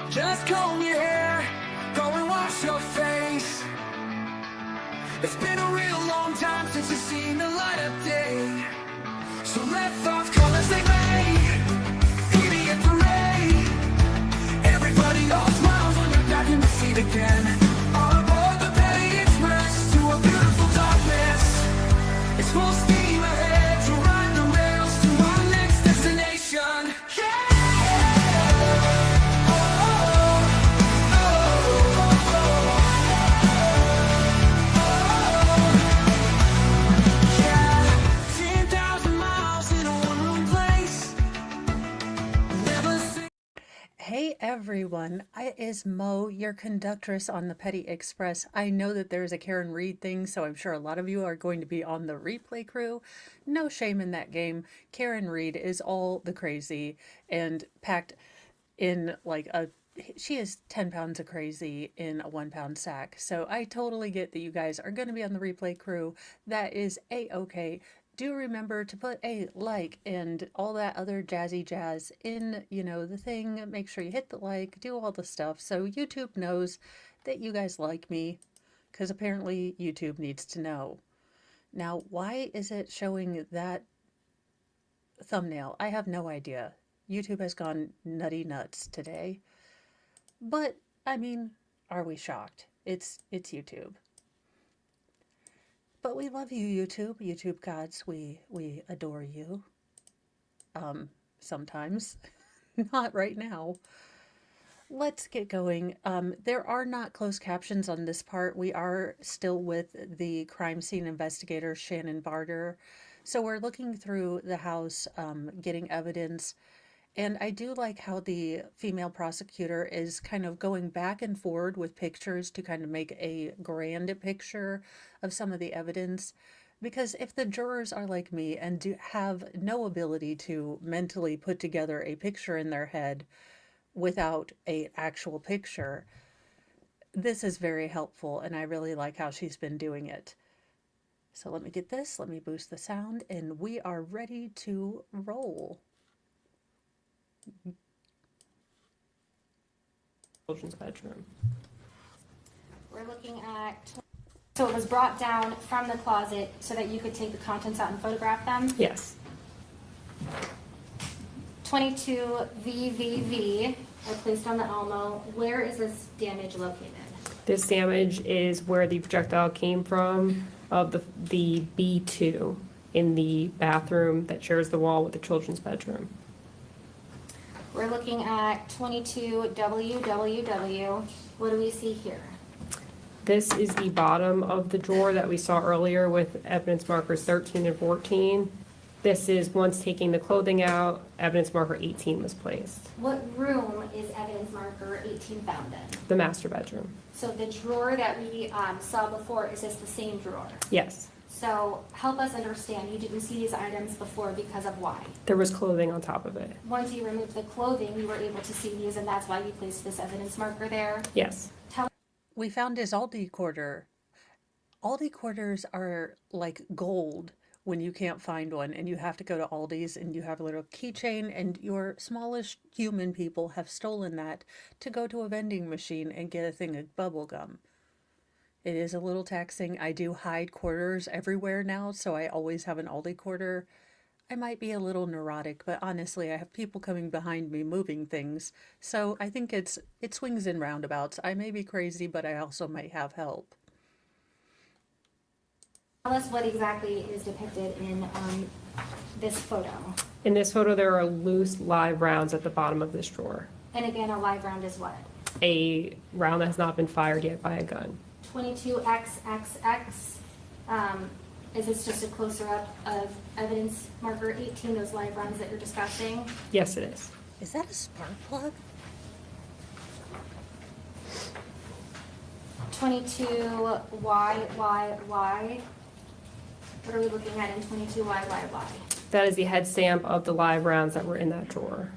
Just comb your hair, go and wash your face. It's been a real long time since you've seen the light of day. So let thoughts come as they may, beauty and parade. Everybody all smiles when you're back in the seat again. On board the Petty Express to a beautiful darkness. It's full steam ahead to ride the rails to our next destination. Yeah! Hey everyone, it is Mo, your conductress on the Petty Express. I know that there's a Karen Reed thing, so I'm sure a lot of you are going to be on the replay crew. No shame in that game. Karen Reed is all the crazy and packed in like she is 10 pounds of crazy in a 1 pound sack. So I totally get that you guys are going to be on the replay crew. That is a-okay. Do remember to put a like and all that other jazzy jazz in, the thing. Make sure you hit the like, do all the stuff so YouTube knows that you guys like me, because apparently YouTube needs to know. Now, why is it showing that thumbnail? I have no idea. YouTube has gone nutty nuts today. But, I mean, are we shocked? It's YouTube. But we love you, YouTube gods. We adore you. Sometimes. Not right now. Let's get going. There are not closed captions on this part. We are still with the crime scene investigator, Shannon Barter. So we're looking through the house, getting evidence. And I do like how the female prosecutor is kind of going back and forward with pictures to kind of make a grand picture of some of the evidence. Because if the jurors are like me and do have no ability to mentally put together a picture in their head without an actual picture, this is very helpful, and I really like how she's been doing it. So let me get this, let me boost the sound, and we are ready to roll. Children's bedroom. We're looking at, so it was brought down from the closet so that you could take the contents out and photograph them? Yes. 22 VVV are placed on the Elmo. Where is this damage located? This damage is where the projectile came from, of the B2 in the bathroom that shares the wall with the children's bedroom. We're looking at 22 WWW. What do we see here? This is the bottom of the drawer that we saw earlier with evidence markers 13 and 14. This is once taking the clothing out, evidence marker 18 was placed. What room is evidence marker 18 found in? The master bedroom. So the drawer that we saw before, is this the same drawer? Yes. So help us understand, you didn't see these items before because of why? There was clothing on top of it. Once you removed the clothing, you were able to see these, and that's why you placed this evidence marker there? Yes. We found his Aldi quarter. Aldi quarters are like gold when you can't find one and you have to go to Aldi's and you have a little keychain, and your smallest human people have stolen that to go to a vending machine and get a thing of bubble gum. It is a little taxing. I do hide quarters everywhere now, so I always have an Aldi quarter. I might be a little neurotic, but honestly, I have people coming behind me moving things. So I think it swings in roundabouts. I may be crazy, but I also might have help. Tell us what exactly is depicted in this photo. In this photo, there are loose live rounds at the bottom of this drawer. And again, a live round is what? A round that has not been fired yet by a gun. 22XXX. Is this just a closer up of evidence marker 18, those live rounds that you're discussing? Yes, it is. Is that a spark plug? 22YYY. What are we looking at in 22YYY? That is the head stamp of the live rounds that were in that drawer.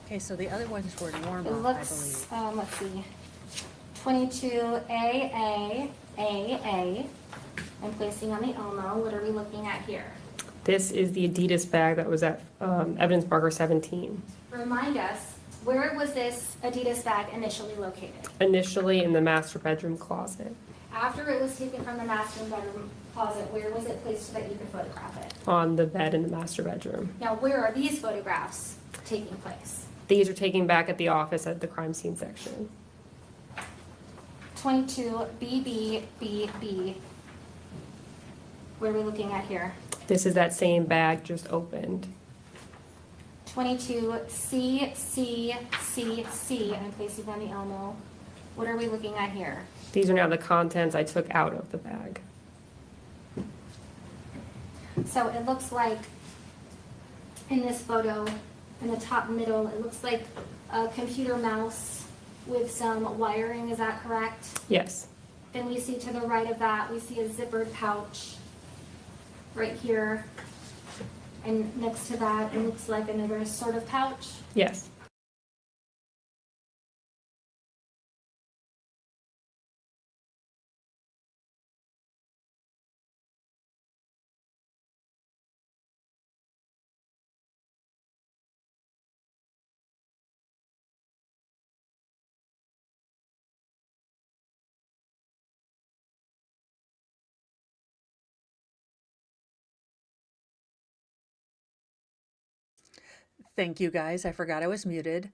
Okay, so the other ones were It normal, looks, I believe. let's see, 22AA. I'm placing on the Elmo. What are we looking at here? This is the Adidas bag that was at evidence marker 17. Remind us Where was this Adidas bag initially located? Initially in the master bedroom closet, After it was taken from the master bedroom closet, where was it placed so that you could photograph it? on the bed in the master bedroom. Now, where are these photographs taking place? These are taken back at the office at the crime scene section. 22 BBBB. What are we looking at here? This is that same bag just opened. 22 CCCC. I'm placing on the Elmo. What are we looking at here? These are now the contents I took out of the bag. So it looks like in this photo, in the top middle, it looks like a computer mouse with some wiring. Is that correct? Yes, Then we see to the right of that, we see a zippered pouch right here. And next to that, it looks like another sort of pouch. yes. Thank you guys. I forgot I was muted.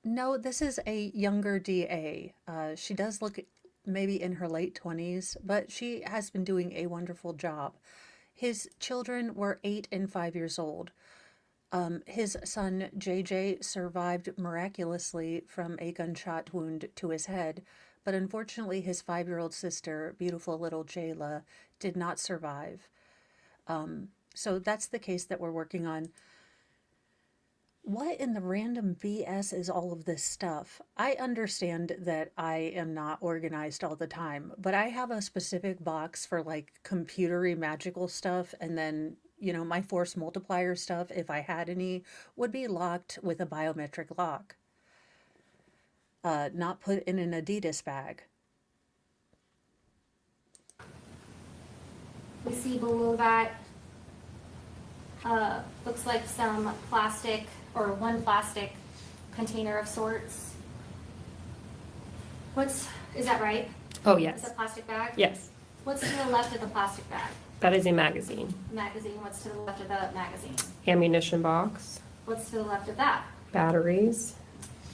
No, this is a younger DA. She does look maybe in her late 20s, but she has been doing a wonderful job. His children were 8 and 5 years old. His son JJ survived miraculously from a gunshot wound to his head, but unfortunately his 5-year-old sister, beautiful little Jayla, did not survive. So that's the case that we're working on. What in the random BS is all of this stuff? I understand that I am not organized all the time, but I have a specific box for like computery magical stuff, and then, you know, my force multiplier stuff, if I had any, would be locked with a biometric lock. Not put in an Adidas bag. We see below that, looks like some plastic or one plastic container of sorts. Is that right? Oh, It's yes. a plastic bag? Yes. What's to the left of the plastic bag? That is a magazine. Magazine. What's to the left of the magazine? Ammunition box, What's to the left of that? batteries.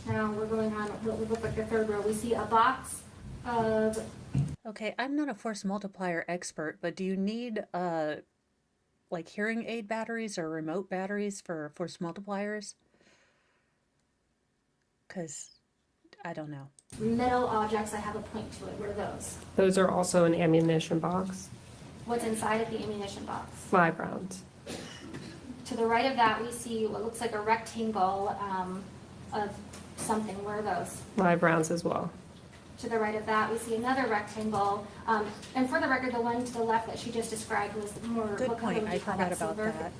Now we're going on what would look like the third row. We see a box of, Okay, I'm not a force multiplier expert, but do you need like hearing aid batteries or remote batteries for force multipliers? Because I don't know. metal objects that have a point to it. What are those? Those are also an ammunition box. What's inside of the ammunition box? 5 rounds. To the right of that, we see what looks like a rectangle of something. What are those? 5 rounds as well. To the right of that, we see another rectangle. And for the record, the one to the left that she just described was more, Good what color point. would I you call forgot that, about silver? that.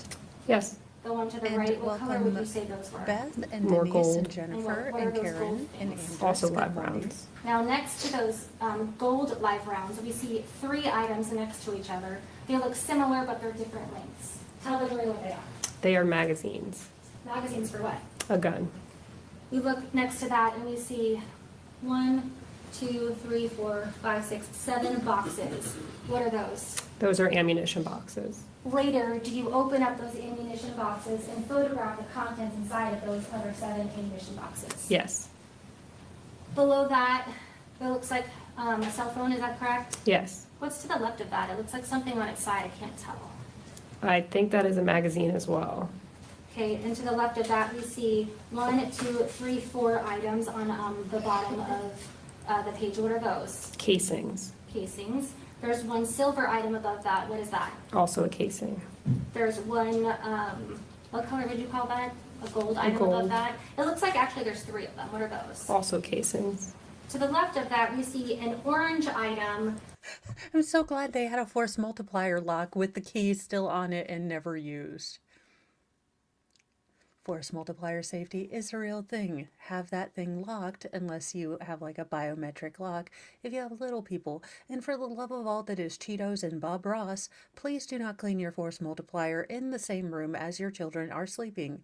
Yes. The one to the And right, what color would welcome you say those were? Beth and More Denise gold. and Jennifer what are and those Karen gold and things? Andres. Also Good 5 morning. rounds. Now, next to those gold live rounds, we see 3 items next to each other. They look similar, but they're different lengths. Tell everybody what they are. They are magazines. Magazines for what? A gun. We look next to that and we see 1, 2, 3, 4, 5, 6, 7 boxes. What are those? Those are ammunition boxes. Later, do you open up those ammunition boxes and photograph the contents inside of those other 7 ammunition boxes? Yes. Below that, it looks like a cell phone, is that correct? Yes. What's to the left of that? It looks like something on its side, I can't tell. I think that is a magazine as well. Okay, and to the left of that, we see 1, 2, 3, 4 items on the bottom of the page. What are those? Casings. Casings. There's 1 silver item above that. What is that? Also a casing. There's 1, what color would you call that? A gold item gold. above that? It looks like actually there's 3 of them. What are those? Also casings. To the left of that, we see an orange item. I'm so glad they had a force multiplier lock with the key still on it and never used. Force multiplier safety is a real thing. Have that thing locked unless you have like a biometric lock if you have little people. And for the love of all that is Cheetos and Bob Ross, please do not clean your force multiplier in the same room as your children are sleeping.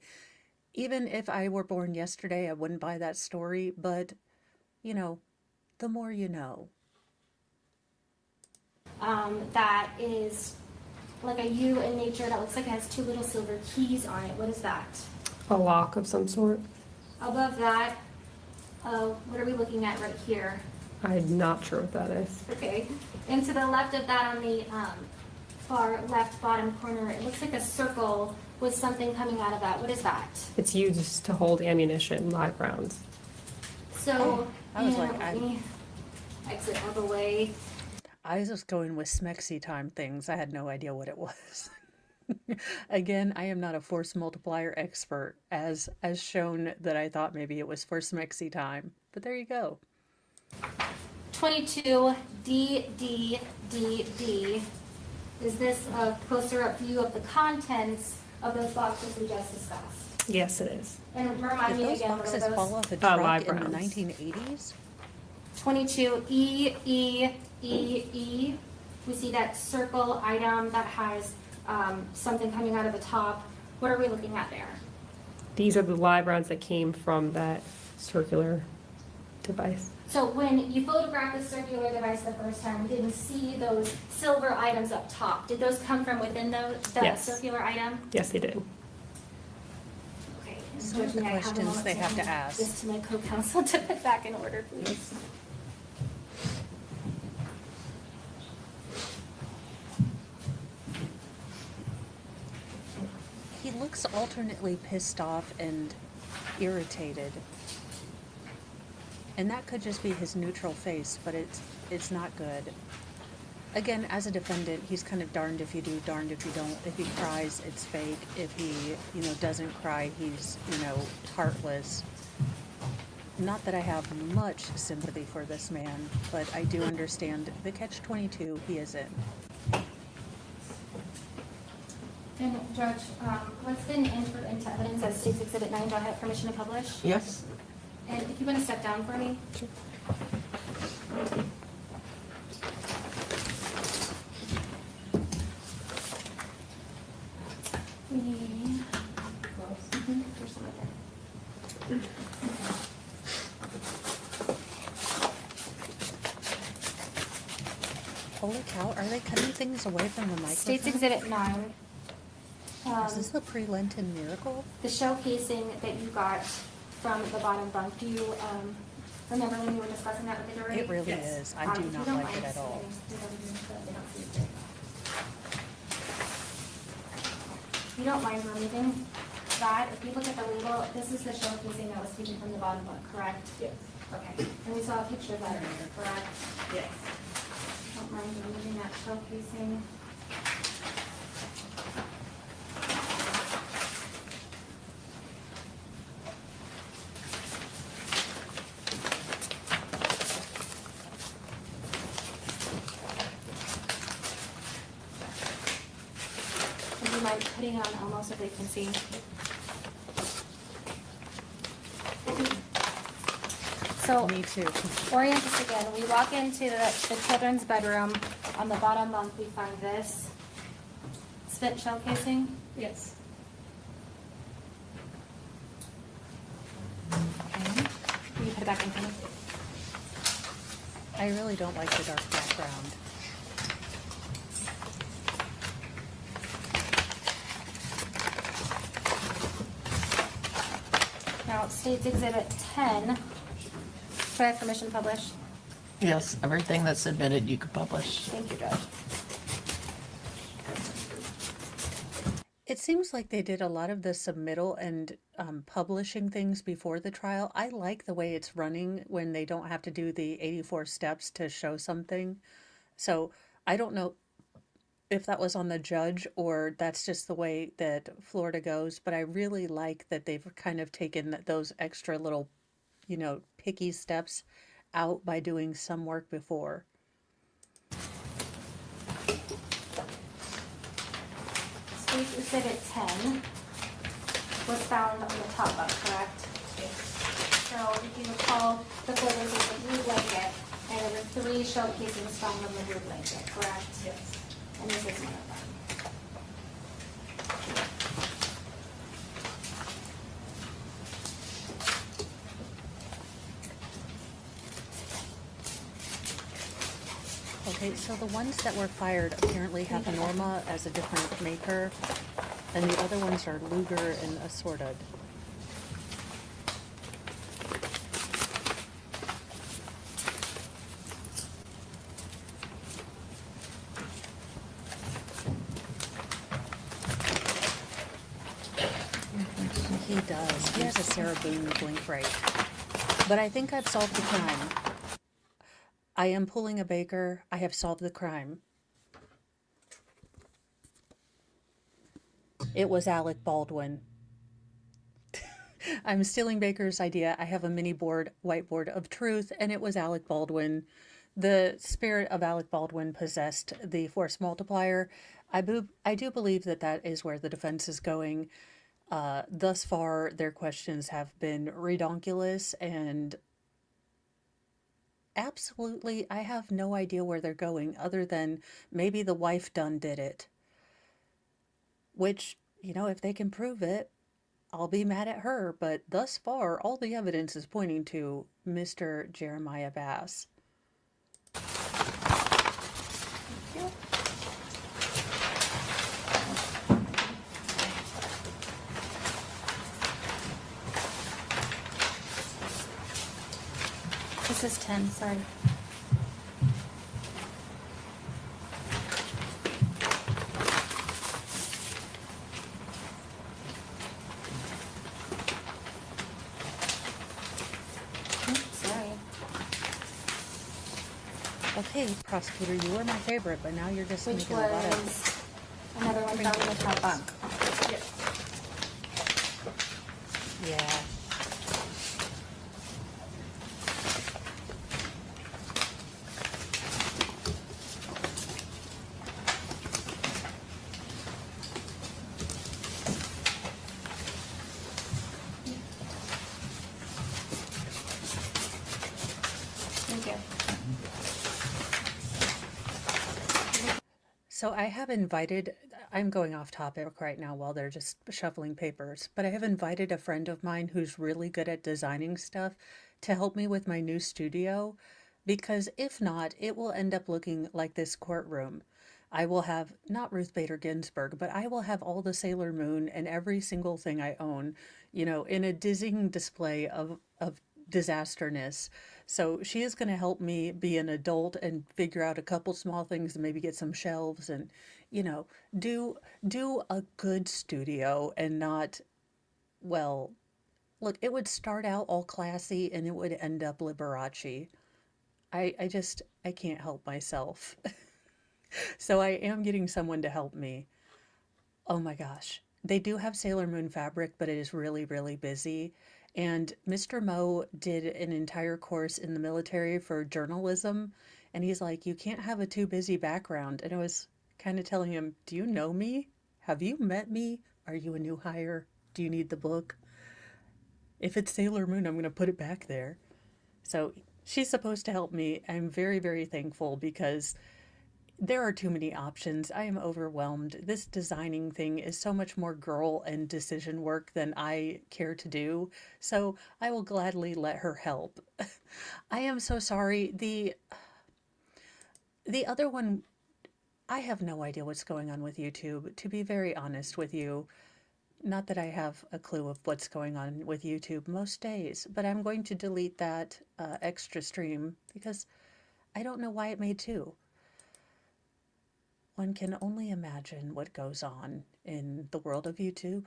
Even if I were born yesterday, I wouldn't buy that story, but, you know, the more you know. That is like a U in nature that looks like it has two little silver keys on it. What is that? A lock of some sort. Above that, what are we looking at right here? I'm not sure what that is. Okay. And to the left of that on the far left bottom corner, it looks like a circle with something coming out of that. What is that? It's used to hold ammunition, live rounds. So, I was like, let me exit all the way. I was just going with Smexy time things. I had no idea what it was. Again, I am not a force multiplier expert, as shown that I thought maybe it was for Smexy time. But there you go. 22 D D D D. Is this a closer up view of the contents of those boxes we just discussed? Yes, it is. And remind Did me those again, what are boxes those? fall off a truck live in the rounds. 1980s? 22 E E E E. We see that circle item that has something coming out of the top. What are we looking at there? These are the live rounds that came from that circular device. So when you photographed the circular device the first time, we didn't see those silver items up top. Did those come from within that Yes. circular item? Yes, they did. Okay. Some of the Unfortunately, I have a questions moment they to have to hand ask. this to my co-counsel to put back in order, please. He looks alternately pissed off and irritated. And that could just be his neutral face, but it's not good. Again, as a defendant, he's kind of darned if you do, darned if you don't. If he cries, it's fake. If he, doesn't cry, he's, heartless. Not that I have much sympathy for this man, but I do understand the catch-22 he is in. And Judge, what's been entered into evidence as State's Exhibit 9, do I have permission to publish? Yes. And if you want to step down for me? There's some right there. Holy cow, are they cutting things away from the microphone? State's Exhibit 9. Is this a pre-Lenten miracle? The shell casing that you got from the bottom bunk, do you remember when you were discussing that with the jury? It really is. I do If you not don't like mind it at all. standing so that they don't see it. If you don't mind removing that, if you look at the label, this is the shell casing that was taken from the bottom bunk, correct? Yes. Okay, and we saw a picture of that earlier, correct? Yes. Don't mind removing that shell casing. Would you mind putting it on Elmo so they can see? So, Me too. orient us again. We walk into the children's bedroom. On the bottom bunk, we find this spent shell casing. Yes. Okay. Will you put it back in for me? I really don't like the dark background. Now, State's Exhibit 10. Do I have permission to publish? Yes, everything that's submitted you could publish. Thank you, Judge. It seems like they did a lot of the submittal and publishing things before the trial. I like the way it's running when they don't have to do the 84 steps to show something. So I don't know if that was on the judge or that's just the way that Florida goes, but I really like that they've kind of taken those extra little, picky steps out by doing some work before. State's Exhibit 10. was found on the top bunk, correct? So if you recall, the photos of the blue blanket, and there were 3 shell casings found on the blue blanket, correct? Yes. And this is one of them. Okay, so the ones that were fired apparently have Norma as a different maker, and the other ones are Luger and assorted. He does. He has a Sarah Boone blink right. But I think I've solved the crime. I am pulling a Baker. I have solved the crime. It was Alec Baldwin. I'm stealing Baker's idea. I have a mini board, whiteboard of truth, and it was Alec Baldwin. The spirit of Alec Baldwin possessed the force multiplier. I do believe that that is where the defense is going. Thus far, their questions have been redonkulous and absolutely, I have no idea where they're going other than maybe the wife done did it. Which, you know, if they can prove it, I'll be mad at her. But thus far, all the evidence is pointing to Mr. Jeremiah Bass. This is 10, sorry. Sorry. Okay, prosecutor, you were my favorite, but now you're just Which making a lot of... was another one found in the top bunk. Yes. Yeah. Thank you. So I have invited, I'm going off topic right now while they're just shuffling papers, but I have invited a friend of mine who's really good at designing stuff to help me with my new studio, because if not, it will end up looking like this courtroom. I will have, not Ruth Bader Ginsburg, but I will have all the Sailor Moon and every single thing I own, you know, in a dizzying display of disasterness. So she is going to help me be an adult and figure out a couple small things and maybe get some shelves and, you know, do a good studio and not, well, look, it would start out all classy and it would end up Liberace. I can't help myself. So I am getting someone to help me. Oh my gosh. They do have Sailor Moon fabric, but it is really, really busy. And Mr. Mo did an entire course in the military for journalism. And he's like, you can't have a too busy background. And I was kind of telling him, do you know me? Have you met me? Are you a new hire? Do you need the book? If it's Sailor Moon, I'm going to put it back there. So she's supposed to help me. I'm very, very thankful because there are too many options. I am overwhelmed. This designing thing is so much more girl and decision work than I care to do. So I will gladly let her help. I am so sorry. The other one, I have no idea what's going on with YouTube, to be very honest with you. Not that I have a clue of what's going on with YouTube most days, but I'm going to delete that extra stream because I don't know why it made 2. One can only imagine what goes on in the world of YouTube.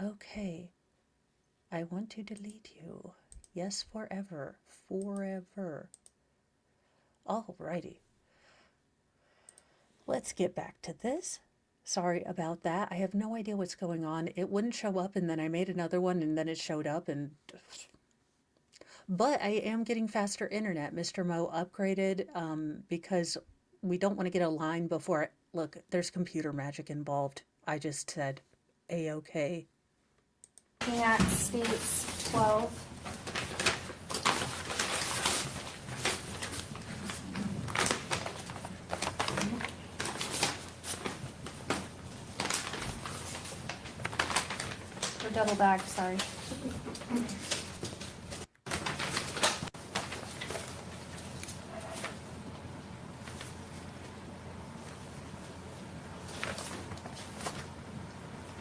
Okay, I want to delete you. Yes, forever. Forever. Alrighty. Let's get back to this. Sorry about that. I have no idea what's going on. It wouldn't show up and then I made another one and then it showed up and... But I am getting faster internet. Mr. Mo upgraded because we don't want to get a line before. Look, there's computer magic involved. I just said A-okay. Looking at states 12. Or double bag, sorry.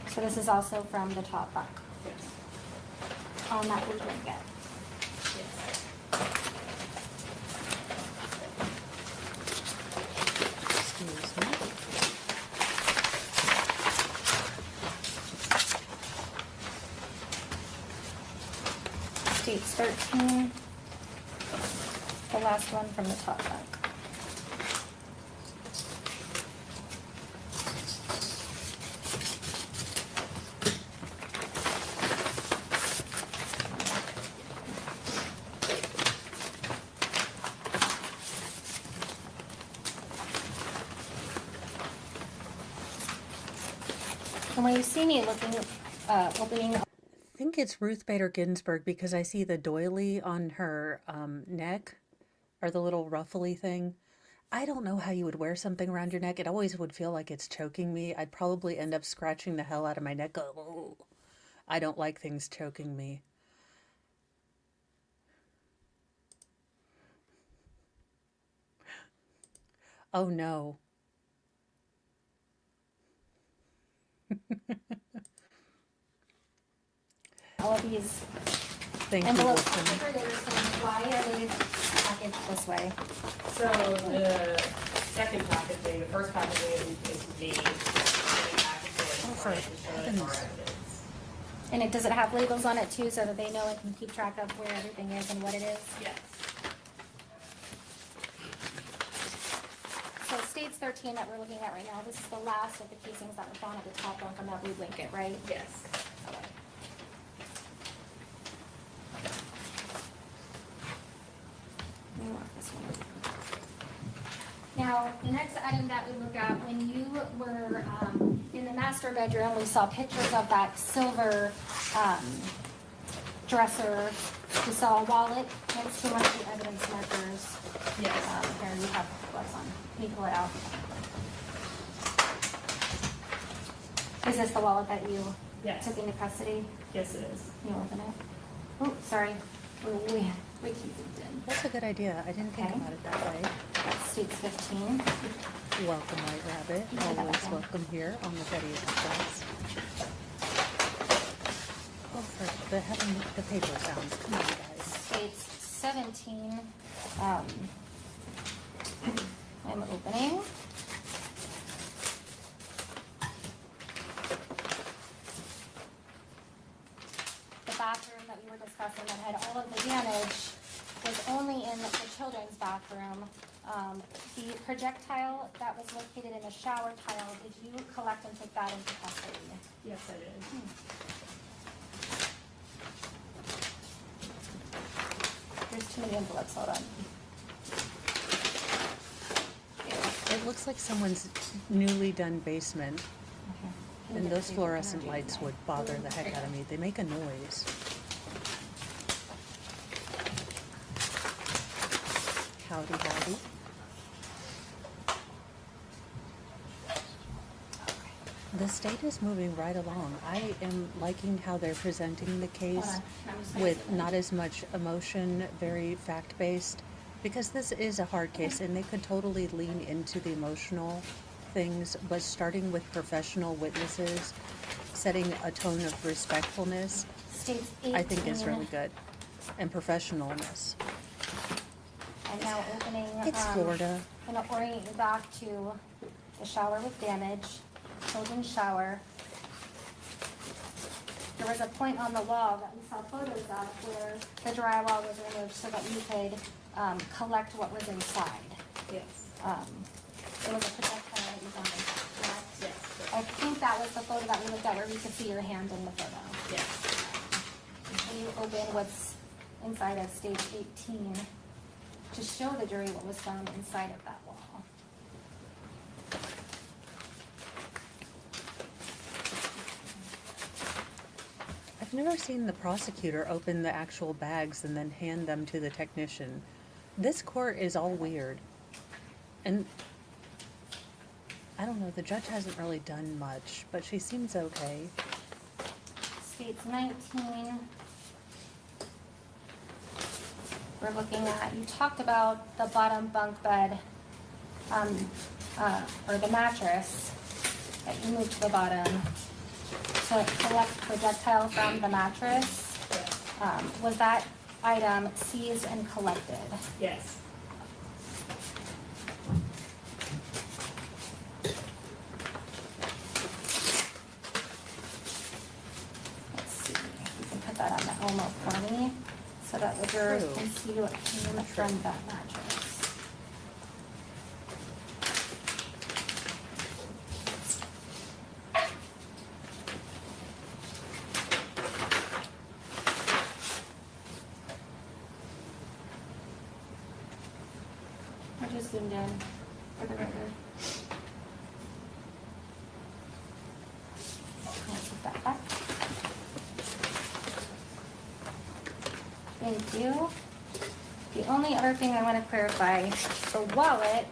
So this is also from the top back. On that we didn't get. Excuse me. States 13. The last one from the top back. And when you see me looking, opening, I think it's Ruth Bader Ginsburg because I see the doily on her neck, or the little ruffly thing. I don't know how you would wear something around your neck. It always would feel like it's choking me. I'd probably end up scratching the hell out of my neck. Oh, I don't like things choking me. Oh no. all of these Thank you, envelopes, Wilson. they understand why are they packaged this way? So the second packaging, the first packaging is the packaging. Oh, for heavens. And does it have labels on it too, so that they know and can keep track of where everything is and what it is? Yes. So states 13 that we're looking at right now, this is the last of the casings that were found at the top one from that blue blanket, right? Yes. Okay. We want this one. Now, the next item that we look at, when you were in the master bedroom, we saw pictures of that silver dresser. We saw a wallet next to one of the evidence markers. Yes. Here, you have what's on. Can you pull it out? Is this the wallet that you Yes. took into custody? Yes, it is. Can you open it? Oh, sorry. We keep it in. That's a good idea. I didn't think Okay. about it that way. That's states 15. Welcome, White Rabbit. Always welcome here on the Betty Express. Oh, for the heaven, the paper sounds. Come on, guys. States 17. I'm opening. The bathroom that we were discussing that had all of the damage was only in the children's bathroom. The projectile that was located in the shower tile, did you collect and take that into custody? Yes, I did. There's too many envelopes, hold on. It looks like someone's newly done basement, Okay. and those fluorescent lights would bother the heck out of me. They make a noise. Howdy, howdy. The state is moving right along. I am liking how they're presenting the case with not as much emotion, very fact-based, because this is a hard case and they could totally lean into the emotional things, but starting with professional witnesses, setting a tone of respectfulness, States 18. I think is really good, and professionalness. And now opening. It's Florida. I'm gonna orient you back to the shower with damage, children's shower. There was a point on the wall that we saw photos of where the drywall was removed so that you could collect what was inside. Yes. There was a projectile that was on it, correct? Yes. I think that was the photo that we looked at where we could see your hand in the photo. Yes. And you open what's inside of stage 18 to show the jury what was found inside of that wall. I I've never seen the prosecutor open the actual bags and then hand them to the technician. This court is all weird. And I don't know, the judge hasn't really done much, but she seems okay. States 19. We're looking at, you talked about the bottom bunk bed, or the mattress that you moved to the bottom to collect projectile from the mattress. Was that item seized and collected? Yes. Let's see, you can put that on the Elmo for me, so that the jurors True. can see what came from that mattress. I just zoomed in for the record. I'll put that back. Thank you. The only other thing I want to clarify, the wallet.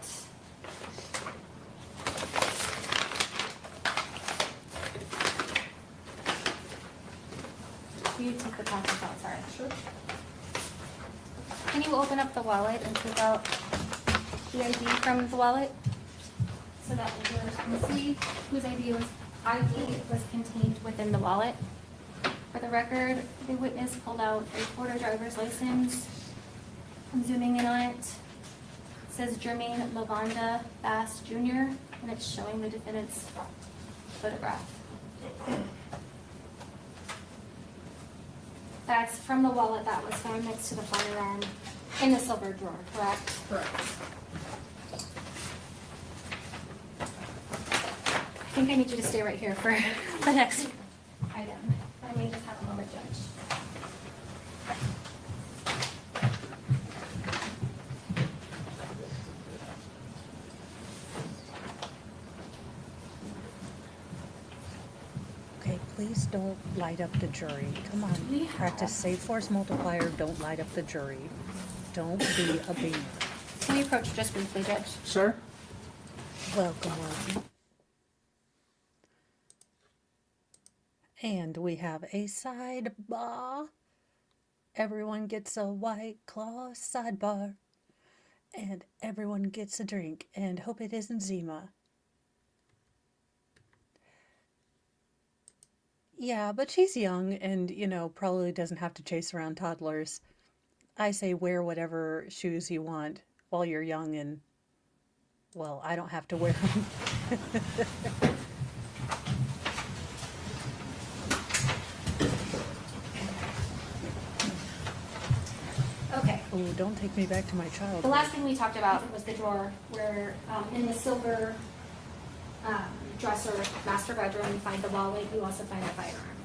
You take the package out, sorry. Sure. Can you open up the wallet and take out the ID from the wallet? So that the jurors can see whose ID was contained within the wallet. For the record, the witness pulled out a Florida driver's license. I'm zooming in on it. It says Jermaine Bass Jr., and it's showing the defendant's photograph. That's from the wallet that was found next to the firearm in the silver drawer, correct? Correct. I think I need you to stay right here for the next item. I may just have a moment, Judge. Okay, please don't light up the jury. Come on, We have- practice safe force multiplier, don't light up the jury. Don't be a beaner. Can we approach just briefly, Judge? Sure. Welcome, welcome. And we have a sidebar. Everyone gets a White Claw sidebar. And everyone gets a drink. And hope it isn't Zima. Yeah, but she's young and, you know, probably doesn't have to chase around toddlers. I say wear whatever shoes you want while you're young and, well, I don't have to wear them. Okay. Oh, don't take me back to my childhood. The last thing we talked about was the drawer where in the silver dresser, master bedroom, you find the wallet, you also find a firearm.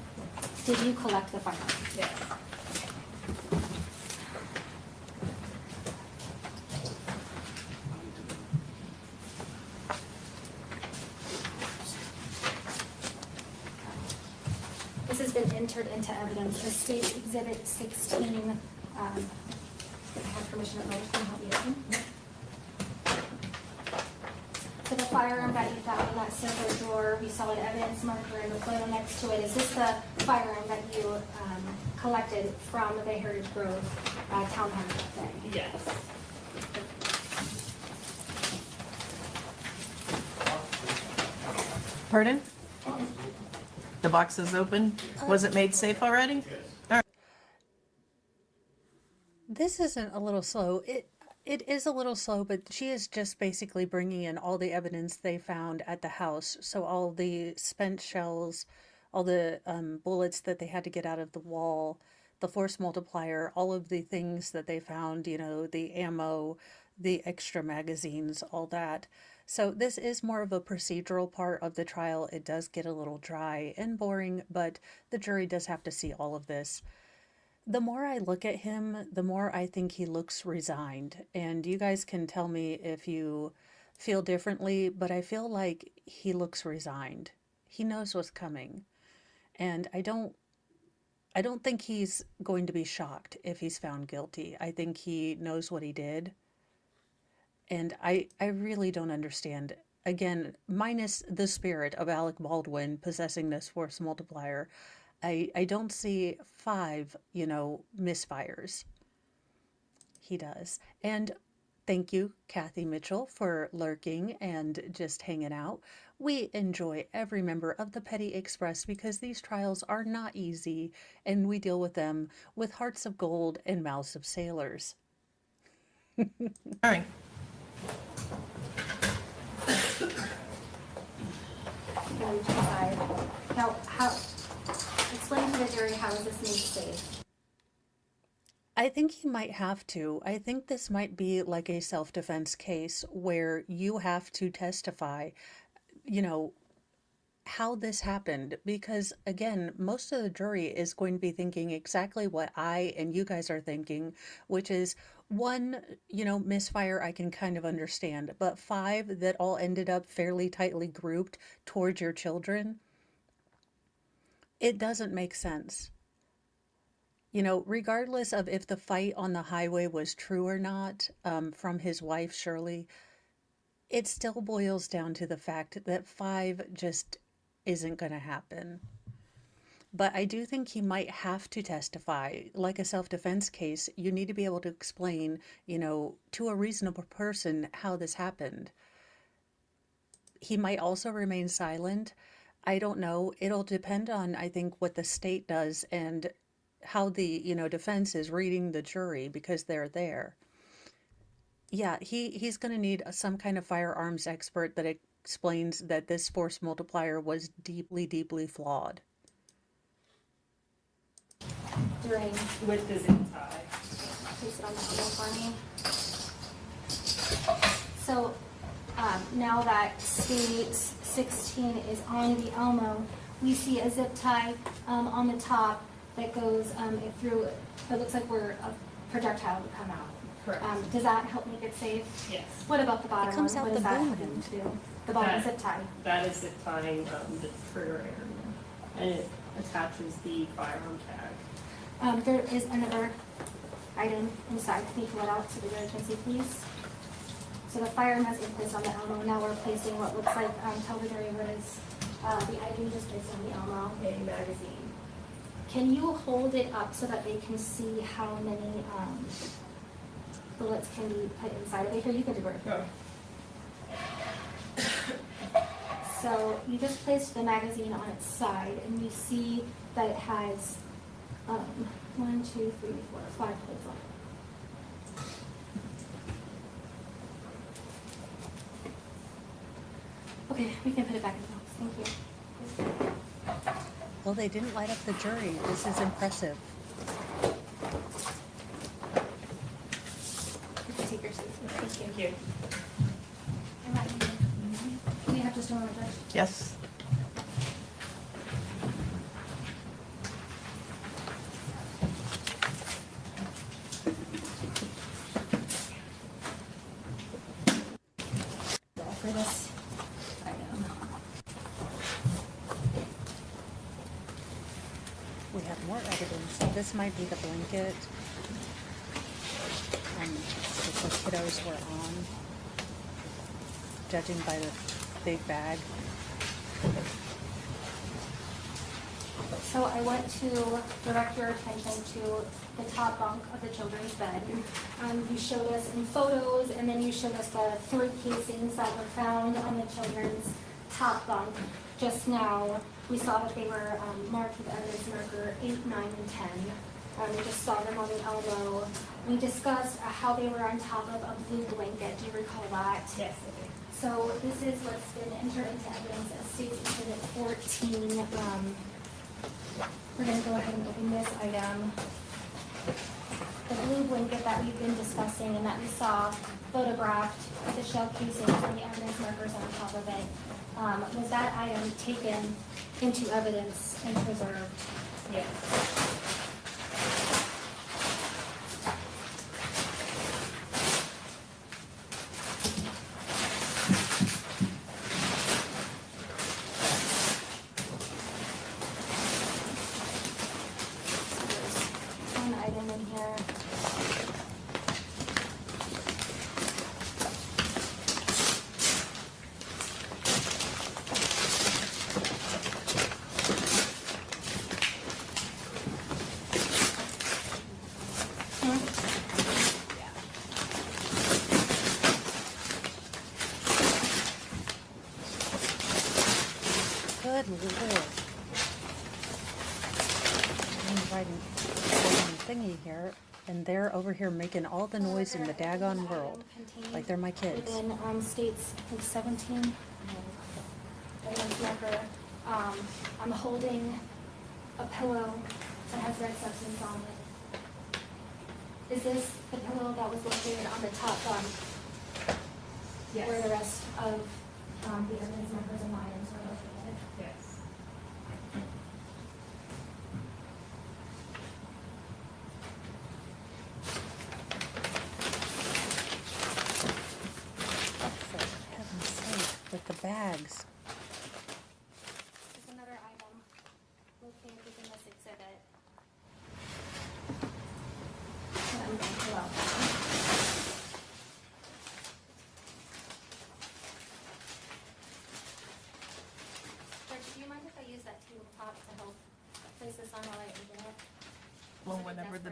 Did you collect the firearm? Yes. This has been entered into evidence as State Exhibit 16. I have permission of Mike to help you open. So the firearm that you found in that silver drawer, we saw an evidence marker in the photo next to it. Is this the firearm that you collected from the Heritage Grove townhouse that day? Yes. Pardon? The box is open? Was it made safe already? This isn't a little slow. It is a little slow, but she is just basically bringing in all the evidence they found at the house. So all the spent shells, all the bullets that they had to get out of the wall, the force multiplier, all of the things that they found, you know, the ammo, the extra magazines, all that. So this is more of a procedural part of the trial. It does get a little dry and boring, but the jury does have to see all of this. The more I look at him, the more I think he looks resigned. And you guys can tell me if you feel differently, but I feel like he looks resigned. He knows what's coming. And I don't I don't think he's going to be shocked if he's found guilty. I think he knows what he did. And I really don't understand. Again, minus the spirit of Alec Baldwin possessing this force multiplier, I don't see 5, misfires. He does. And thank you, Kathy Mitchell, for lurking and just hanging out. We enjoy every member of the Petty Express because these trials are not easy, and we deal with them with hearts of gold and mouths of sailors. All right. On each side. Now, explain to the jury, how is this made safe? I think he might have to. I think this might be like a self-defense case where you have to testify, how this happened. Because again, most of the jury is going to be thinking exactly what I and you guys are thinking, which is one, misfire I can kind of understand, but 5 that all ended up fairly tightly grouped towards your children, it doesn't make sense. Regardless of if the fight on the highway was true or not, from his wife, Shirley, it still boils down to the fact that 5 just isn't going to happen. But I do think he might have to testify. Like a self-defense case, you need to be able to explain, to a reasonable person how this happened. He might also remain silent. I don't know. It'll depend on, I think, what the state does and how the, defense is reading the jury because they're there. Yeah, he's going to need some kind of firearms expert that explains that this force multiplier was deeply, deeply flawed. During with the zip tie. Place it on the table for me. So now that state 16 is on the Elmo, we see a zip tie on the top that goes through. It looks like where a projectile would come out. Correct. Does that help make it safe? Yes. What about the bottom It comes one? out What does the that boom have end. to do? The bottom That- zip tie. That is zip tying the trigger area, and it attaches the firearm tag. There is another item inside. Can you pull it out so the jury can see, please? So the firearm has been placed on the Elmo. Now we're placing what looks like, tell the jury what is the item just placed on the Elmo. A magazine. Can you hold it up so that they can see how many bullets can be put inside of it? Here, you can do it. Go. So you just placed the magazine on its side, and you see that it has 1, 2, 3, 4, 5 holes on it. Okay, we can put it back in the box. Thank you. Well, they didn't light up the jury. This is impressive. You can take your seat. Thank Thank you. you. Do you have just a moment, Judge? Yes. For this item. We have more evidence. This might be the blanket that the kiddos were on, judging by the big bag. So I want to direct your attention to the top bunk of the children's bed. You showed us in photos, and then you showed us the 3 casings that were found on the children's top bunk. Just now, we saw that they were marked with evidence marker 8, 9, and 10. We just saw them on the elbow. We discussed how they were on top of a blue blanket. Do you recall that? Yes, I do. So this is what's been entered into evidence as State's Exhibit 14. We're going to go ahead and open this item. The blue blanket that we've been discussing and that we saw photographed with the shell casings and the evidence markers on top of it, was that item taken into evidence and preserved? Yes. Lord. I'm writing the thingy here, and they're over here making all the noise in the daggone world. Like they're my kids. Within states like 17. Evidence marker. I'm holding a pillow that has red substance on it. Is this the pillow that was located on the top bunk? Yes. Where the rest of the evidence markers and items were located? Yes. For heaven's sake, with the bags. There's another item located within this exhibit. that I'm going to pull out now. Rich, do you mind if I use that tabletop to help place this on while I open it? Well, whatever the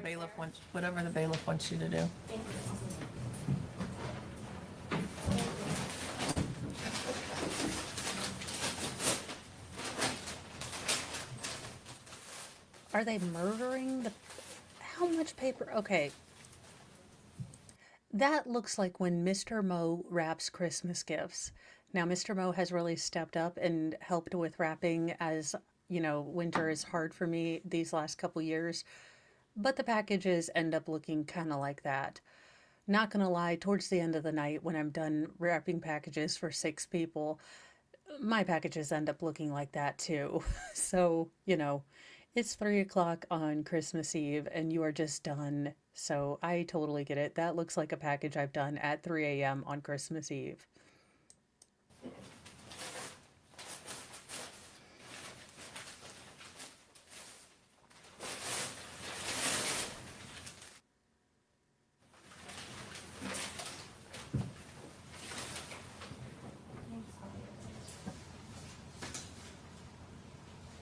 bailiff wants you to do. Thank you. Are they murdering the... How much paper? Okay. That looks like when Mr. Mo wraps Christmas gifts. Now, Mr. Mo has really stepped up and helped with wrapping as, you know, winter is hard for me these last couple years. But the packages end up looking kind of like that. Not gonna lie, towards the end of the night when I'm done wrapping packages for 6 people, my packages end up looking like that too. So, you know, it's 3 o'clock on Christmas Eve and you are just done. So I totally get it. That looks like a package I've done at 3 a.m. on Christmas Eve.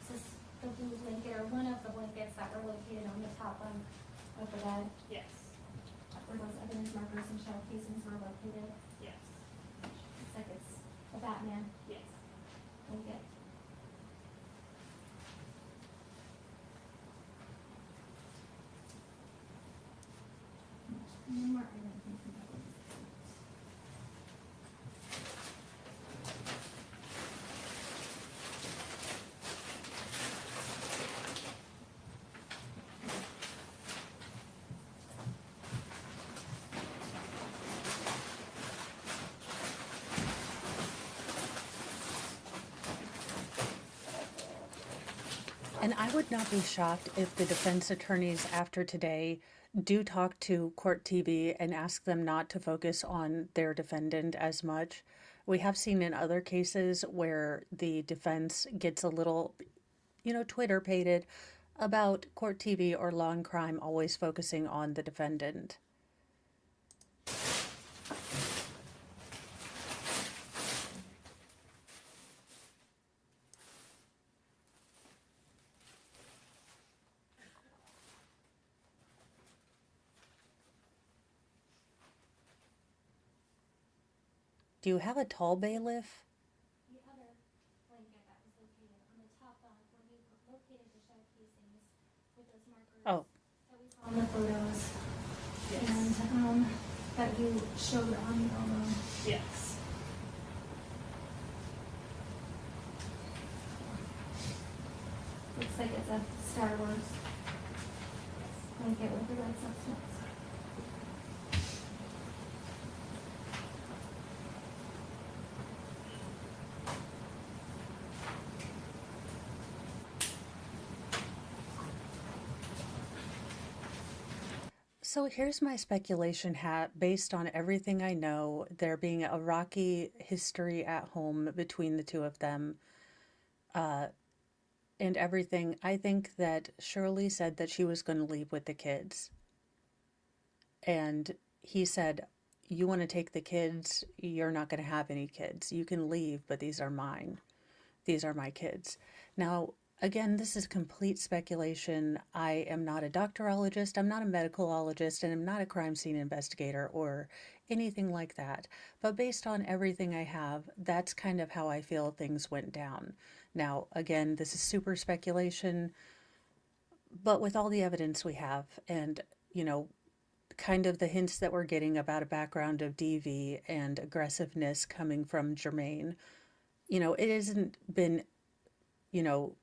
This is the blue blanket, or one of the blankets that were located on the top of the bed, Yes. where those evidence markers and shell casings were located. Yes. Looks like it's a Batman Yes. blanket. One more item. And I would not be shocked if the defense attorneys after today do talk to Court TV and ask them not to focus on their defendant as much. We have seen in other cases where the defense gets a little, you know, Twitter pated about Court TV or Law and Crime always focusing on the defendant. Do you have a tall bailiff? The other blanket that was located on the top bunk where we located the shell casings with those markers Oh, that we saw in the photos Yes. and that you showed on the album. Yes. Looks like it's a Star Wars blanket with the red substance. so here's my speculation hat based on everything I know, there being a rocky history at home between the two of them, and everything. I think that Shirley said that she was going to leave with the kids. And he said, "You want to take the kids? You're not going to have any kids. You can leave, but these are mine. These are my kids." Now, again, this is complete speculation. I am not a doctorologist, I'm not a medicalologist, and I'm not a crime scene investigator or anything like that. But based on everything I have, that's kind of how I feel things went down. Now, again, this is super speculation, but with all the evidence we have and, you know, kind of the hints that we're getting about a background of DV and aggressiveness coming from Jermaine, you know, it hasn't been, you know,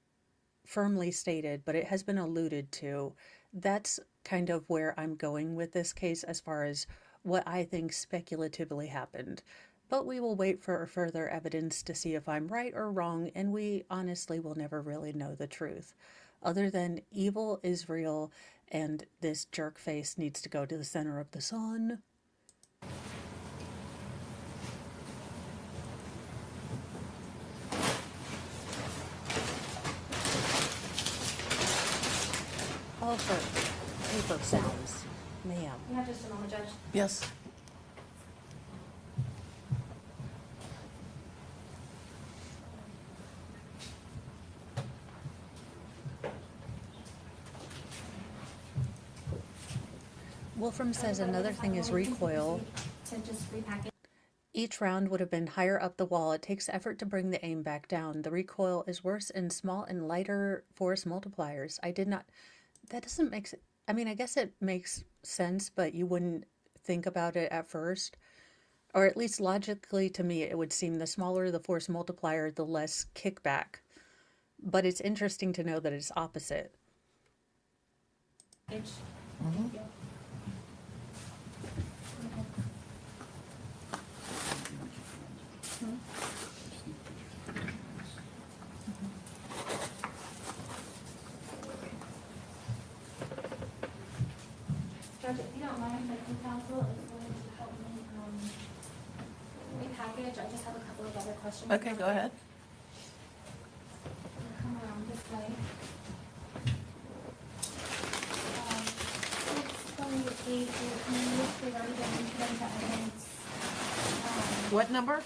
firmly stated, but it has been alluded to. That's kind of where I'm going with this case as far as what I think speculatively happened. But we will wait for further evidence to see if I'm right or wrong, and we honestly will never really know the truth. Other than evil is real, and this jerk face needs to go to the center of the sun. Oh, for paper sounds. Ma'am. You have just a moment, Judge. Yes. Wolfram says another thing is recoil. To just repack it. Each round would have been higher up the wall. It takes effort to bring the aim back down. The recoil is worse in small and lighter force multipliers. I did not... That doesn't make... I mean, I guess it makes sense, but you wouldn't think about it at first. Or at least logically to me, it would seem the smaller the force multiplier, the less kickback. But it's interesting to know that it's opposite. Thank you. Judge, if you don't mind, my counsel is going to help me repackage. I just have a couple of other questions. Okay, go ahead. I'll come around this way. 628 is used regarding the injuring to evidence. What number?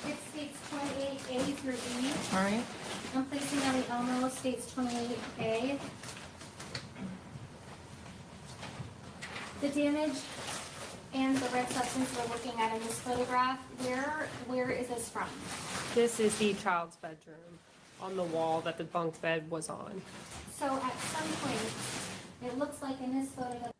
It states 28A through E. All right. I'm placing on the Elmo states 28A. The damage and the red substance we're looking at in this photograph, where is this from? This is the child's bedroom on the wall that the bunk bed was on. So at some point, it looks like in this photograph,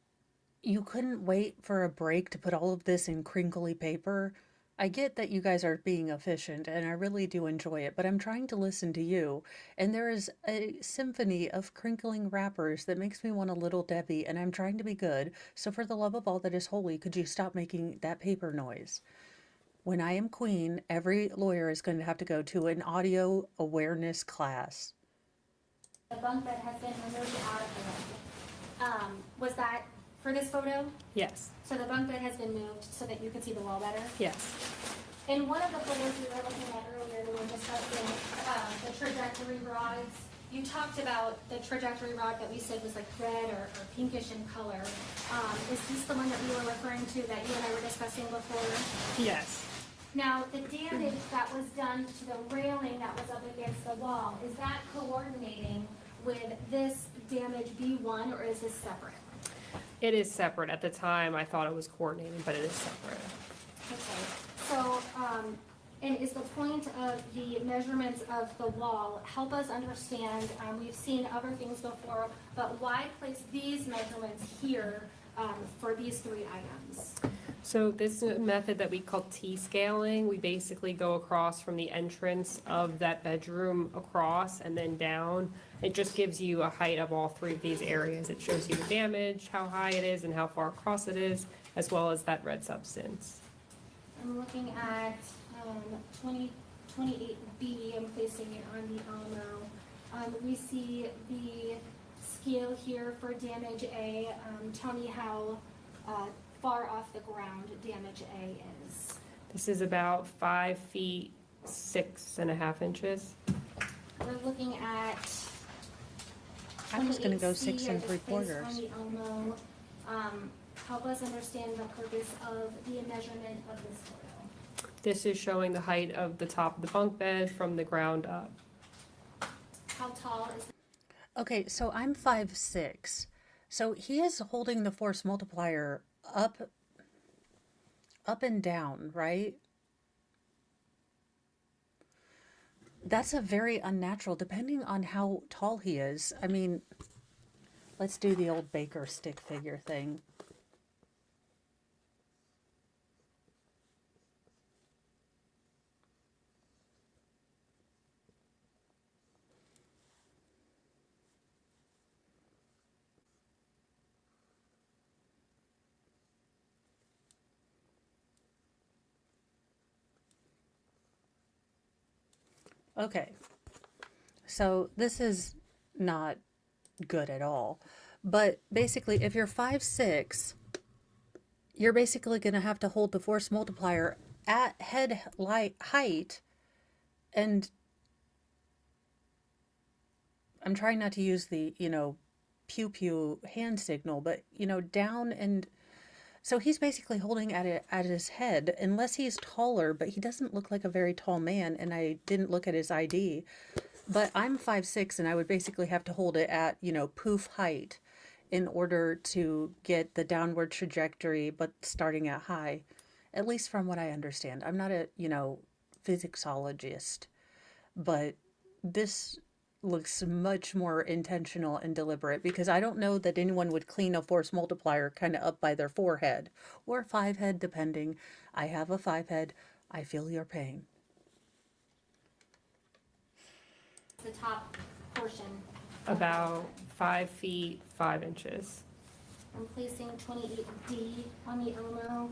You couldn't wait for a break to put all of this in crinkly paper. I get that you guys are being efficient, and I really do enjoy it, but I'm trying to listen to you, and there is a symphony of crinkling wrappers that makes me want a little Debbie, and I'm trying to be good, so for the love of all that is holy, could you stop making that paper noise? When I am queen, every lawyer is going to have to go to an audio awareness class. the bunk bed has been removed out of the room. Was that for this photo? Yes, So the bunk bed has been moved so that you could see the wall better? yes. In one of the photos we were looking at earlier, we were discussing the trajectory rods. You talked about the trajectory rod that we said was like red or pinkish in color. Is this the one that we were referring to that you and I were discussing before? Yes. Now, the damage that was done to the railing that was up against the wall, is that coordinating with this damage B1 or is this separate? It is separate. At the time, I thought it was coordinated, but it is separate. Okay, so, and is the point of the measurements of the wall, help us understand, we've seen other things before, but why place these measurements here for these three items? So this is a method that we call T-scaling. We basically go across from the entrance of that bedroom across and then down. It just gives you a height of all three of these areas. It shows you the damage, how high it is, and how far across it is, as well as that red substance. I'm looking at 28B, I'm placing it on the Elmo. We see the scale here for damage A. Tell me how far off the ground damage A is. This is about 5 feet 6.5 inches. We're looking at I was gonna go 28C, 6 I and just 3 placed quarters. on the Elmo. Help us understand the purpose of the measurement of this photo. This is showing the height of the top of the bunk bed from the ground up. How tall is Okay, so I'm 5'6". So he is holding the force multiplier up and down, right? That's a very unnatural, depending on how tall he is. I mean, let's do the old baker stick figure thing. Okay, so this is not good at all. But basically, if you're 5'6", you're basically going to have to hold the force multiplier at head light height. And I'm trying not to use the, pew pew hand signal, but, down. And so he's basically holding at it at his head, unless he's taller, but he doesn't look like a very tall man. And I didn't look at his ID. But I'm 5'6", and I would basically have to hold it at, poof height in order to get the downward trajectory, but starting at high, at least from what I understand. I'm not a, physicologist, but this looks much more intentional and deliberate, because I don't know that anyone would clean a force multiplier kind of up by their forehead or 5 head, depending. I have a 5 head. I feel your pain. The top portion. About 5 feet, 5 inches. I'm placing 28D on the elbow.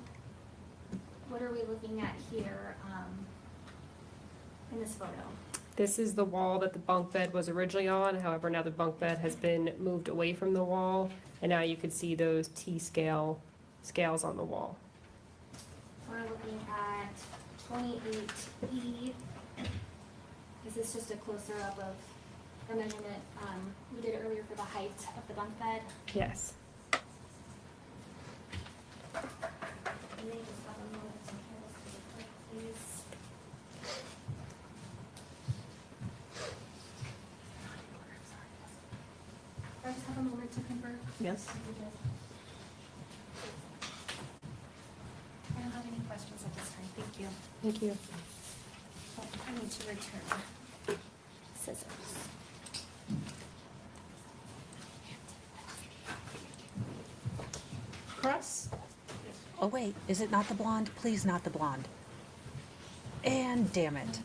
What are we looking at here in this photo? This is the wall that the bunk bed was originally on. However, now the bunk bed has been moved away from the wall, and now you can see those T-scale scales on the wall. We're looking at 28E. Is this just a closer up of the measurement we did earlier for the height of the bunk bed? Yes. You may just have a moment to compare this to the clip, please. I just have a moment to convert. Yes. I don't have any questions at this time. Thank you. Thank you. Oh, I need to return scissors. Cross? Oh, wait, is it not the blonde? Please, not the blonde. And damn it.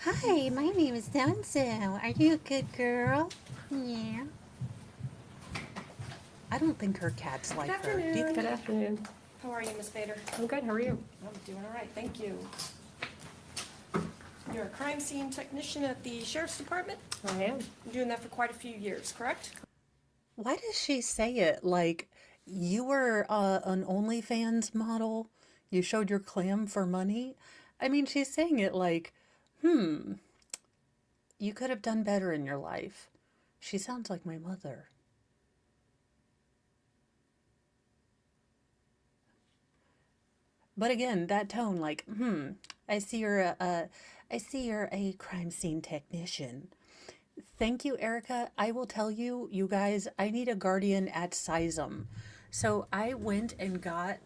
Hi, my name is so-and-so. Are you a good girl? Yeah. I don't think her cats like her. Do you think Good afternoon. How are you, Miss Bader? I'm good. How are you? I'm doing all right, thank you. You're a crime scene technician at the Sheriff's Department? I am. You're doing that for quite a few years, correct? Why does she say it like you were an OnlyFans model? You showed your clam for money? I mean, she's saying it like, you could have done better in your life. She sounds like my mother. But again, that tone, like, I see you're a crime scene technician. Thank you, Erica. I will tell you, you guys, I need a guardian at Sizem. So I went and got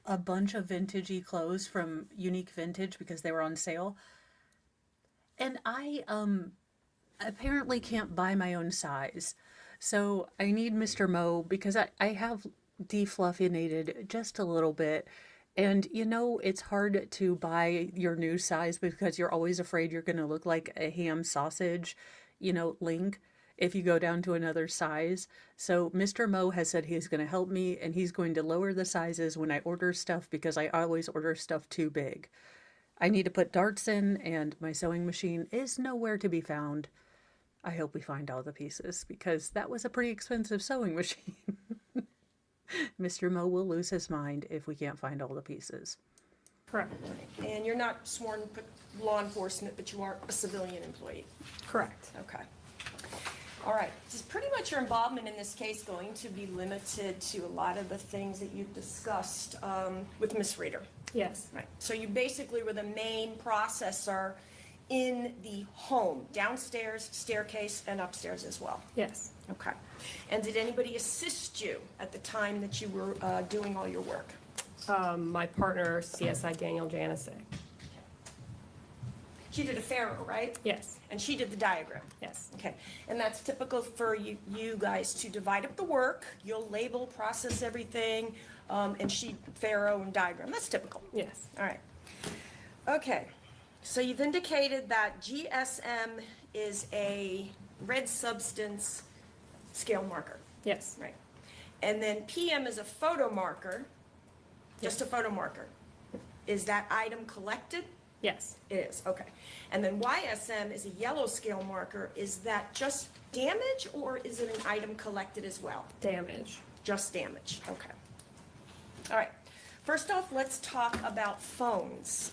a bunch of vintagey clothes from Unique Vintage because they were on sale. And I apparently can't buy my own size. So I need Mr. Mo because I have defluffinated just a little bit. And it's hard to buy your new size because you're always afraid you're going to look like a ham sausage, link if you go down to another size. So Mr. Mo has said he's going to help me, and he's going to lower the sizes when I order stuff because I always order stuff too big. I need to put darts in, and my sewing machine is nowhere to be found. I hope we find all the pieces because that was a pretty expensive sewing machine. Mr. Mo will lose his mind if we can't find all the pieces. Correct. And you're not sworn law enforcement, but you are a civilian employee? Correct. Okay. All right, so pretty much your involvement in this case going to be limited to a lot of the things that you've discussed with Miss Reader. Yes. Right, so you basically were the main processor in the home, downstairs, staircase, and upstairs as well? Yes. Okay. And did anybody assist you at the time that you were doing all your work? My partner, CSI Daniel Janicek. She did a Pharaoh, right? Yes. And she did the diagram? Yes. Okay, and that's typical for you guys to divide up the work. You'll label, process everything, and she Pharaoh and diagram. That's typical. Yes. All right. Okay, so you've indicated that GSM is a red substance scale marker, Yes. right? And then PM is a photo marker, just a photo marker. Is that item collected? Yes. It is, okay. And then YSM is a yellow scale marker. Is that just damage or is it an item collected as well? Damage. Just damage, okay. All right, first off, let's talk about phones.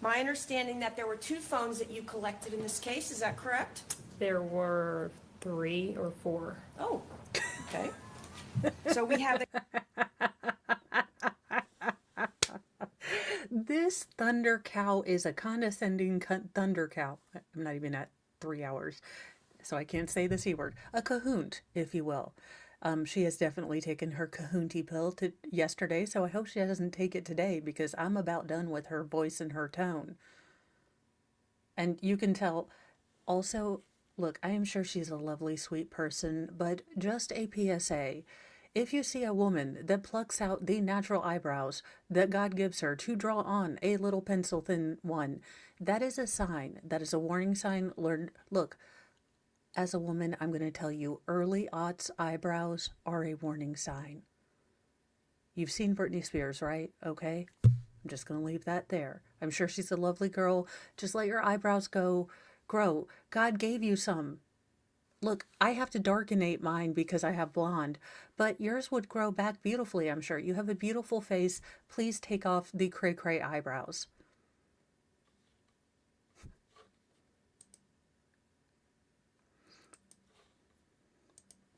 My understanding that there were 2 phones that you collected in this case, is that correct? There were 3 or 4. Oh, okay. So we have, This thunder cow is a condescending thunder cow. I'm not even at 3 hours, so I can't say the C word. A cahoot, if you will. She has definitely taken her cahoonty pill yesterday, so I hope she doesn't take it today because I'm about done with her voice and her tone. And you can tell also, look, I am sure she's a lovely, sweet person, but just a PSA. If you see a woman that plucks out the natural eyebrows that God gives her to draw on a little pencil thin one, that is a sign. That is a warning sign. Look, as a woman, I'm going to tell you, early aughts eyebrows are a warning sign. You've seen Britney Spears, right? Okay? I'm just going to leave that there. I'm sure she's a lovely girl. Just let your eyebrows grow. God gave you some. Look, I have to darkenate mine because I have blonde, but yours would grow back beautifully, I'm sure. You have a beautiful face. Please take off the cray-cray eyebrows.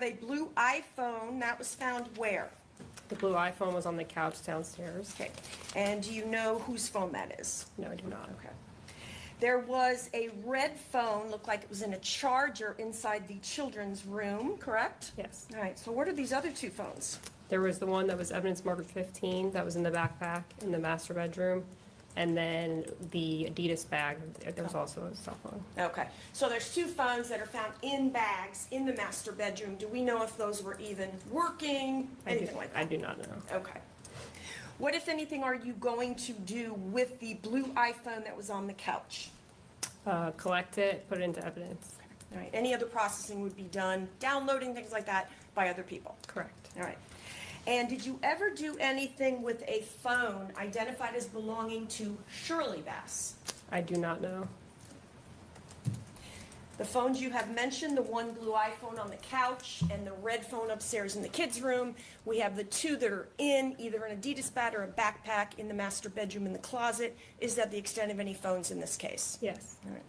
a blue iPhone that was found where? The blue iPhone was on the couch downstairs. Okay, and do you know whose phone that is? No, I do not. Okay. There was a red phone, looked like it was in a charger inside the children's room, correct? Yes. All right, so what are these other 2 phones? There was the one that was evidence marker 15 that was in the backpack in the master bedroom. And then the Adidas bag, there was also a cell phone. Okay, so there's 2 phones that are found in bags in the master bedroom. Do we know if those were even working, anything like that? I do not know. Okay. What, if anything, are you going to do with the blue iPhone that was on the couch? Collect it, put it into evidence. All right, any other processing would be done, downloading, things like that, by other people? Correct. All right. And did you ever do anything with a phone identified as belonging to Shirley Bass? I do not know. The phones you have mentioned, the one blue iPhone on the couch and the red phone upstairs in the kids' room. We have the 2 that are in either an Adidas bag or a backpack in the master bedroom in the closet. Is that the extent of any phones in this case? Yes. All right.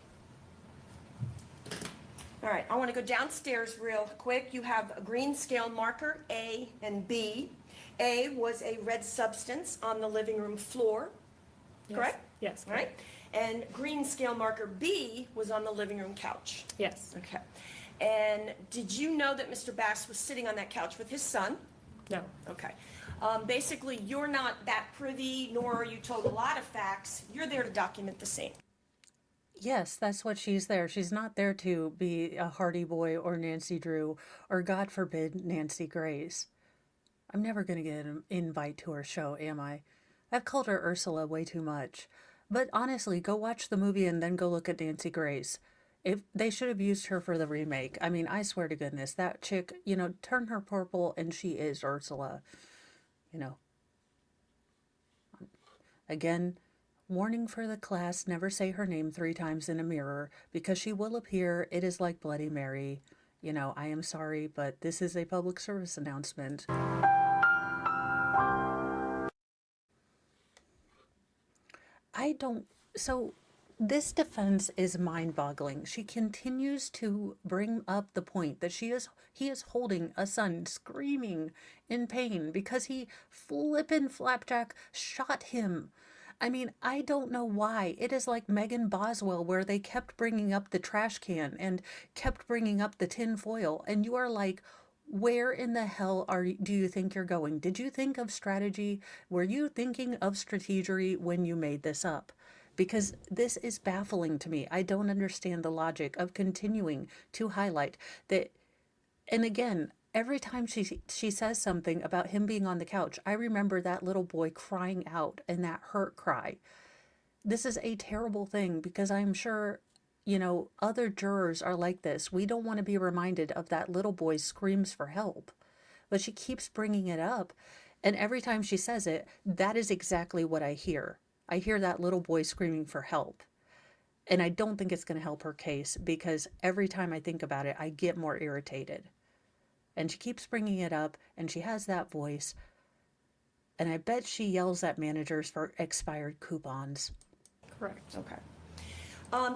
All right, I want to go downstairs real quick. You have a green scale marker, A and B. A was a red substance on the living room floor, Yes. correct? Yes. All right, and green scale marker B was on the living room couch. Yes. Okay. And did you know that Mr. Bass was sitting on that couch with his son? No. Okay. Basically, you're not that privy, nor are you told a lot of facts. You're there to document the scene. Yes, that's what she's there. She's not there to be a Hardy Boy or Nancy Drew or, God forbid, Nancy Grace. I'm never going to get an invite to her show, am I? I've called her Ursula way too much. But honestly, go watch the movie and then go look at Nancy Grace. If they should have used her for the remake. I mean, I swear to goodness, that chick, turn her purple and she is Ursula. Again, warning for the class, never say her name 3 times in a mirror because she will appear. It is like Bloody Mary. I am sorry, but this is a public service announcement. So this defense is mind-boggling. She continues to bring up the point that he is holding a son screaming in pain because he flippin' flapjack shot him. I mean, I don't know why. It is like Megan Boswell, where they kept bringing up the trash can and kept bringing up the tin foil. And you are like, where in the hell do you think you're going? Did you think of strategy? Were you thinking of strategery when you made this up? Because this is baffling to me. I don't understand the logic of continuing to highlight that. And again, every time she says something about him being on the couch, I remember that little boy crying out and that hurt cry. This is a terrible thing because I'm sure, other jurors are like this. We don't want to be reminded of that little boy's screams for help. But she keeps bringing it up. And every time she says it, that is exactly what I hear. I hear that little boy screaming for help. And I don't think it's going to help her case because every time I think about it, I get more irritated. And she keeps bringing it up, and she has that voice. And I bet she yells at managers for expired coupons. Correct. Okay.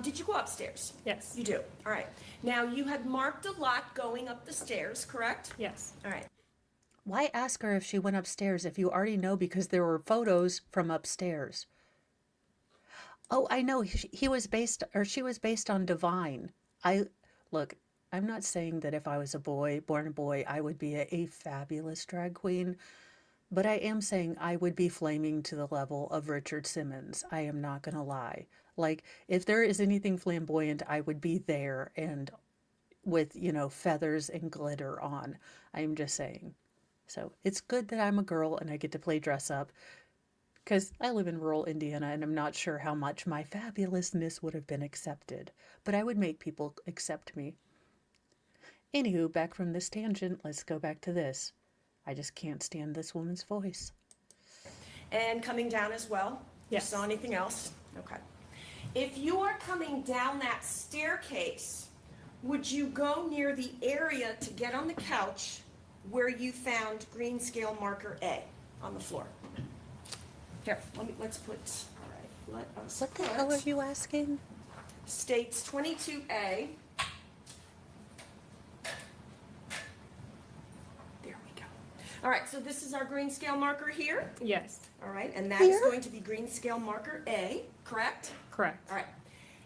Did you go upstairs? Yes. You do. All right. Now, you had marked a lot going up the stairs, correct? Yes. All right. Why ask her if she went upstairs if you already know because there were photos from upstairs? Oh, I know. She was based on Divine. Look, I'm not saying that if I was born a boy, I would be a fabulous drag queen, but I am saying I would be flaming to the level of Richard Simmons. I am not going to lie. Like, if there is anything flamboyant, I would be there and with, feathers and glitter on. I am just saying. So it's good that I'm a girl and I get to play dress up because I live in rural Indiana and I'm not sure how much my fabulousness would have been accepted, but I would make people accept me. Anywho, back from this tangent, let's go back to this. I just can't stand this woman's voice. And coming down as well? Yes. You saw anything else? Okay. If you are coming down that staircase, would you go near the area to get on the couch where you found green scale marker A on the floor? Here, let's put, all right, let us What the hell are you asking? States 22A. There we go. All right, so this is our green scale marker here. Yes. All right, and that is going to be green scale marker A, correct? Correct. All right.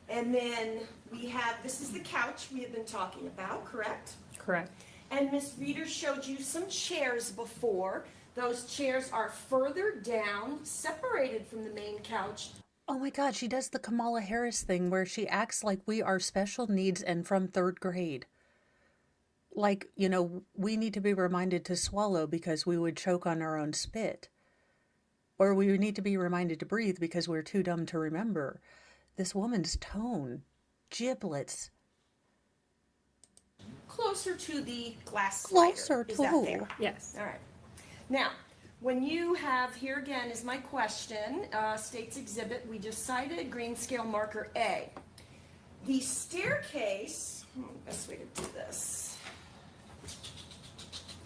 And then we have, this is the couch we have been talking about, correct? Correct. And Miss Reeder showed you some chairs before. Those chairs are further down, separated from the main couch. Oh my God, she does the Kamala Harris thing where she acts like we are special needs and from third grade. Like, we need to be reminded to swallow because we would choke on our own spit. Or we need to be reminded to breathe because we're too dumb to remember. This woman's tone, giblets. Closer to the glass Closer slider. Is that to. fair? Yes. All right. Now, when you have, here again is my question, States Exhibit, we just cited green scale marker A. The staircase, best way to do this.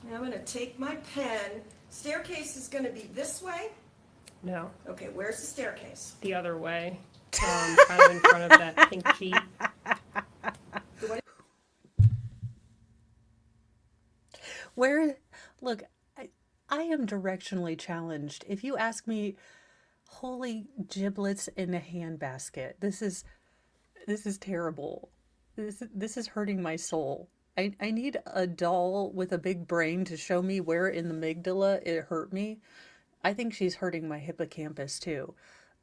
Now I'm going to take my pen. Staircase is going to be this way. No. Okay, where's the staircase? The other way. Kind of in front of that pink Jeep. Look, I am directionally challenged. If you ask me, holy giblets in a handbasket. This is terrible. This is hurting my soul. I need a doll with a big brain to show me where in the amygdala it hurt me. I think she's hurting my hippocampus too.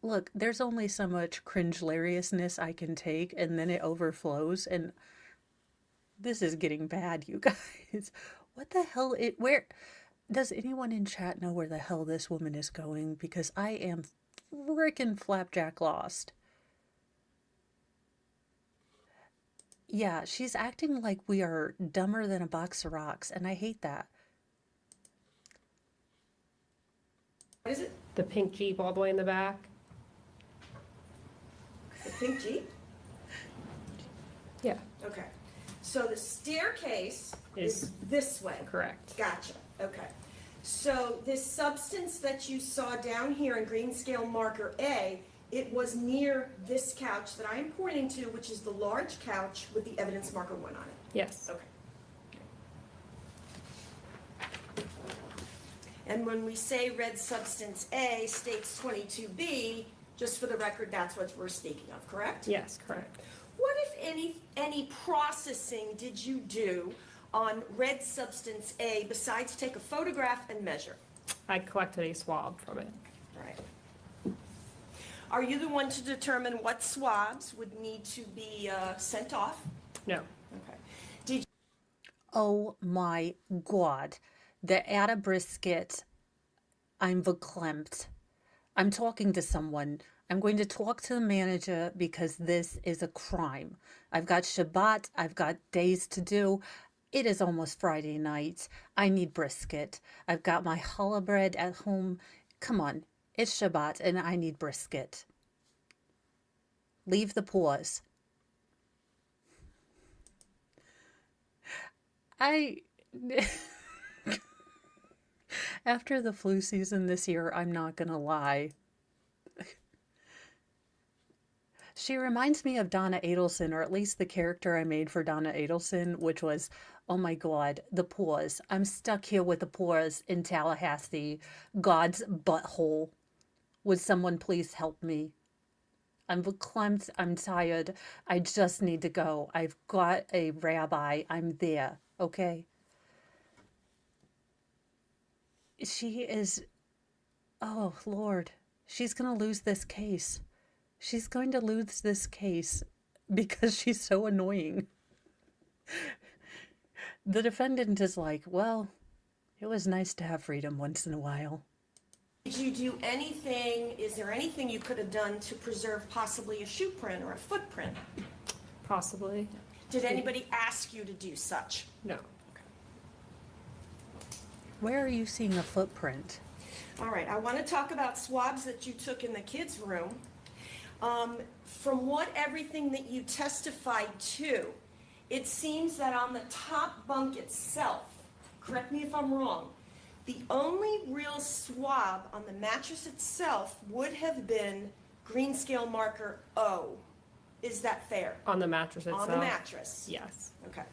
Look, there's only so much cringe-lariousness I can take, and then it overflows, and this is getting bad, you guys. What the hell? Where does anyone in chat know where the hell this woman is going? Because I am frickin' flapjack lost. Yeah, she's acting like we are dumber than a box of rocks, and I hate that. What is it? The pink Jeep all the way in the back. The pink Jeep? Yeah. Okay. So the staircase Is- is this way. Correct. Gotcha. Okay. So this substance that you saw down here in green scale marker A, it was near this couch that I am pointing to, which is the large couch with the evidence marker 1 on it. Yes. Okay. And when we say red substance A, states 22B, Just for the record, that's what we're speaking of, correct? Yes, correct. What, if any processing did you do on red substance A besides take a photograph and measure? I collected a swab from it. Right. Are you the one to determine what swabs would need to be sent off? No. Okay. Did Oh my God. The Ada brisket, I'm verklempt. I'm talking to someone. I'm going to talk to the manager because this is a crime. I've got Shabbat. I've got days to do. It is almost Friday night. I need brisket. I've got my challah bread at home. Come on. It's Shabbat and I need brisket. Leave the pause. After the flu season this year, I'm not gonna lie. She reminds me of Donna Adelson, or at least the character I made for Donna Adelson, which was, oh my God, the pause. I'm stuck here with the pause in Tallahassee, God's butthole. Would someone please help me? I'm verklempt. I'm tired. I just need to go. I've got a rabbi. I'm there. Okay? She is, oh Lord, she's going to lose this case. She's going to lose this case because she's so annoying. The defendant is like, well, it was nice to have freedom once in a while. Did you do anything, is there anything you could have done to preserve possibly a shoe print or a footprint? Possibly. Did anybody ask you to do such? No. Where are you seeing a footprint? All right, I want to talk about swabs that you took in the kids' room. From what everything that you testified to, it seems that on the top bunk itself, correct me if I'm wrong, the only real swab on the mattress itself would have been green scale marker O. Is that fair? On the mattress itself? On the mattress? Yes. Okay.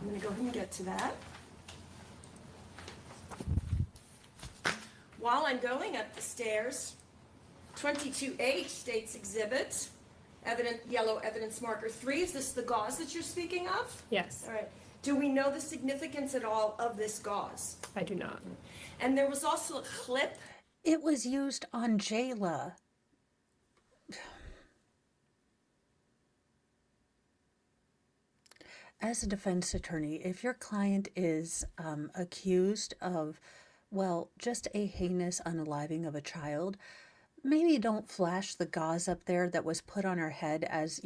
I'm going to go ahead and get to that. While I'm going up the stairs, 22H states exhibit, yellow evidence marker 3. Is this the gauze that you're speaking of? Yes. All right. Do we know the significance at all of this gauze? I do not. And there was also a clip. It was used on Jayla. As a defense attorney, if your client is accused of, well, just a heinous unaliving of a child, maybe don't flash the gauze up there that was put on her head as,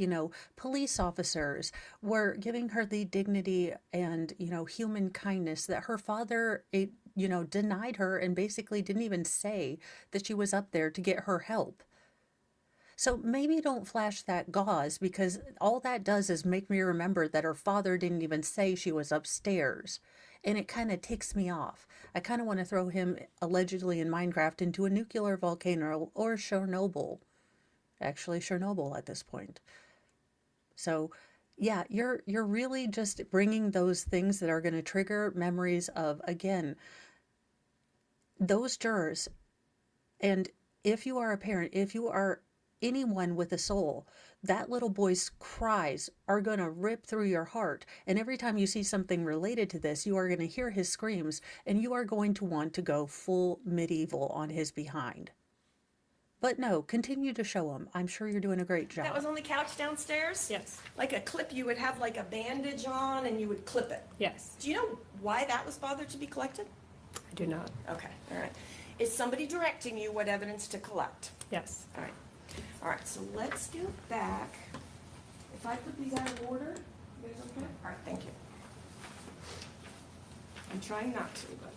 police officers were giving her the dignity and, human kindness that her father, denied her and basically didn't even say that she was up there to get her help. So maybe don't flash that gauze because all that does is make me remember that her father didn't even say she was upstairs. And it kind of ticks me off. I kind of want to throw him allegedly in Minecraft into a nuclear volcano or Chernobyl. Actually, Chernobyl at this point. So, yeah, you're really just bringing those things that are going to trigger memories of, again, those jurors. And if you are a parent, if you are anyone with a soul, that little boy's cries are going to rip through your heart. And every time you see something related to this, you are going to hear his screams and you are going to want to go full medieval on his behind. But no, continue to show him. I'm sure you're doing a great job. That was on the couch downstairs? Yes. Like a clip you would have like a bandage on and you would clip it. Yes. Do you know why that was bothered to be collected? I do not. Okay, all right. Is somebody directing you what evidence to collect? Yes. All right. All right, so let's go back. If I put these out of order, you guys okay? All right, thank you. I'm trying not to, but.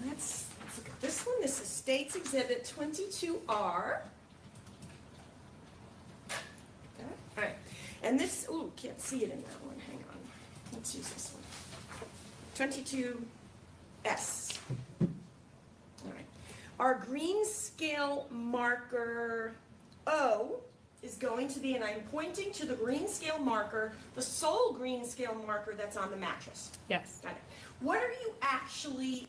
Let's look at this one. This is State's Exhibit 22R. Okay, all right. And this, ooh, can't see it in that one. Hang on. Let's use this one. 22S. All right. Our green scale marker O is going to be, and I'm pointing to the green scale marker, the sole green scale marker that's on the mattress. Yes. Got it. What are you actually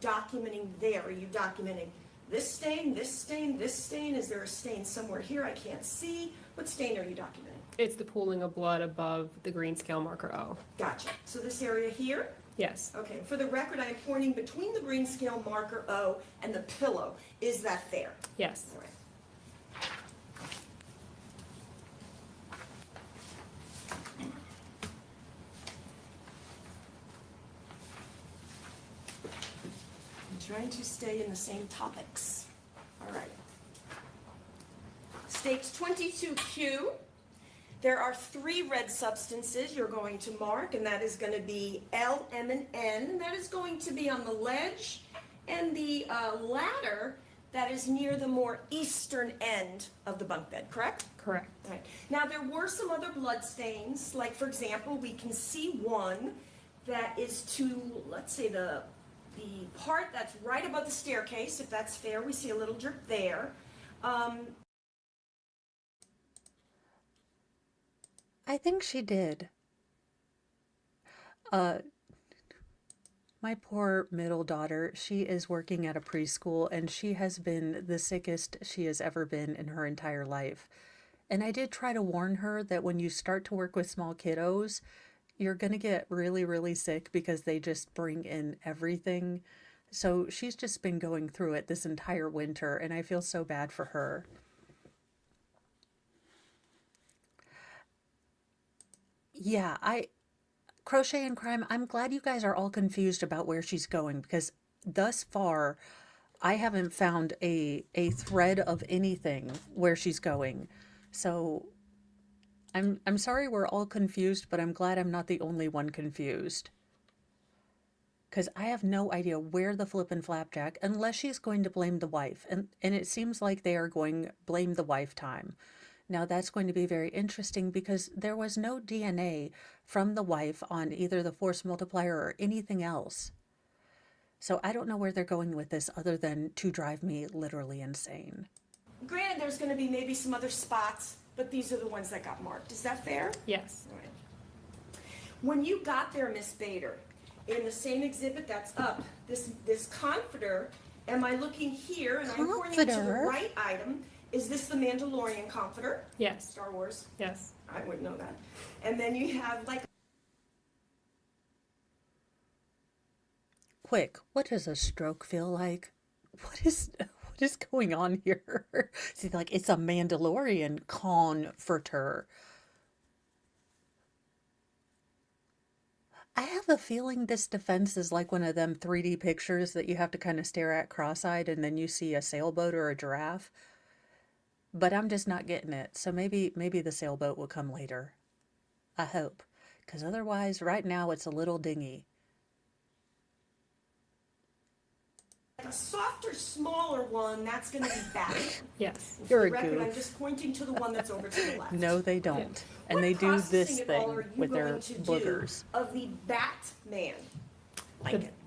documenting there? Are you documenting this stain, this stain, this stain? Is there a stain somewhere here I can't see? What stain are you documenting? It's the pooling of blood above the green scale marker O. Gotcha. So this area here? Yes. Okay, for the record, I am pointing between the green scale marker O and the pillow. Is that fair? Yes. All right. I'm trying to stay in the same topics. All right. Stage 22Q. There are 3 red substances you're going to mark, and that is going to be L, M, and N, and that is going to be on the ledge and the ladder that is near the more eastern end of the bunk bed, correct? Correct. All right. Now, there were some other blood stains, like, for example, we can see one that is to, let's say, the part that's right above the staircase, if that's fair. We see a little drip there. I think she did. My poor middle daughter, she is working at a preschool and she has been the sickest she has ever been in her entire life. And I did try to warn her that when you start to work with small kiddos, you're going to get really, really sick because they just bring in everything. So she's just been going through it this entire winter, and I feel so bad for her. Yeah, Crochet and Crime, I'm glad you guys are all confused about where she's going because thus far I haven't found a thread of anything where she's going. So I'm sorry we're all confused, but I'm glad I'm not the only one confused. Because I have no idea where the flippin' flapjack, unless she's going to blame the wife. And it seems like they are going blame the wife time. Now that's going to be very interesting because there was no DNA from the wife on either the force multiplier or anything else. So I don't know where they're going with this other than to drive me literally insane. Granted, there's going to be maybe some other spots, but these are the ones that got marked. Is that fair? Yes. All right. When you got there, Miss Bader, in the same exhibit that's up, this comforter, am I looking here and I'm pointing to the Comforter? right item? Is this the Mandalorian comforter? Yes. Star Wars? Yes. I wouldn't know that. And then you have like Quick, what does a stroke feel like? What is going on here? See, like it's a Mandalorian comforter. I have a feeling this defense is like one of them 3D pictures that you have to kind of stare at cross-eyed and then you see a sailboat or a giraffe. But I'm just not getting it. So maybe the sailboat will come later. I hope. Because otherwise, right now, it's a little dingy. a softer, smaller one, that's going to be Batman. Yes. And You're for a the record, I'm goof. just pointing to the one that's over to the left. No, they don't. And What they do this processing at all thing are you with their going to do boogers. Of the Batman.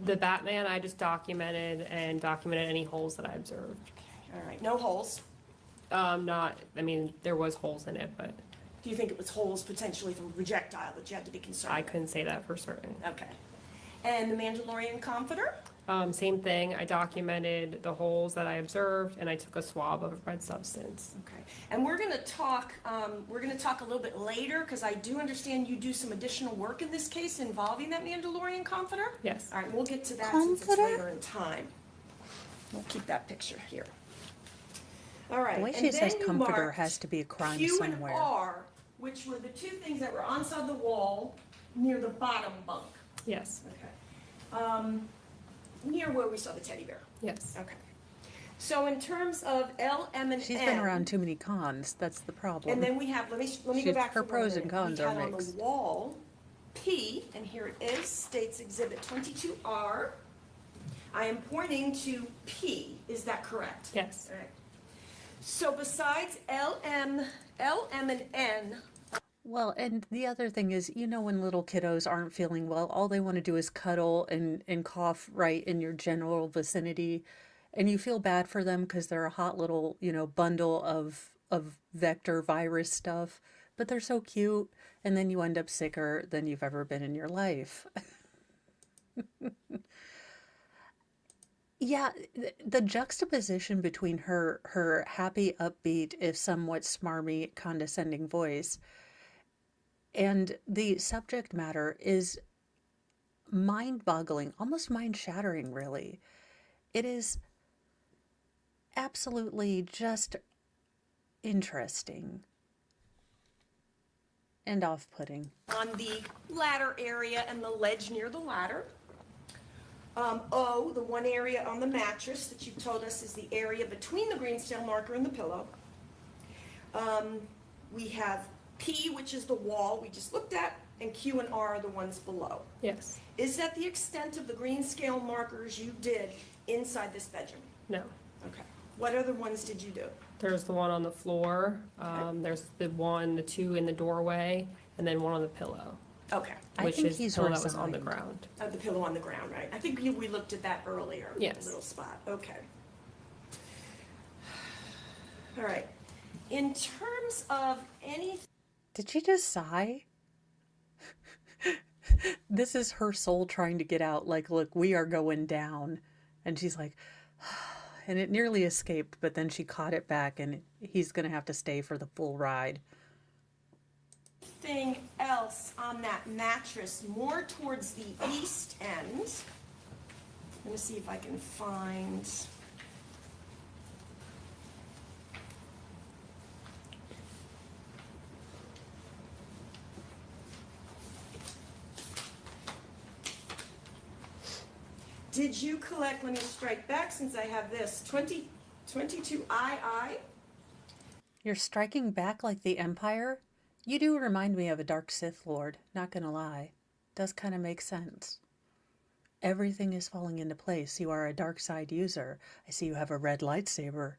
The Batman, I just documented any holes that I observed. All right, no holes. There was holes in it, but Do you think it was holes potentially from a projectile that you had to be concerned I with? couldn't say that for certain. Okay. And the Mandalorian comforter? Same thing, I documented the holes that I observed, and I took a swab of red substance. Okay. And we're going to talk a little bit later, because I do understand you do some additional work in this case involving that Mandalorian comforter? Yes. All right, we'll get to that since it's Comforter? later in time. We'll keep that picture here. All right. The way and she says then you comforter marked has to be a crime Q somewhere. and R, which were the two things that were inside the wall near the bottom bunk. Yes. Okay. Near where we saw the teddy bear. Yes. Okay. So in terms of L, M, and She's N. been around too many cons. That's the problem. And then we have, let me go She's- back her for 1 pros and minute. cons We are had on the mixed. wall, P, and here it is, states Exhibit 22R. I am pointing to P, is that correct? Yes. All right. So besides L, M, and N, Well, and the other thing is, when little kiddos aren't feeling well, all they want to do is cuddle and cough right in your general vicinity. And you feel bad for them because they're a hot little, bundle of vector virus stuff, but they're so cute, and then you end up sicker than you've ever been in your life. Yeah, the juxtaposition between her happy, upbeat, if somewhat smarmy, condescending voice and the subject matter is mind-boggling, almost mind-shattering, really. It is absolutely just interesting and off-putting. On the ladder area and the ledge near the ladder. The one area on the mattress that you told us is the area between the green scale marker and the pillow. We have P, which is the wall we just looked at, and Q and R are the ones below. Yes. Is that the extent of the green scale markers you did inside this bedroom? No. Okay. What other ones did you do? There's the one on the floor. There's the two in the doorway, and then one on the pillow, Okay. I which think is he's the pillow that was on the resigned. ground. The pillow on the ground, right? I think we looked at that earlier. Yes. Little spot. Okay. All right. In terms of any Did she just sigh? This is her soul trying to get out, like, look, we are going down. And she's like, and it nearly escaped, but then she caught it back, and he's going to have to stay for the full ride. thing else on that mattress more towards the east end. I'm going to see if I can find. Did you collect, let me strike back since I have this, 22II? You're striking back like the Empire? You do remind me of a dark Sith Lord, not gonna lie. Does kind of make sense. Everything is falling into place. You are a dark side user. I see you have a red lightsaber.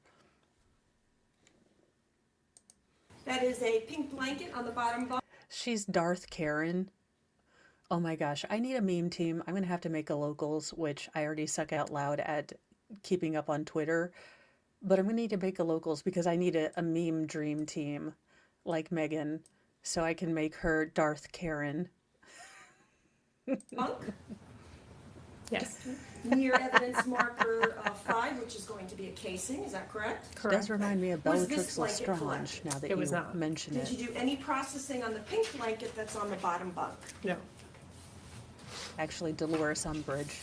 That is a pink blanket on the bottom bar. She's Darth Karen. Oh my gosh, I need a meme team. I'm going to have to make a locals, which I already suck out loud at keeping up on Twitter. But I'm going to need to make a locals because I need a meme dream team like Megan so I can make her Darth Karen. Bunk. Yes. Near evidence marker 5, which is going to be a casing, is that correct? It does remind me of Was this Bellatrix blanket Lestrange collected? now that It was you not. mention Did it. you do any processing on the pink blanket that's on the bottom bunk? No. Actually, Dolores Umbridge.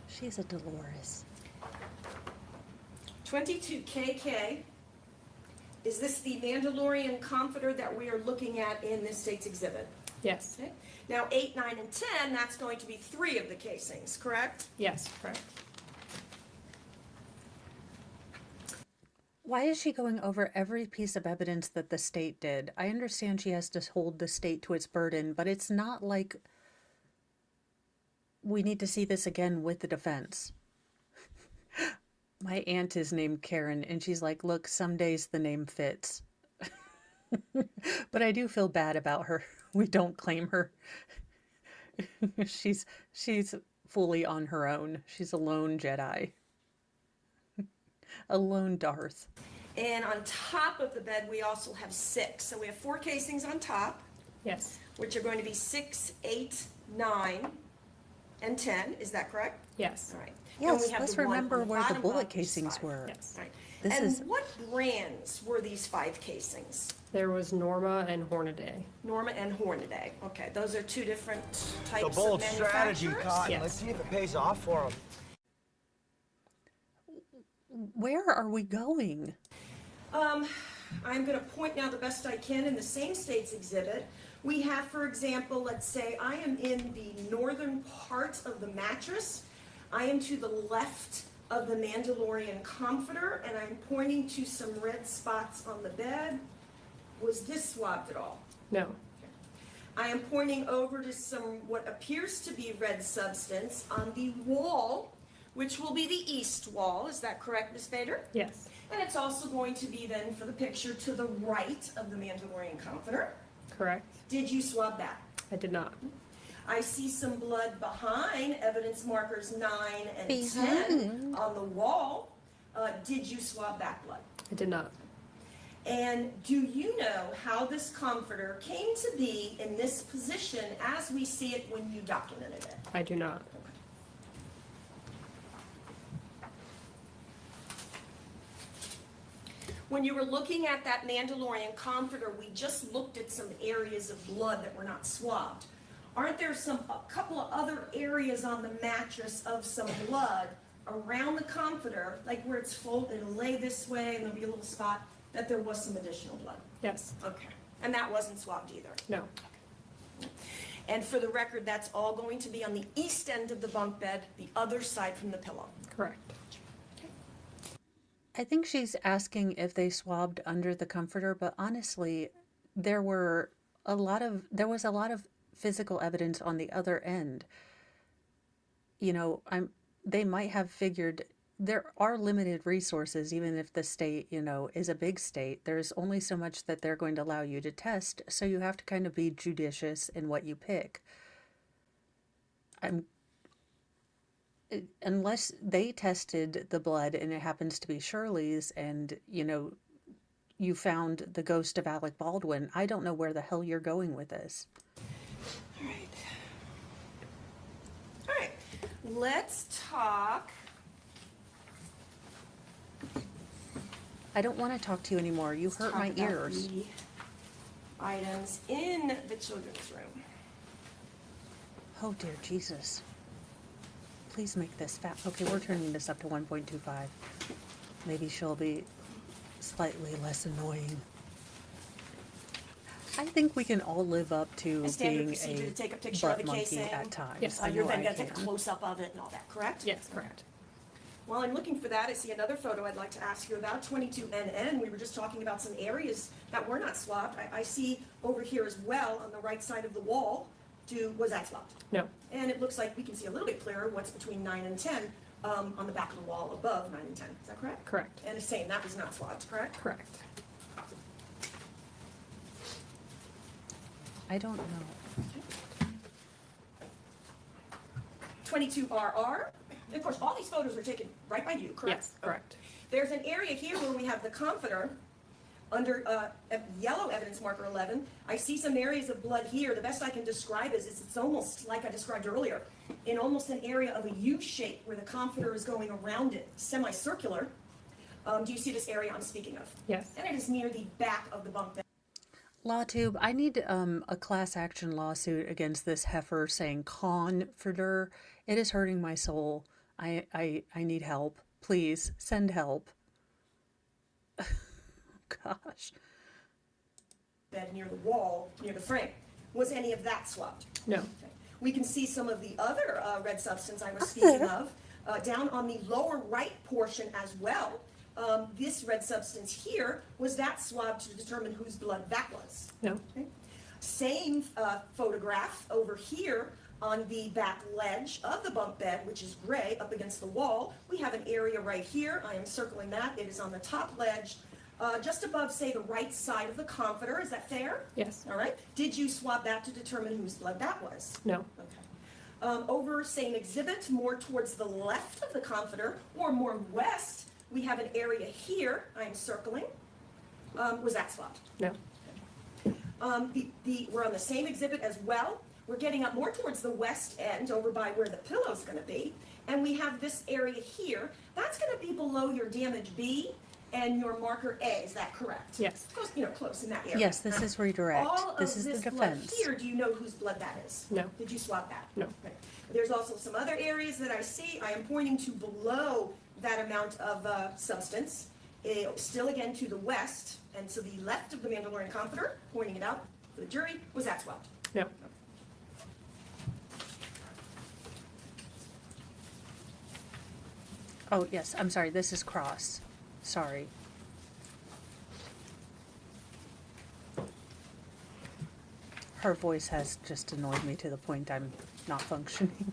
She's a Dolores. 22KK. Is this the Mandalorian comforter that we are looking at in this state's exhibit? Yes. Okay. Now 8, 9, and 10, that's going to be 3 of the casings, correct? Yes, correct. Why is she going over every piece of evidence that the state did? I understand she has to hold the state to its burden, but it's not like we need to see this again with the defense. My aunt is named Karen, and she's like, look, some days the name fits. But I do feel bad about her. We don't claim her. She's fully on her own. She's a lone Jedi. A lone Darth. And on top of the bed, we also have 6. So we have 4 casings on top, Yes. which are going to be 6, 8, 9, and 10. Is that correct? Yes. All right. Yes, And we have let's the one remember on where the bottom bullet bunk, which is casings 5. were. Yes. Right. This And is- what brands were these 5 casings? There was Norma and Hornaday. Norma and Hornaday. Okay, those are 2 different types A of bold strategy, manufacturers. Cotton. Yes. Let's see if it pays off for them. Where are we going? I'm going to point now the best I can in the same state's exhibit. We have, for example, let's say I am in the northern part of the mattress. I am to the left of the Mandalorian comforter, and I'm pointing to some red spots on the bed. Was this swabbed at all? No. I am pointing over to some what appears to be red substance on the wall, which will be the east wall. Is that correct, Ms. Bader? Yes. And it's also going to be then for the picture to the right of the Mandalorian comforter. Correct. Did you swab that? I did not. I see some blood behind evidence markers 9 and 10 Behind. on the wall. Did you swab that blood? I did not. And do you know how this comforter came to be in this position as we see it when you documented it? I do not. When you were looking at that Mandalorian comforter, we just looked at some areas of blood that were not swabbed. Aren't there a couple of other areas on the mattress of some blood around the comforter, like where it's folded, it'll lay this way and there'll be a little spot, that there was some additional blood? Yes. Okay. And that wasn't swabbed either? No. And for the record, that's all going to be on the east end of the bunk bed, the other side from the pillow. Correct. I think she's asking if they swabbed under the comforter, but honestly, there was a lot of physical evidence on the other end. You know, they might have figured there are limited resources, even if the state, you know, is a big state. There's only so much that they're going to allow you to test, so you have to kind of be judicious in what you pick. Unless they tested the blood and it happens to be Shirley's and, you know, you found the ghost of Alec Baldwin, I don't know where the hell you're going with this. All right. All right. Let's talk. I don't want to talk to you anymore. You hurt my talk about ears. the items in the children's room. Oh, dear Jesus. Please make this fat. Okay, we're turning this up to 1.25. Maybe she'll be slightly less annoying. I think we can all live up to A standard being procedure a to take a picture of butt the monkey casing. at times. Yes. I You're know then I going to take a can. close-up of it and all that, correct? Yes, correct. While I'm looking for that, I see another photo I'd like to ask you about, 22NN. We were just talking about some areas that were not swabbed. I see over here as well on the right side of the wall. Was that swabbed? No. And it looks like we can see a little bit clearer what's between 9 and 10 on the back of the wall above 9 and 10. Is that correct? Correct. And the same, that was not swabbed, correct? Correct. I don't know. 22RR. And of course, all these photos were taken right by you, correct? Yes, correct. There's an area here where we have the comforter under yellow evidence marker 11. I see some areas of blood here. The best I can describe is it's almost like I described earlier, in almost an area of a U shape where the comforter is going around it, semicircular. Do you see this area I'm speaking of? Yes. And it is near the back of the bunk bed. LawTube, I need a class action lawsuit against this heifer saying comforter. It is hurting my soul. I need help. Please send help. Gosh. Bed near the wall, near the frame. Was any of that swabbed? No. Okay. We can see some of the other red substance I was speaking of down on the lower right portion as well. This red substance here, was that swabbed to determine whose blood that was? No. Okay. Same photograph over here on the back ledge of the bunk bed, which is gray up against the wall. We have an area right here. I am circling that. It is on the top ledge, just above, say, the right side of the comforter. Is that fair? Yes. All right. Did you swab that to determine whose blood that was? No. Okay. Over same exhibit, more towards the left of the comforter, or more west, we have an area here. I am circling. Was that swabbed? No. We're on the same exhibit as well. We're getting up more towards the west end, over by where the pillow's going to be. And we have this area here. That's going to be below your damage B and your marker A. Is that correct? Yes. Close, close in that area. Yes, this is redirect. All This of is the this defense. blood here, do you know whose blood that is? No. Did you swab that? No. Okay. There's also some other areas that I see. I am pointing to below that amount of substance. Still again to the west and to the left of the Mandalorian comforter, pointing it out for the jury. Was that swabbed? No. Oh, yes, I'm sorry. This is cross. Sorry. Her voice has just annoyed me to the point I'm not functioning.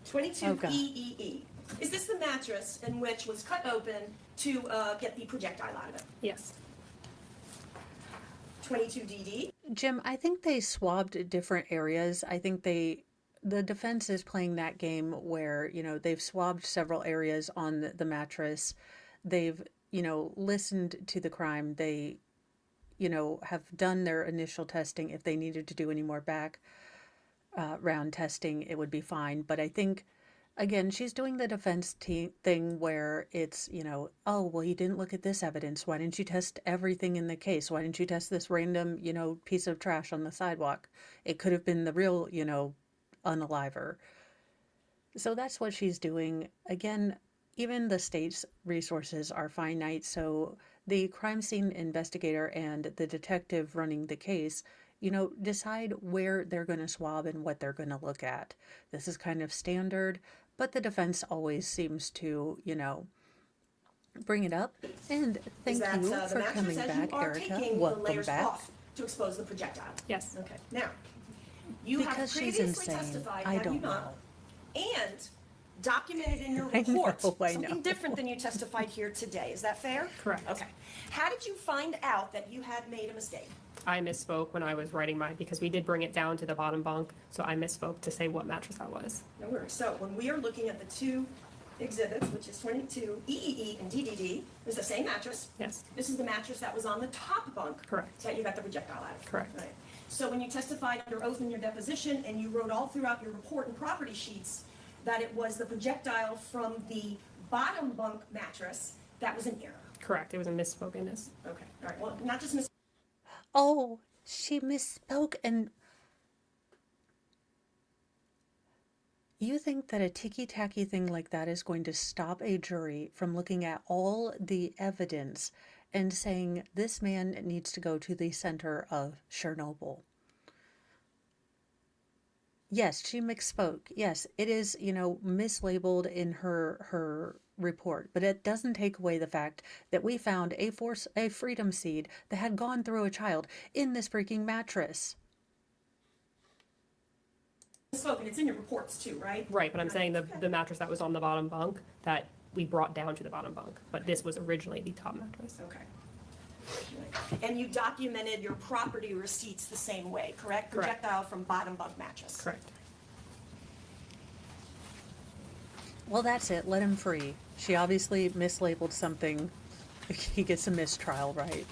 22 Oh, God. EEE. Is this the mattress in which was cut open to get the projectile out of it? Yes. 22 DD. Jim, I think they swabbed different areas. I think the defense is playing that game where, they've swabbed several areas on the mattress. They've listened to the crime. They, have done their initial testing. If they needed to do any more round testing, it would be fine. But I think, again, she's doing the defense thing where it's, oh, well, you didn't look at this evidence. Why didn't you test everything in the case? Why didn't you test this random, piece of trash on the sidewalk? It could have been the real, unaliver. So that's what she's doing. Again, even the state's resources are finite, so the crime scene investigator and the detective running the case, decide where they're going to swab and what they're going to look at. This is kind of standard, but the defense always seems to, bring it up. And thank Is that, you the for mattress coming as back, you are Erica. taking the Welcome layers back. off to expose the projectile? Yes. Okay, now, you have Because she's previously insane. testified, I have you don't not? know. And documented in your I know, report, I something know. different than you testified here today, is that fair? Correct. Okay. How did you find out that you had made a mistake? I misspoke when I was writing mine because we did bring it down to the bottom bunk, so I misspoke to say what mattress that was. No worries. So when we are looking at the two exhibits, which is 22 EEE and DDD, is the same mattress. Yes. This is the mattress that was on the top bunk. Correct. That you got the projectile out of. Correct. Right. So when you testified under oath in your deposition and you wrote all throughout your report and property sheets that it was the projectile from the bottom bunk mattress, that was an error. Correct. It was a misspokenness. Okay. All right. Well, not just miss. Oh, she misspoke. And you think that a ticky-tacky thing like that is going to stop a jury from looking at all the evidence and saying this man needs to go to the center of Chernobyl? Yes, she misspoke. Yes, it is, mislabeled in her report, but it doesn't take away the fact that we found a freedom seed that had gone through a child in this freaking mattress. Spoken. It's in your reports too, right? Right, but I'm saying the mattress that was on the bottom bunk that we brought down to the bottom bunk, but this was originally the top mattress. Okay. And you documented your property receipts the same way, correct? Correct. Projectile from bottom bunk mattress. Correct. Well, that's it. Let him free. She obviously mislabeled something. He gets a mistrial, right?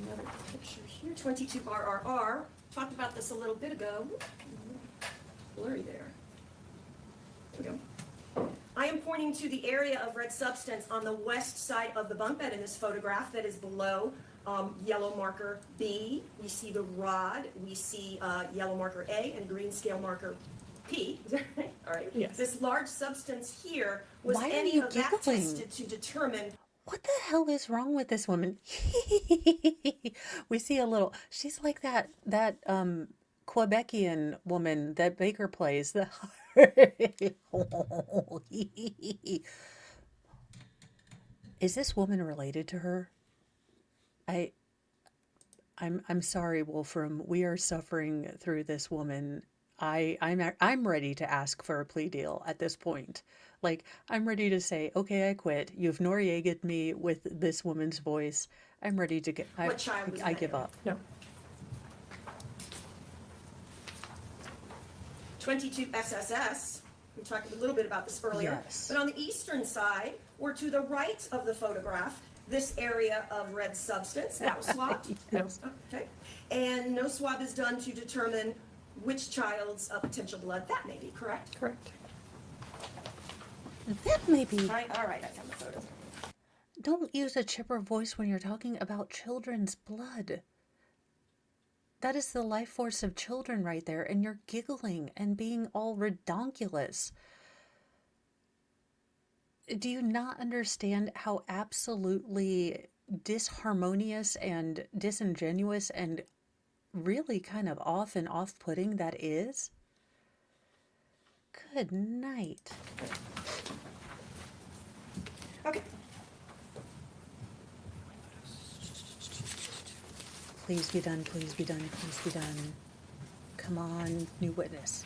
Another picture here, 22 RRR. Talked about this a little bit ago. Blurry there. There we go. I am pointing to the area of red substance on the west side of the bunk bed in this photograph that is below yellow marker B. We see the rod. We see yellow marker A and green scale marker P. Is that right? All right. Yes. This large substance here, was Why are any you of that giggling? tested to determine? What the hell is wrong with this woman? We see a little. She's like that Quebecian woman that Baker plays. The Is this woman related to her? I'm sorry, Wolfram. We are suffering through this woman. I'm ready to ask for a plea deal at this point. Like, I'm ready to say, okay, I quit. You've Noriegaed me with this woman's voice. I'm ready to get. What child was I that? give up. No. 22 SSS. We talked a little bit about this earlier. Yes. But on the eastern side, or to the right of the photograph, this area of red substance, that was swabbed. No. Okay. And no swab is done to determine which child's potential blood that may be, correct? Correct. That may be. All right, I found the photo. Don't use a chipper voice when you're talking about children's blood. That is the life force of children right there, and you're giggling and being all redonkulous. Do you not understand how absolutely disharmonious and disingenuous and really kind of off and off-putting that is? Good night. Okay. Please be done, please be done, please be done. Come on, new witness.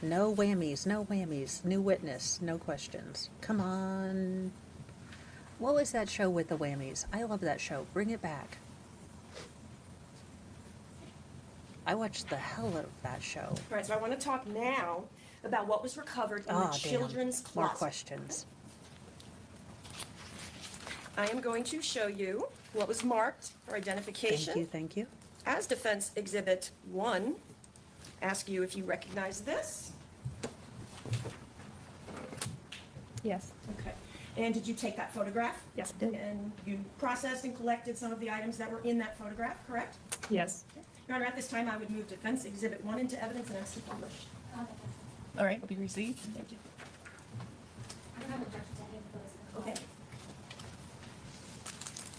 No whammies, no whammies. New witness, no questions. Come on. What was that show with the whammies? I love that show. Bring it back. I watched the hell out of that show. All right, so I want to talk now about what was recovered in the children's More closet. questions. I am going to show you what was marked for identification. Thank you, thank you. As Defense Exhibit 1. Ask you if you recognize this. Yes. Okay. And did you take that photograph? Yes, I did. And you processed and collected some of the items that were in that photograph, correct? Yes. Your Honor, at this time, I would move Defense Exhibit 1 into evidence and ask to publish. All right, will be received. Thank you. I don't have objection to any of those. Okay.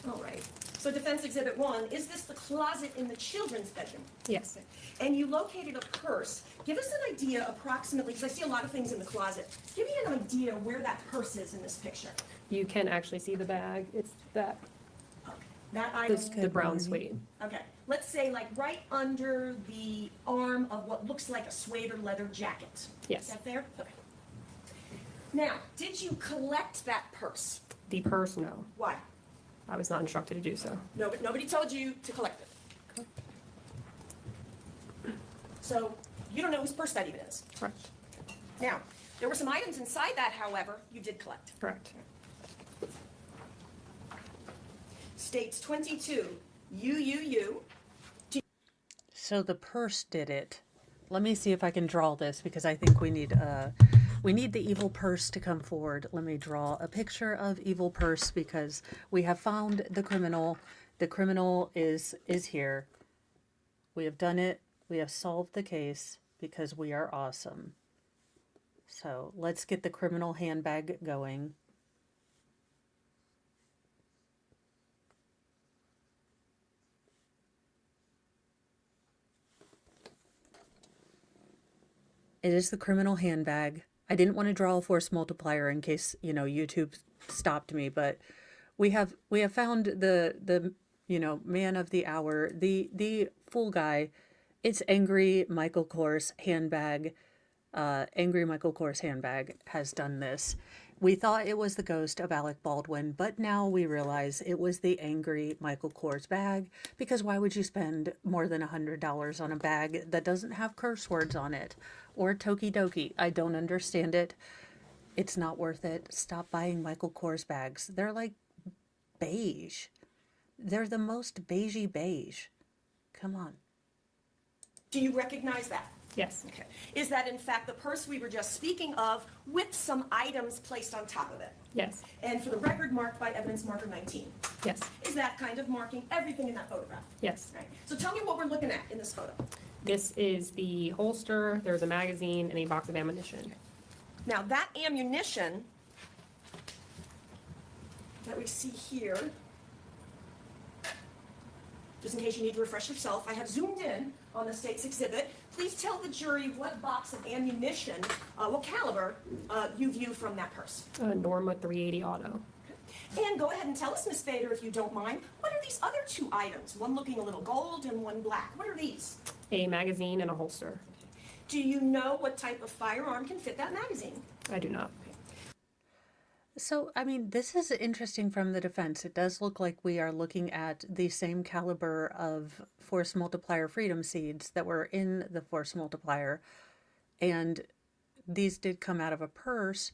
All right. So Defense Exhibit 1, is this the closet in the children's bedroom? Yes. And you located a purse. Give us an idea approximately, because I see a lot of things in the closet. Give me an idea where that purse is in this picture. You can actually see the bag. It's that, That item. the brown suede. Okay. Let's say like right under the arm of what looks like a suede or leather jacket. Yes. Is that there? Okay. Now, did you collect that purse? The purse, no. Why? I was not instructed to do so. Nobody told you to collect it. So you don't know whose purse that even is. Correct. Now, there were some items inside that, however, you did collect. Correct. States 22, UUU. So the purse did it. Let me see if I can draw this because I think we need the evil purse to come forward. Let me draw a picture of evil purse because we have found the criminal. The criminal is here. We have done it. We have solved the case because we are awesome. So let's get the criminal handbag going. It is the criminal handbag. I didn't want to draw a force multiplier in case, YouTube stopped me, but we have found the man of the hour, the fool guy. It's Angry Michael Kors handbag. Angry Michael Kors handbag has done this. We thought it was the ghost of Alec Baldwin, but now we realize it was the Angry Michael Kors bag, because why would you spend more than $100 on a bag that doesn't have curse words on it? Or Tokidoki. I don't understand it. It's not worth it. Stop buying Michael Kors bags. They're like beige. They're the most beigey beige. Come on. Do you recognize that? Yes. Okay. Is that in fact the purse we were just speaking of with some items placed on top of it? Yes. And for the record, marked by evidence marker 19. Yes. Is that kind of marking everything in that photograph? Yes. Right. So tell me what we're looking at in this photo. This is the holster. There's a magazine and a box of ammunition. Now that ammunition that we see here, just in case you need to refresh yourself, I have zoomed in on the state's exhibit. Please tell the jury what box of ammunition, what caliber you view from that purse. Norma 380 Auto. And go ahead and tell us, Miss Bader, if you don't mind, what are these other two items? One looking a little gold and one black. What are these? A magazine and a holster. Do you know what type of firearm can fit that magazine? I do not. So, I mean, this is interesting from the defense. It does look like we are looking at the same caliber of force multiplier freedom seeds that were in the force multiplier. And these did come out of a purse.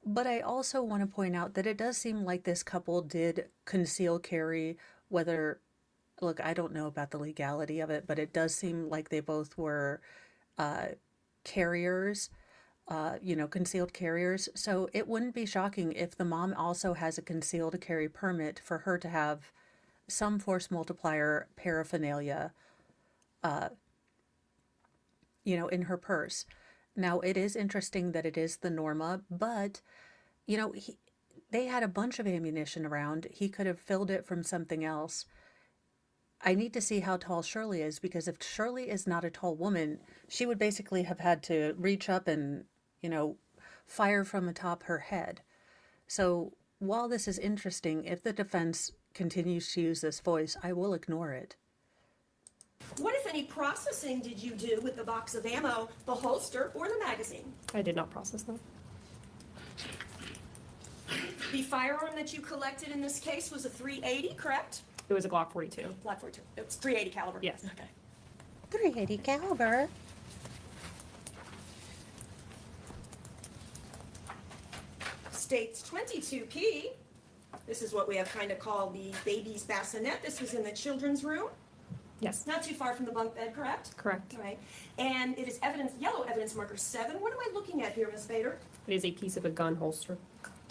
But I also want to point out that it does seem like this couple did conceal carry, whether, look, I don't know about the legality of it, but it does seem like they both were carriers. Concealed carriers. So it wouldn't be shocking if the mom also has a concealed carry permit for her to have some force multiplier paraphernalia, in her purse. Now, it is interesting that it is the Norma, but, they had a bunch of ammunition around. He could have filled it from something else. I need to see how tall Shirley is, because if Shirley is not a tall woman, she would basically have had to reach up and fire from atop her head. So while this is interesting, if the defense continues to use this voice, I will ignore it. What, if any, processing did you do with the box of ammo, the holster, or the magazine? I did not process them. The firearm that you collected in this case was a .380, correct? It was a Glock 42. Glock 42. It's .380 caliber. Yes. Okay. 380 caliber. States 22P. This is what we have kind of called the baby's bassinet. This was in the children's room. Yes, Not too far from the bunk bed, correct? correct. All right. And it is evidence, yellow evidence marker 7. What am I looking at here, Ms. Bader? It is a piece of a gun holster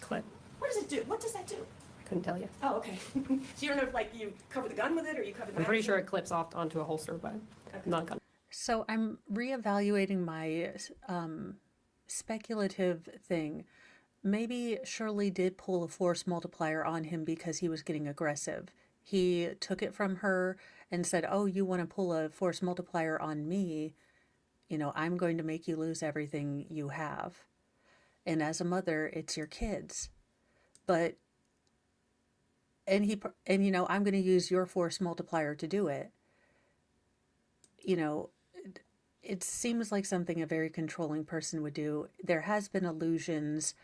clip. What does it do? What does that do? I couldn't tell you. Oh, okay. So you don't know if like you cover the gun with it or you cover the I'm pretty sure it magazine? clips off onto a holster, but not a gun. So I'm reevaluating my speculative thing. Maybe Shirley did pull a force multiplier on him because he was getting aggressive. He took it from her and said, "Oh, you want to pull a force multiplier on me? You know, I'm going to make you lose everything you have. And as a mother, it's your kids." But and you know, I'm going to use your force multiplier to do it. You know, it seems like something a very controlling person would do. There has been allusions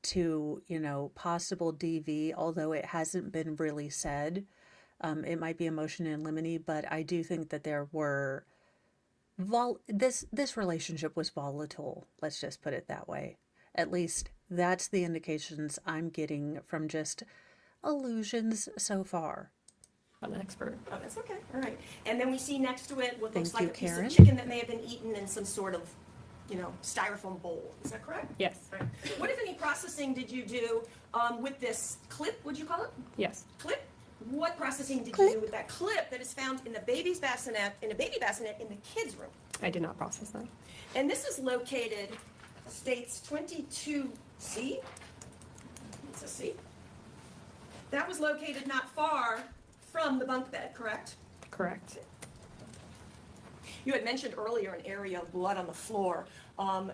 to, you know, possible DV, although it hasn't been really said. It might be a motion in limine, but I do think that there were this relationship was volatile. Let's just put it that way. At least that's the indications I'm getting from just allusions so far. I'm an expert. Oh, that's okay. All right. And then we see next to it what looks Thank like you, a piece Karen. of chicken that may have been eaten in some sort of, you know, styrofoam bowl. Is that correct? Yes, All right. What, if any, processing did you do with this clip, would you call it? yes. Clip? What processing did you do with that clip that is found in the baby's bassinet, in a baby bassinet in the kids' room? I did not process that. And this is located, states 22C. It's a C. That was located not far from the bunk bed, correct? Correct. You had mentioned earlier an area of blood on the floor.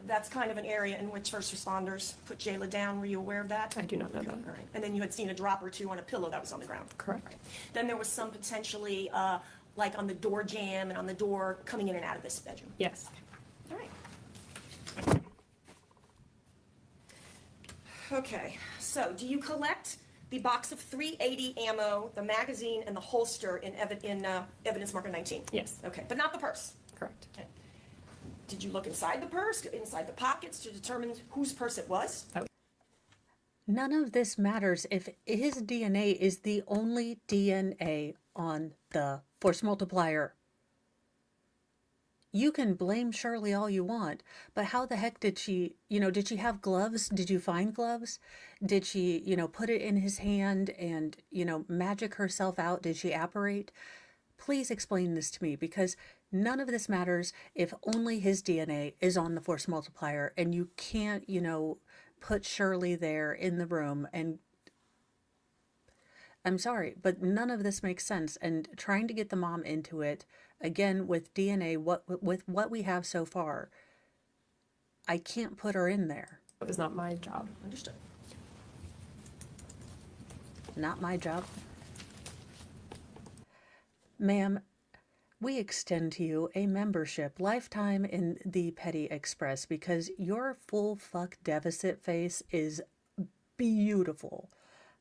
That's kind of an area in which first responders put Jayla down. Were you aware of that? I do not know that. All right. And then you had seen a drop or two on a pillow that was on the ground. Correct. Then there was some potentially, like on the door jamb and on the door coming in and out of this bedroom. Yes. All right. Okay, so do you collect the box of .380 ammo, the magazine, and the holster in evidence marker 19? Yes. Okay, but not the purse. Correct. Okay. Did you look inside the purse, inside the pockets to determine whose purse it was? None of this matters if his DNA is the only DNA on the force multiplier. You can blame Shirley all you want, but how the heck did she, did she have gloves? Did you find gloves? Did she, put it in his hand and, magic herself out? Did she apparate? Please explain this to me, because none of this matters if only his DNA is on the force multiplier and you can't, put Shirley there in the room. And I'm sorry, but none of this makes sense. And trying to get the mom into it, again, with DNA, with what we have so far, I can't put her in there. It was not my job. Understood. Not my job. Ma'am, we extend to you a membership lifetime in the Petty Express because your full fuck deficit face is beautiful.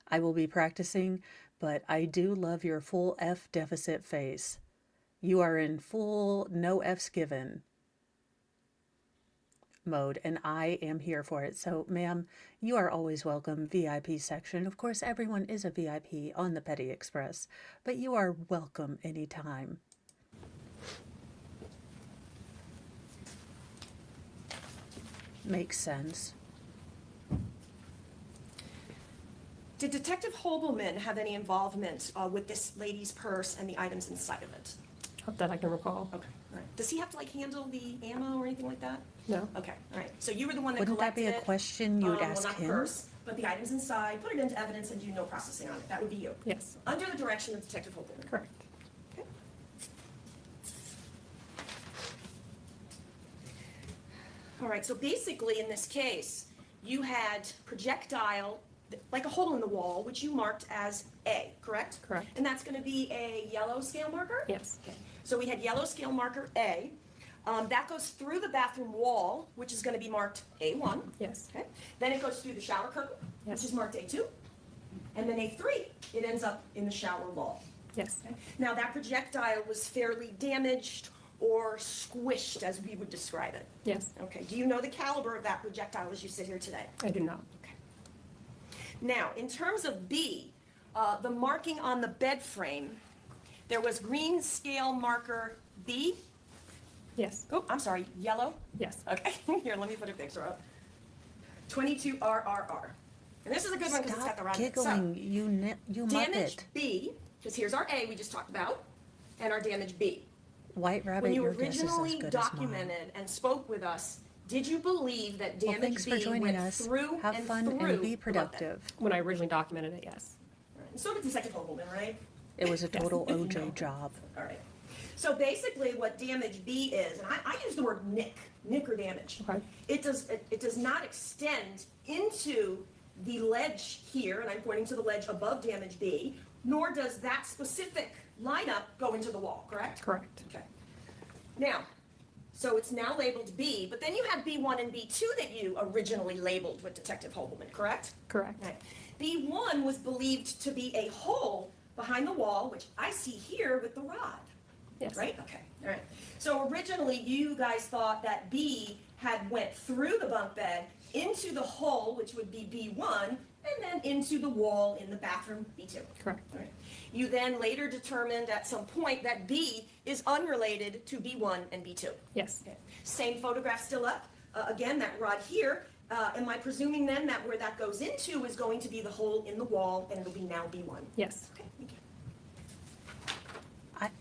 I will be practicing, but I do love your full F deficit face. You are in full no F's given mode, and I am here for it. So, ma'am, you are always welcome. VIP section. Of course, everyone is a VIP on the Petty Express, but you are welcome anytime. Makes sense. Did Detective Hobelman have any involvement with this lady's purse and the items inside of it? Not that I can recall. Okay, all right. Does he have to handle the ammo or anything like that? No. Okay, all right. So you were the one that Wouldn't that collected be a it. question you would ask well, not him? purse, but the items inside, put it into evidence and do no processing on it. That would be you. Yes. Under the direction of Detective Hobelman. Correct. Okay. All right, so basically in this case, you had projectile, like a hole in the wall, which you marked as A, correct? Correct. And that's going to be a yellow scale marker? Yes. Okay. So we had yellow scale marker A. That goes through the bathroom wall, which is going to be marked A1. Yes. Okay. Then it goes through the shower curtain, Yes. which is marked A2. And then A3, it ends up in the shower wall. Yes. Okay. Now that projectile was fairly damaged or squished, as we would describe it. Yes. Okay. Do you know the caliber of that projectile as you sit here today? I do not. Okay. Now, in terms of B, the marking on the bed frame, there was green scale marker B. Yes. Oh, I'm sorry, yellow? Yes. Okay, here, let me put a picture up. 22 RRR. And this is a good one because it's got the Stop round. giggling, you Damage muppet. B, because here's our A we just talked about, and our damage B. White When rabbit, you your guess is as originally good as mine. documented and spoke with us, did you believe that Well, damage thanks for B joining went us. through Have and fun through and be the bunk bed? productive. When I originally documented it, yes. And so did Detective Hogelman, right? It was a total OJ job. All right. So basically what damage B is, and I use the word nick or damage. Okay. It does not extend into the ledge here, and I'm pointing to the ledge above damage B, nor does that specific lineup go into the wall, correct? Correct. Okay. Now, so it's now labeled B, but then you have B1 and B2 that you originally labeled with Detective Hogelman, correct? Correct. Right. B1 was believed to be a hole behind the wall, which I see here with the rod. Yes. Right? Okay, all right. So originally, you guys thought that B had went through the bunk bed into the hole, which would be B1, and then into the wall in the bathroom, B2. Correct. All right. You then later determined at some point that B is unrelated to B1 and B2. Yes. Okay. Same photograph still up. Again, that rod here. Am I presuming then that where that goes into is going to be the hole in the wall, and it'll be now B1? Yes. Okay, thank you.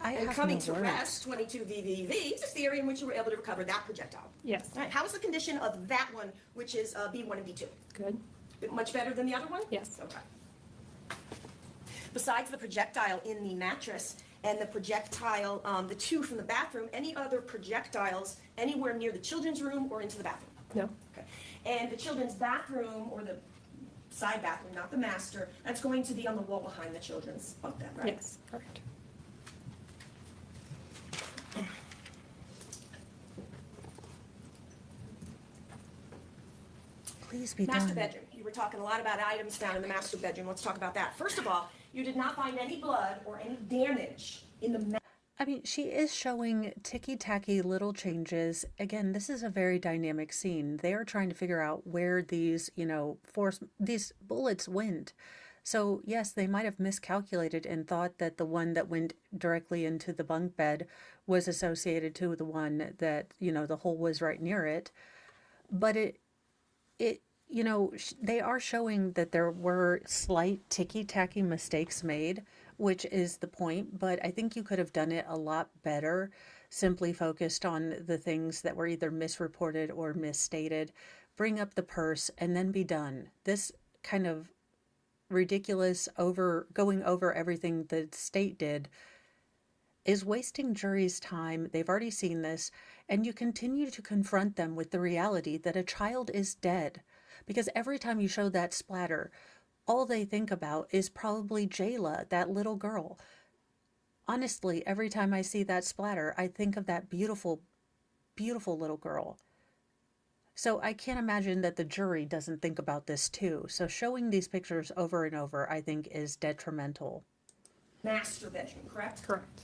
I And have coming no to words. rest, 22 VVV, is the area in which you were able to recover that projectile. Yes. All right, how is the condition of that one, which is B1 and B2? Good. Much better than the other one? Yes. Okay. Besides the projectile in the mattress and the projectile, the two from the bathroom, any other projectiles anywhere near the children's room or into the bathroom? No. Okay. And the children's bathroom, or the side bathroom, not the master, that's going to be on the wall behind the children's bunk bed, right? Yes. Correct. Please be Master done. bedroom. You were talking a lot about items found in the master bedroom. Let's talk about that. First of all, you did not find any blood or any damage in the I mean, she is showing ticky-tacky little changes. Again, this is a very dynamic scene. They are trying to figure out where these, these bullets went. So, yes, they might have miscalculated and thought that the one that went directly into the bunk bed was associated to the one that, the hole was right near it. But they are showing that there were slight ticky-tacky mistakes made, which is the point, but I think you could have done it a lot better, simply focused on the things that were either misreported or misstated, bring up the purse, and then be done. This kind of ridiculous going over everything the state did is wasting jury's time. They've already seen this, and you continue to confront them with the reality that a child is dead. Because every time you show that splatter, all they think about is probably Jayla, that little girl. Honestly, every time I see that splatter, I think of that beautiful, beautiful little girl. So I can't imagine that the jury doesn't think about this too. So showing these pictures over and over, I think, is detrimental. master bedroom, correct? Correct.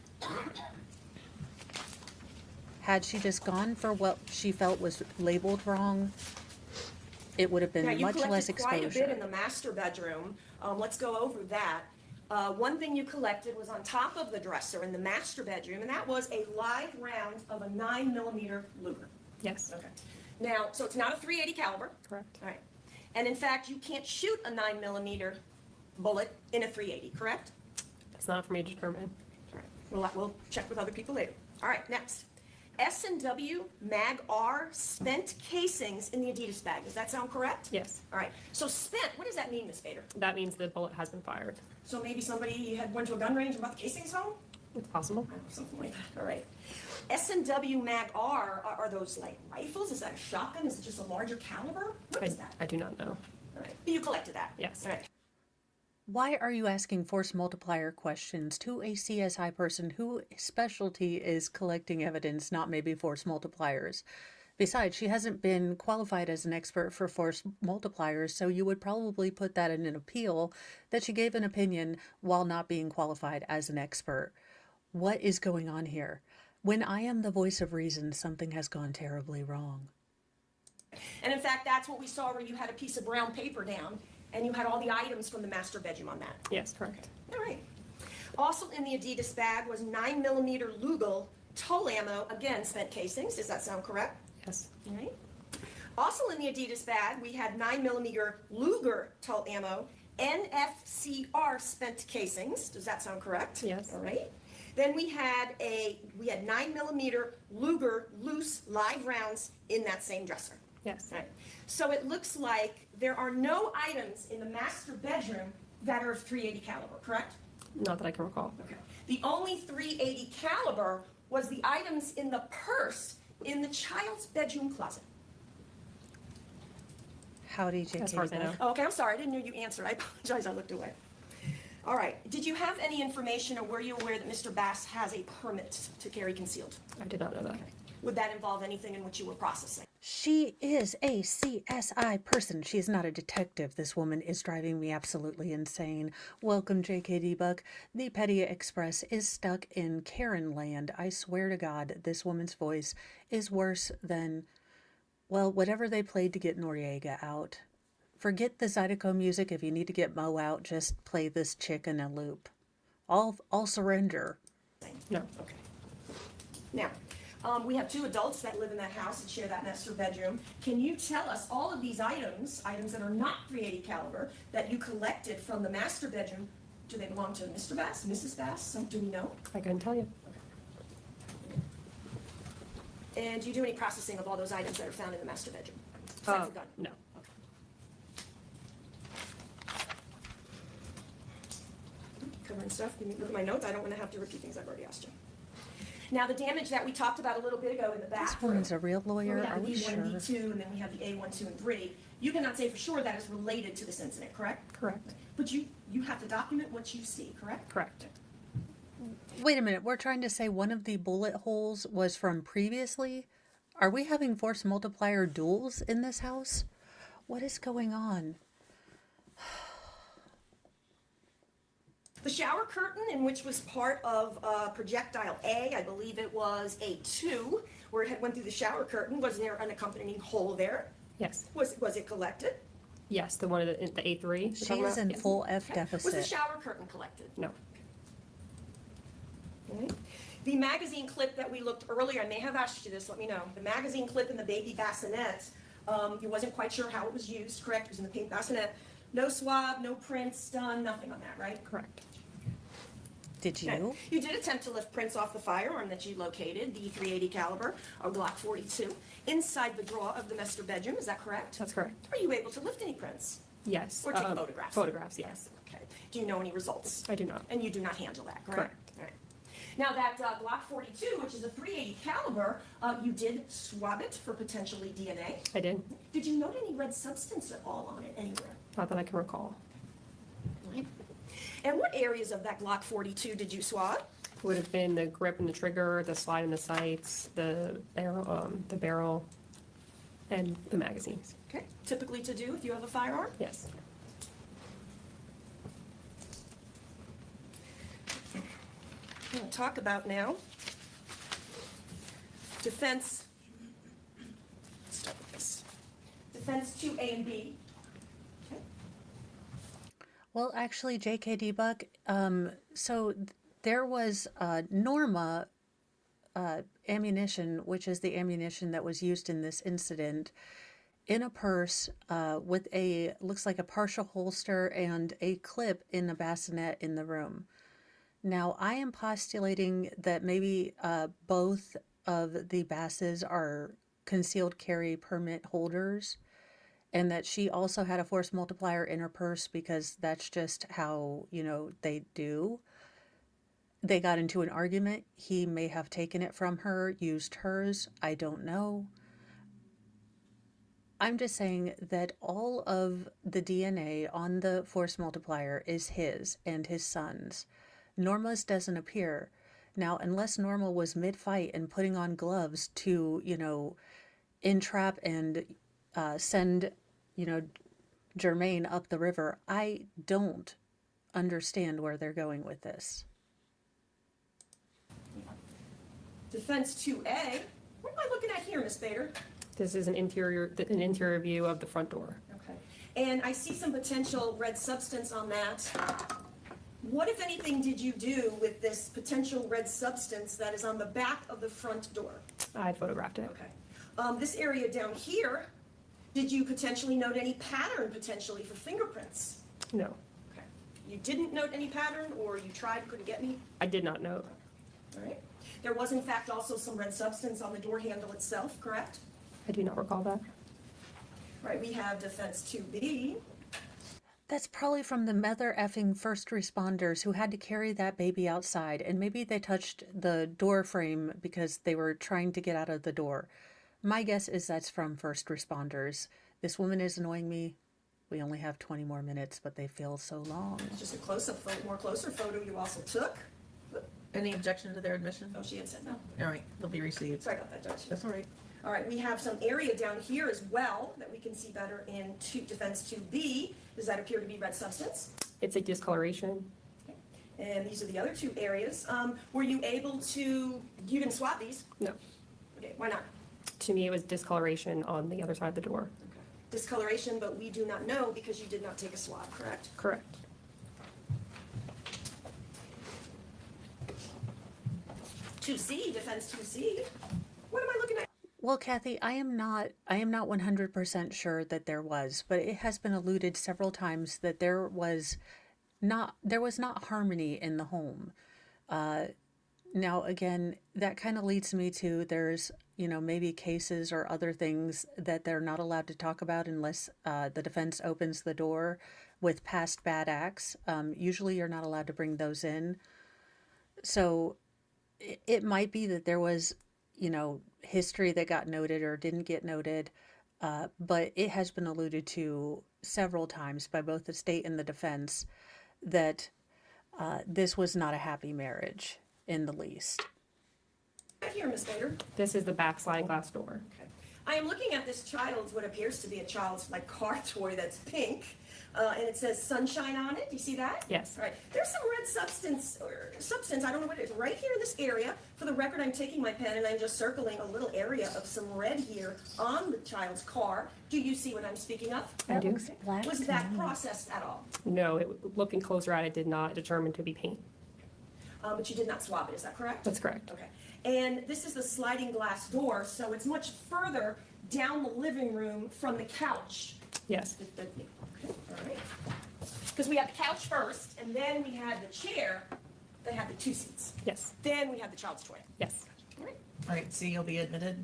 Had she just gone for what she felt was labeled wrong, it would have been Now, you much less collected quite a bit in exposure. the master bedroom. Let's go over that. One thing you collected was on top of the dresser in the master bedroom, and that was a live round of a 9mm Luger. Yes. Okay. Now, so it's not a .380 caliber. Correct. All right. And in fact, you can't shoot a 9mm bullet in a .380, correct? That's not for me to determine. All right. We'll check with other people later. All right, next. S&W Mag R spent casings in the Adidas bag. Does that sound correct? Yes. All right. So spent, what does that mean, Ms. Bader? That means the bullet has been fired. So maybe somebody had went to a gun range and brought the casings home? It's possible. I don't know, something like that. All right. S&W Mag R, are those like rifles? Is that a shotgun? Is it just a larger caliber? What is that? I do not know. All right. You collected that? Yes. All right. Why are you asking force multiplier questions to a CSI person whose specialty is collecting evidence, not maybe force multipliers? Besides, she hasn't been qualified as an expert for force multipliers, so you would probably put that in an appeal that she gave an opinion while not being qualified as an expert. What is going on here? When I am the voice of reason, something has gone terribly wrong. And in fact, that's what we saw where you had a piece of brown paper down And you had all the items from the master bedroom on that. Yes, correct. All right. Also in the Adidas bag was 9mm Lugal toll ammo, again, spent casings. Does that sound correct? Yes. All right. Also in the Adidas bag, we had 9mm Luger toll ammo, NFCR spent casings. Does that sound correct? Yes. All right. Then we had 9mm Luger loose live rounds in that same dresser. Yes. Right. So it looks like there are no items in the master bedroom that are of .380 caliber, correct? Not that I can recall. Okay. The only .380 caliber was the items in the purse in the child's bedroom closet. Howdy, JK. As far as I know. Oh, okay, I'm sorry, I didn't hear you answer. I apologize, I looked away. All right, did you have any information or were you aware that Mr. Bass has a permit to carry concealed? I did not know that. Would that involve anything in which you were processing? She is a CSI person. She's not a detective. This woman is driving me absolutely insane. Welcome, JKD Buck. The Petty Express is stuck in Karen land. I swear to God, this woman's voice is worse than, well, whatever they played to get Noriega out. Forget the Zydeco music. If you need to get Mo out, just play this chick in a loop. I'll surrender. No. Okay. Now, we have 2 adults that live in that house and share that master bedroom. Can you tell us all of these items that are not .380 caliber, that you collected from the master bedroom, do they belong to Mr. Bass, Mrs. Bass? Do we know? I couldn't tell you. And do you do any processing of all those items that are found in the master bedroom? Besides the gun? No. Covering stuff. Give me look at my notes. I don't want to have to repeat things I've already asked you. Now, the damage that we talked about a little bit ago in the bathroom. This woman's a real where lawyer. we have Are the we D1 sure? and D2, and then we have the A1, 2, and 3. You cannot say for sure that is related to this incident, correct? Correct. But you have to document what you see, correct? Correct. Wait a minute. We're trying to say one of the bullet holes was from previously? Are we having force multiplier duels in this house? What is going on? The shower curtain, in which was part of projectile A, I believe it was A2, where it had went through the shower curtain, was there an accompanying hole there? Yes. Was it collected? Yes, the one in the A3. She is in Yes. full F Okay. Was the deficit. shower curtain collected? No. Okay. The magazine clip that we looked earlier, I may have asked you this, let me know. The magazine clip in the baby bassinet, you wasn't quite sure how it was used, correct? It was in the pink bassinet. No swab, no prints done, nothing on that, right? Correct. Did Okay. you? You did attempt to lift prints off the firearm that you located, the .380 caliber, or Glock 42, inside the drawer of the master bedroom, is that correct? That's correct. Are you able to lift any prints? Yes. Or take photographs? Photographs, yes. Okay. Do you know any results? I do not. And you do not handle that, correct? Correct. All right. Now that Glock 42, which is a .380 caliber, you did swab it for potentially DNA. I did. Did you note any red substance at all on it anywhere? Not that I can recall. And what areas of that Glock 42 did you swab? Would have been the grip and the trigger, the slide and the sights, the barrel, and the magazines. Okay. Typically to do if you have a firearm? Yes. I'm going to talk about now defense. Let's start with this. Defense 2A and B. Okay. Well, actually, JKD Buck, so there was Norma ammunition, which is the ammunition that was used in this incident, in a purse with looks like a partial holster and a clip in a bassinet in the room. Now, I am postulating that maybe both of the Basses are concealed carry permit holders, and that she also had a force multiplier in her purse because that's just how, they do. They got into an argument. He may have taken it from her, used hers. I don't know. I'm just saying that all of the DNA on the force multiplier is his and his son's. Norma's doesn't appear. Now, unless Norma was mid-fight and putting on gloves to, entrap and send, Jermaine up the river, I don't understand where they're going with this. Defense 2A. What am I looking at here, Miss Bader? This is an interior view of the front door. Okay. And I see some potential red substance on that. What, if anything, did you do with this potential red substance that is on the back of the front door? I photographed it. Okay. This area down here, did you potentially note any pattern potentially for fingerprints? No, Okay. You didn't note any pattern, or you tried, couldn't get any? I did not know. All right. There was, in fact, also some red substance on the door handle itself, correct? I do not recall that. All right, we have defense 2B. That's probably from the mother effing first responders who had to carry that baby outside, and maybe they touched the door frame because they were trying to get out of the door. My guess is that's from first responders. This woman is annoying me. We only have 20 more minutes, but they feel so long. It's just a close-up photo, more closer photo you also took. Any objection to their admission? Oh, she had said no. All right, they'll be received. Sorry about that, Judge. That's all right. All right, we have some area down here as well that we can see better in defense 2B. Does that appear to be red substance? It's a discoloration. And these are the other two areas. Were you able to, you didn't swab these? No. Okay, why not? To me, it was discoloration on the other side of the door. Discoloration, but we do not know because you did not take a swab, correct? Correct. 2C, defense 2C. What am I looking at? Well, Kathy, I am not 100% sure that there was, but it has been alluded several times that there was not harmony in the home. Now, again, that kind of leads me to there's, maybe cases or other things that they're not allowed to talk about unless the defense opens the door with past bad acts. Usually you're not allowed to bring those in. So it might be that there was, history that got noted or didn't get noted, but it has been alluded to several times by both the state and the defense that this was not a happy marriage in the least. Right here, Ms. Bader. This is the back sliding glass door. Okay. I am looking at this child's, what appears to be a child's like car toy that's pink, and it says sunshine on it. Do you see that? Yes. All right. There's some red substance, I don't know what it is, right here in this area. For the record, I'm taking my pen and I'm just circling a little area of some red here on the child's car. Do you see what I'm speaking of? I do. Black Was to that me. processed at all? No, looking closer at it did not determine to be paint. But you did not swab it, is that correct? That's correct. Okay. And this is the sliding glass door, so it's much further down the living room from the couch. Yes. Okay, all right. Because we had the couch first, and then we had the chair that had the two seats. Yes. Then we had the child's toy. Yes. All right. All right, C, you'll be admitted.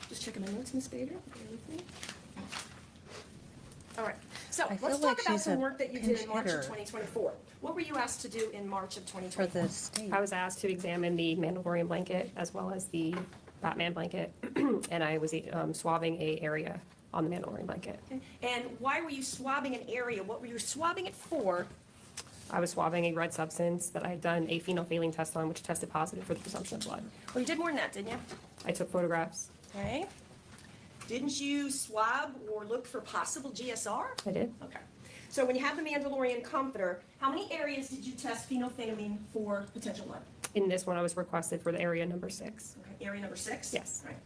Just checking my notes, Ms. Bader. Anything? All right. So I let's feel talk like about she's some a work that you did pinch in March hitter. of 2024. What were you asked to do in March of For 2024? the state. I was asked to examine the Mandalorian blanket as well as the Batman blanket, and I was swabbing a area on the Mandalorian blanket. And why were you swabbing an area? What were you swabbing it for? I was swabbing a red substance that I had done a phenolphthalein test on, which tested positive for the presumption of blood. Well, you did more than that, didn't you? I took photographs. Okay. Didn't you swab or look for possible GSR? I did. Okay. So when you have the Mandalorian comforter, how many areas did you test phenolphthalein for potential blood? In this one, I was requested for the area number 6. Okay, area number 6? Yes. Right.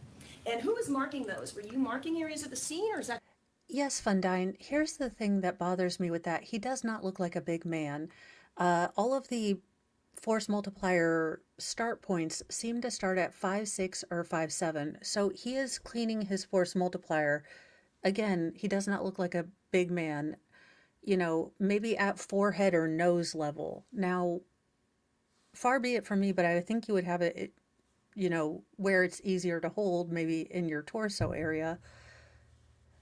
And who was marking those? Were you marking areas at the scene, or is that? Yes, Fundine. Here's the thing that bothers me with that. He does not look like a big man. All of the force multiplier start points seem to start at 5'6" or 5'7". So he is cleaning his force multiplier. Again, he does not look like a big man. Maybe at forehead or nose level. Now, far be it from me, but I think you would have it, where it's easier to hold, maybe in your torso area.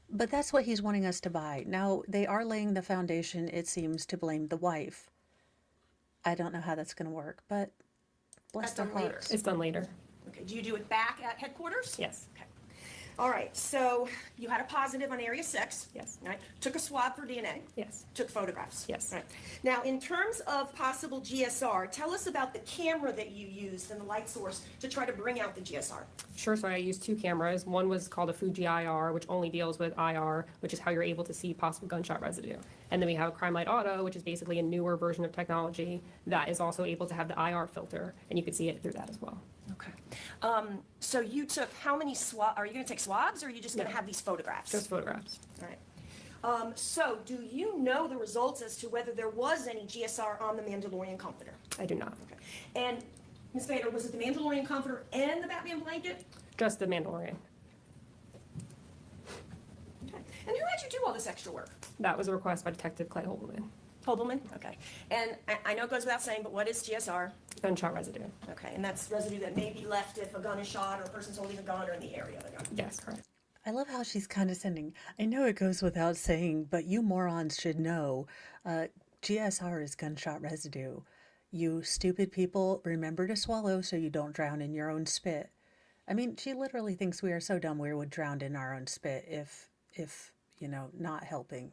But that's what he's wanting us to buy. Now, they are laying the foundation, it seems, to blame the wife. I don't know how that's going to work, but bless That's their done later. hearts. It's done later. Okay, do you do it back at headquarters? Yes. Okay. All right, so you had a positive on area 6. Yes. Right, took a swab for DNA. Yes. Took photographs. Yes. Right. Now, in terms of possible GSR, tell us about the camera that you used and the light source to try to bring out the GSR. Sure, so I used 2 cameras. One was called a Fuji IR, which only deals with IR, which is how you're able to see possible gunshot residue. And then we have a Crime Light Auto, which is basically a newer version of technology that is also able to have the IR filter, and you can see it through that as well. Okay. So you took how many are you going to take swabs, or are you just going to No. have these photographs? Just photographs. All right. So do you know the results as to whether there was any GSR on the Mandalorian comforter? I do not. Okay. And Ms. Bader, was it the Mandalorian comforter and the Batman blanket? Just the Mandalorian. Okay. And who had you do all this extra work? That was a request by Detective Clay Holman. Hobelman? Okay. And I know it goes without saying, but what is GSR? Gunshot residue. Okay, and that's residue that may be left if a gun is shot or a person's holding a gun or in the area of the gun. Yes, correct. I love how she's condescending. I know it goes without saying, but you morons should know. GSR is gunshot residue. You stupid people, remember to swallow so you don't drown in your own spit. I mean, she literally thinks we are so dumb we would drown in our own spit if not helping.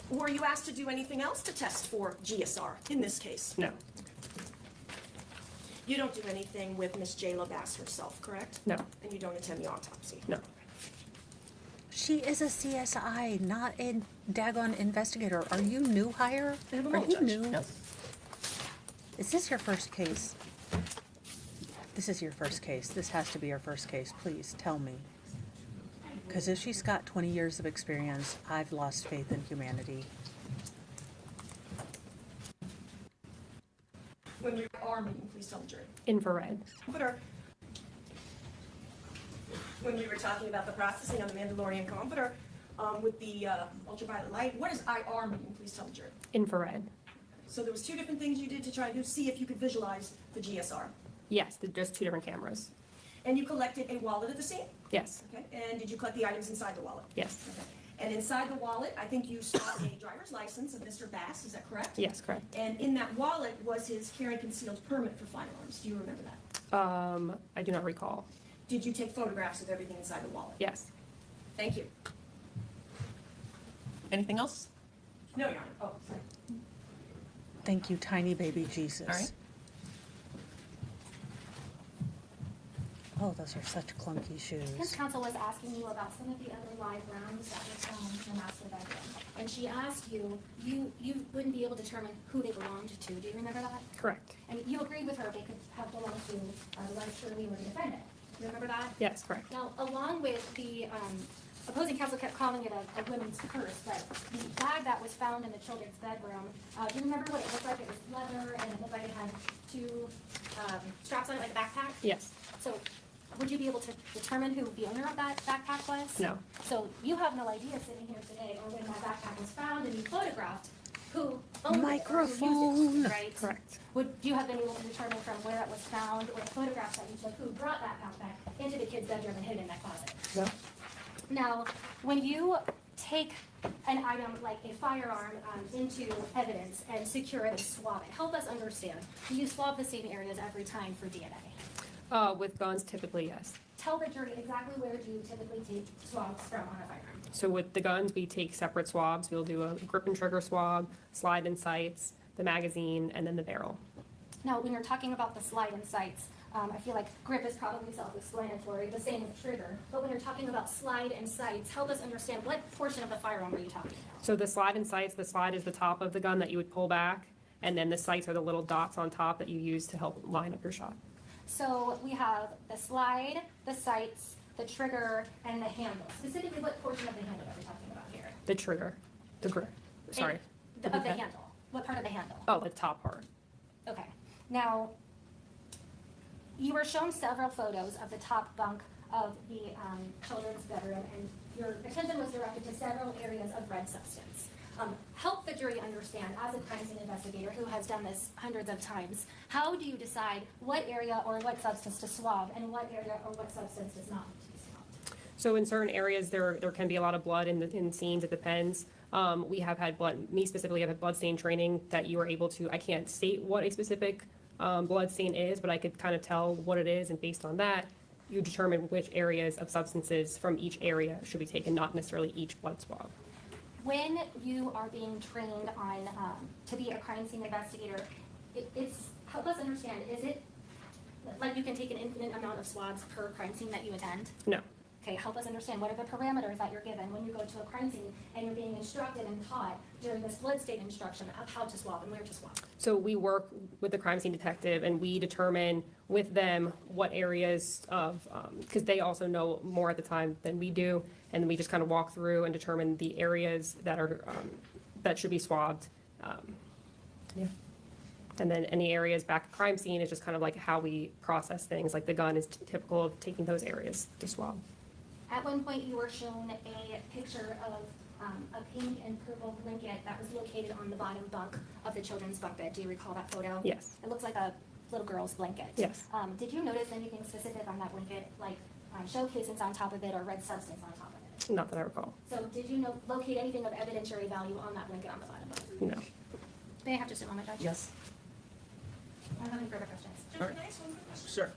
Were you asked to do anything else to test for GSR in this case? No. You don't do anything with Miss Jayla Bass herself, correct? No. And you don't attend the autopsy? No. She is a CSI, not a daggone investigator. Are you new hire? I have a Are moment, you Judge. new? No. Is this your first case? This is your first case. This has to be your first case. Please tell me. Because if she's got 20 years of experience, I've lost faith in humanity. When we are meeting, please tell the jury. Infrared. Comforter. When we were talking about the processing on the Mandalorian comforter with the ultraviolet light, what does IR mean? Please tell the jury. Infrared. So there was 2 different things you did to try to see if you could visualize the GSR. Yes, just 2 different cameras. And you collected a wallet at the scene? Yes. Okay. And did you collect the items inside the wallet? Yes. Okay. And inside the wallet, I think you saw a driver's license of Mr. Bass, is that correct? Yes, correct. And in that wallet was his carry concealed permit for firearms. Do you remember that? I do not recall. Did you take photographs of everything inside the wallet? Yes. Thank you. Anything else? No, Your Honor. Oh, sorry. Thank you, tiny baby Jesus. All right. Oh, those are such clunky His shoes. counsel was asking you about some of the other live rounds that were found in the master bedroom. And she asked you wouldn't be able to determine who they belonged to. Do you remember that? Correct. And you agreed with her they could have belonged to the wife Shirley or the defendant. Do you remember that? Yes, correct. Now, along with the opposing counsel kept calling it a women's purse, but the bag that was found in the children's bedroom, do you remember what it looked like? It was leather and it looked like it had 2 straps on it, like a backpack? Yes. So would you be able to determine who the owner of that backpack was? No. So you have no idea sitting here today or when that backpack was found and you photographed who owned it or who Microphone. used it, right? Correct. Would you have been able to determine from where it was found or the photographs that you took who brought that backpack into the kid's bedroom and hid it in that closet? No. Now, when you take an item like a firearm into evidence and secure it and swab it, help us understand. Do you swab the same areas every time for DNA? With guns, typically, yes. Tell the jury exactly where do you typically take swabs from on a firearm? So with the guns, we take separate swabs. We'll do a grip and trigger swab, slide and sights, the magazine, and then the barrel. Now, when you're talking about the slide and sights, I feel like grip is probably self-explanatory, the same with trigger. But when you're talking about slide and sights, help us understand what portion of the firearm are you talking about? So the slide and sights, the slide is the top of the gun that you would pull back, and then the sights are the little dots on top that you use to help line up your shot. So we have the slide, the sights, the trigger, and the handle. Specifically, what portion of the handle are we talking about here? The trigger, the grip, sorry. And of the handle. What part of the handle? Oh, the top part. Okay. Now, you were shown several photos of the top bunk of the children's bedroom, and your attention was directed to several areas of red substance. Help the jury understand, as a crime scene investigator who has done this hundreds of times, how do you decide what area or what substance to swab and what area or what substance does not need to be swabbed? So in certain areas, there can be a lot of blood in scenes, it depends. We have had blood, me specifically, I've had bloodstain training that you are able to, I can't state what a specific blood stain is, but I could kind of tell what it is, and based on that, you determine which areas of substances from each area should be taken, not necessarily each blood swab. When you are being trained on, to be a crime scene investigator, it's, help us understand, is it, like you can take an infinite amount of swabs per crime scene that you attend? No. Okay, help us understand, what are the parameters that you're given when you go to a crime scene and you're being instructed and taught during this blood stain instruction of how to swab and where to swab? So we work with the crime scene detective, and we determine with them what areas of, because they also know more at the time than we do, and we just kind of walk through and determine the areas that are, that should be swabbed. Yeah. And then any areas back at crime scene is just kind of like how we process things, like the gun is typical of taking those areas to swab. At one point, you were shown a picture of a pink and purple blanket that was located on the bottom bunk of the children's bunk bed. Do you recall that photo? Yes. It looks like a little girl's blanket. Yes. Did you notice anything specific on that blanket, like shell casings on top of it or red substance on top of it? Not that I recall. So did you locate anything of evidentiary value on that blanket on the bottom bunk? No. May I have just a moment, Judge? Yes. I don't have any further questions. All right. Sure.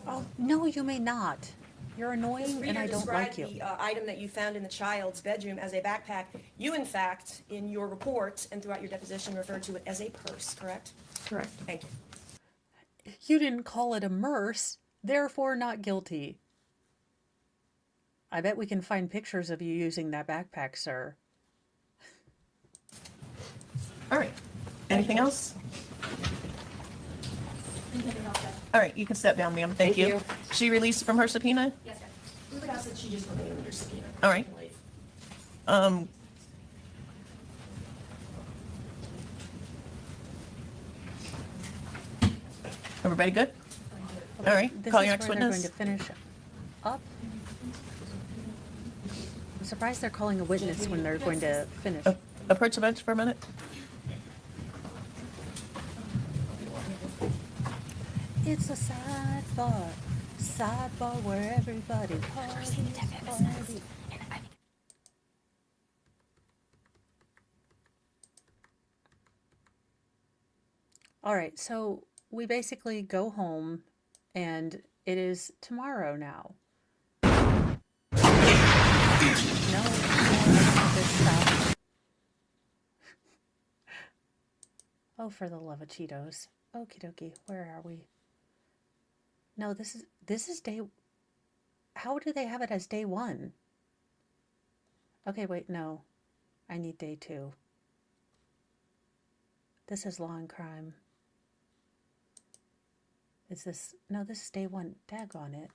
Oh, no, you may not. You're Ms. annoying and Reader I don't like described you. the item that you found in the child's bedroom as a backpack. You, in fact, in your report and throughout your deposition, referred to it as a purse, correct? Correct. Thank you. You didn't call it a merce, therefore not guilty. I bet we can find pictures of you using that backpack, sir. All right. Anything else? Anything else, Judge? All right, you can step down, ma'am. Thank Thank you. you. She released from her subpoena? Yes, Judge. We would ask that she just remain under subpoena. All right. Everybody good? All right, This call is your next where they're witness. going to finish up. I'm surprised they're calling a witness when they're going to finish. Approach the bench for a minute. It's a sidebar where everybody parties. All right, so we basically go home, and it is tomorrow now. No, this stuff. Oh, for the love of Cheetos. Okie dokie, where are we? No, this is day. How do they have it as day 1? Okay, wait, no. I need day 2. This is law and crime. Is this, no, this is day 1. Daggone it.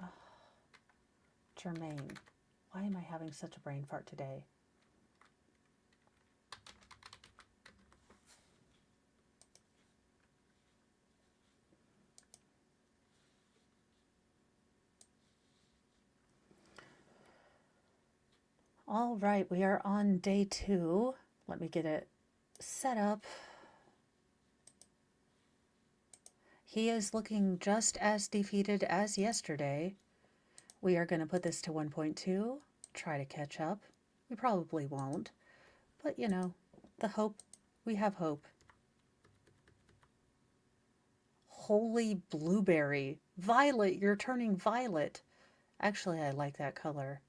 Oh, Jermaine, why am I having such a brain fart today? All right, we are on day 2. Let me get it set up. He is looking just as defeated as yesterday. We are going to put this to 1.2, try to catch up. We probably won't, but you know, the hope, we have hope. Holy blueberry. Violet, you're turning violet. Actually, I like that color.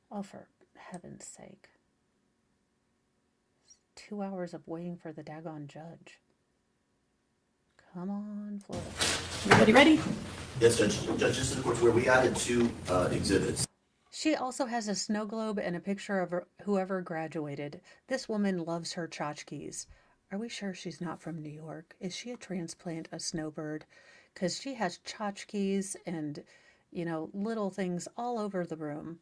Oh, for heaven's sake. 2 hours of waiting for the daggone judge. Come on, Florida. Everybody ready? Yes, Judge. Judge, this is the court where we added 2 exhibits. She also has a snow globe and a picture of whoever graduated. This woman loves her tchotchkes. Are we sure she's not from New York? Is she a transplant, a snowbird? Because she has tchotchkes and, you know, little things all over the room.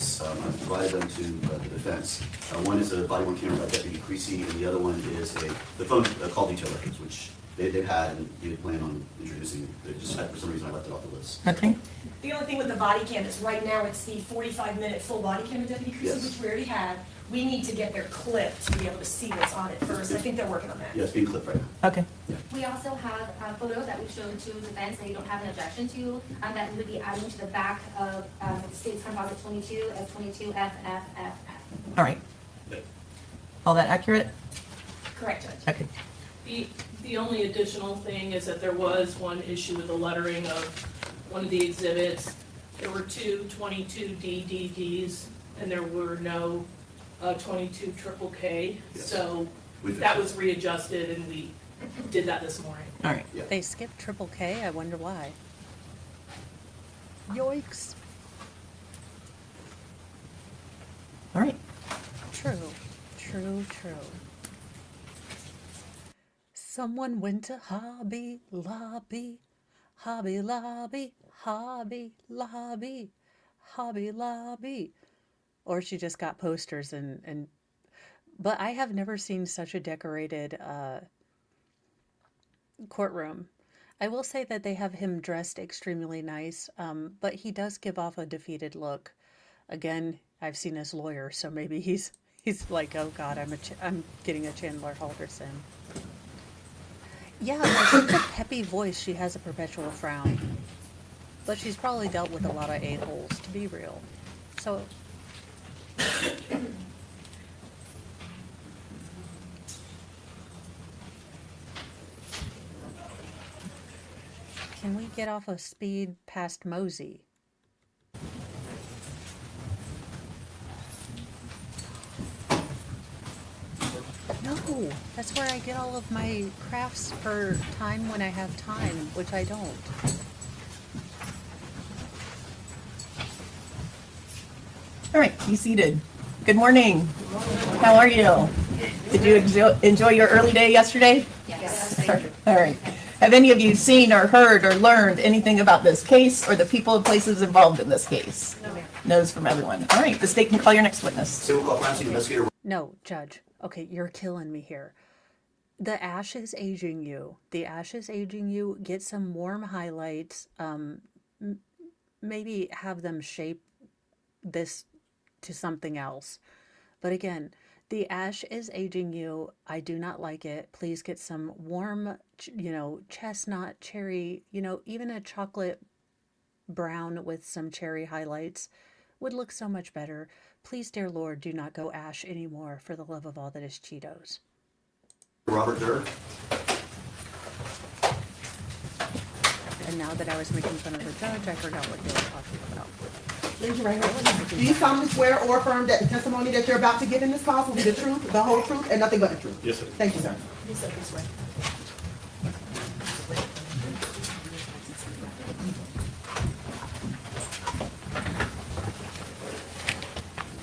I provided them to the defense. One is a body-worn camera by Deputy Creasy, and the other one is the phone call detail records, which they had, and he had planned on introducing, they just had, for some reason, I left it off the list. Okay. The only thing with the body cam is right now it's the 45-minute full body cam of Deputy Creasy, Yes. which we already had. We need to get their clip to be able to see what's on it first. I think they're working on that. Yeah, it's being clipped right now. Okay. We also have photos that we've shown to defense that you don't have an objection to, that we would be adding to the back of State's Composite 22 as 22FFFF. All right. All that accurate? Correct, Judge. Okay. The only additional thing is that there was one issue with the lettering of one of the exhibits. There were two 22 DDDs, and there were no 22 triple K. Yes. So We fixed that it. was readjusted, and we did that this morning. All right. Yeah. They skipped triple K. I wonder why. Yoicks. All right. True. True, true. Someone went to Hobby Lobby, Hobby Lobby, Hobby Lobby, Hobby Lobby. Or she just got posters but I have never seen such a decorated courtroom. I will say that they have him dressed extremely nice, but he does give off a defeated look. Again, I've seen his lawyer, so maybe he's like, oh God, I'm getting a Chandler Halderson. Yeah, with such a peppy voice, she has a perpetual frown. But she's probably dealt with a lot of a-holes, to be real. So... Can we get off of speed past Mosey? No, that's where I get all of my crafts for time when I have time, which I don't. All right. Be seated. Good morning. How are you? Did you enjoy your early day yesterday? Yes. All right. Have any of you seen or heard or learned anything about this case or the people and places involved in this case? No. No's from everyone. All right. The state can call your next witness. So we'll call crime scene investigator. No, Judge. Okay, you're killing me here. The ash is aging you. The ash is aging you. Get some warm highlights. Maybe have them shape this to something else. But again, the ash is aging you. I do not like it. Please get some warm, chestnut, cherry, even a chocolate brown with some cherry highlights would look so much better. Please, dear Lord, do not go ash anymore for the love of all that is Cheetos. Robert Durr. And now that I was making fun of the judge, I forgot what they were talking about. Raise your right hand. Do you solemnly swear or affirm that the testimony that you're about to give in this cause will be the truth, the whole truth, and nothing but the truth? Yes, sir. Thank you, sir.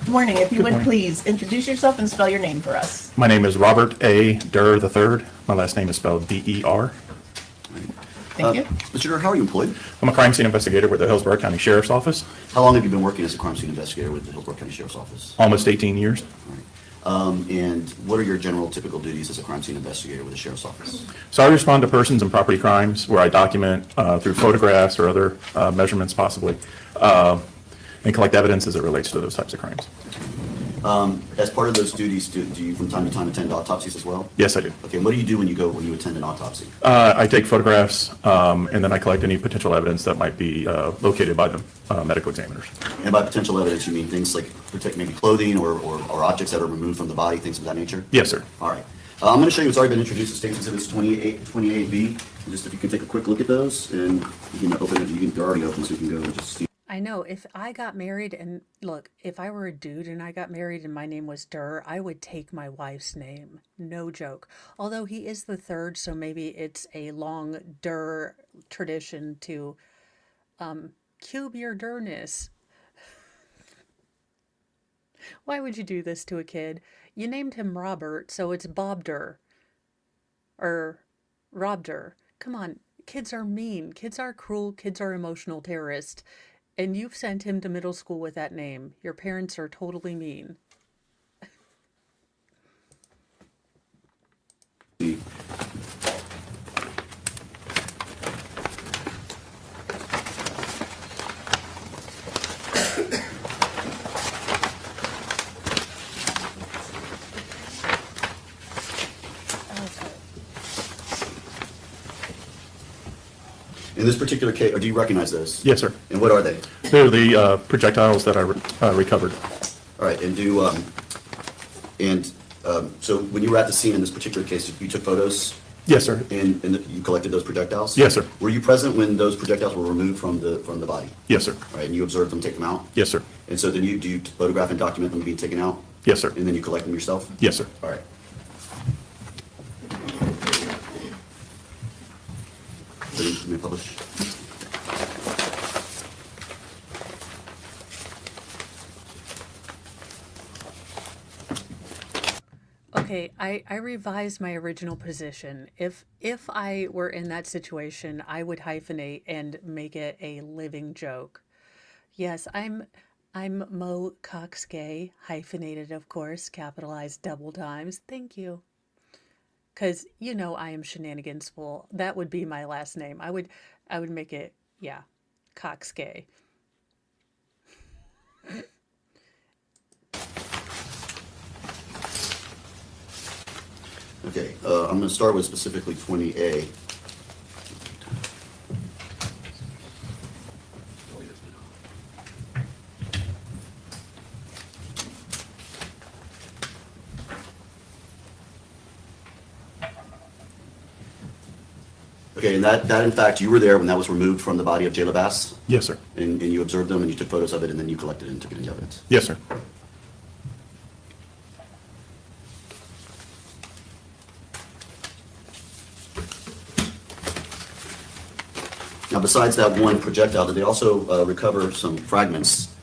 Good morning. If you would please introduce yourself and spell your name for us. My name is Robert A. Durr III. My last name is spelled D-E-R. Thank you. Mr. Durr, how are you employed? I'm a crime scene investigator with the Hillsborough County Sheriff's Office, How long have you been working as a crime scene investigator with the Hillsborough County Sheriff's Office? almost 18 years. And what are your general typical duties as a crime scene investigator with the Sheriff's Office? So I respond to persons and property crimes where I document through photographs or other measurements possibly, and collect evidence as it relates to those types of crimes. As part of those duties, do you from time to time attend autopsies as well? Yes, I do. Okay, and what do you do when you attend an autopsy? I take photographs and then I collect any potential evidence that might be located by the medical examiners. And by potential evidence, you mean things like maybe clothing or objects that are removed from the body, things of that nature? Yes, sir. All right. I'm going to show you what's already been introduced, the State's Exhibits 28B. Just if you can take a quick look at those and you can open it. They're already open, so you can go and just see. I know, if I got married and look, if I were a dude and I got married and my name was Durr, I would take my wife's name. No joke. Although he is the third, so maybe it's a long Durr tradition to cube your Durrness. Why would you do this to a kid? You named him Robert, so it's Bob Durr. Or Rob Durr. Come on, kids are mean. Kids are cruel. Kids are emotional terrorists. And you've sent him to middle school with that name. Your parents are totally mean. In this particular case, or do you recognize those? Yes, sir. And what are they? They're the projectiles that I recovered. All right, and so when you were at the scene in this particular case, you took photos Yes, sir. and you collected those projectiles? Yes, sir. Were you present when those projectiles were removed from the body? Yes, sir. All right, and you observed them take them out? Yes, sir. And so then do you photograph and document them being taken out? Yes, sir. And then you collect them yourself? Yes, sir. All right. So you may publish. Okay, I revised my original position. If I were in that situation, I would hyphenate and make it a living joke. Yes, I'm Mo Cox Gay, hyphenated of course, capitalized double times. Thank you. Cause you know I am shenanigansful. That would be my last name. I would make it, yeah, Cox Gay. Okay, I'm going to start with specifically 20A. Okay, and that in fact, you were there when that was removed from the body of Jermaine Bass? Yes, sir. And you observed them and you took photos of it and then you collected it and took it into evidence? Yes, sir. Now, besides that one projectile, did they also recover some fragments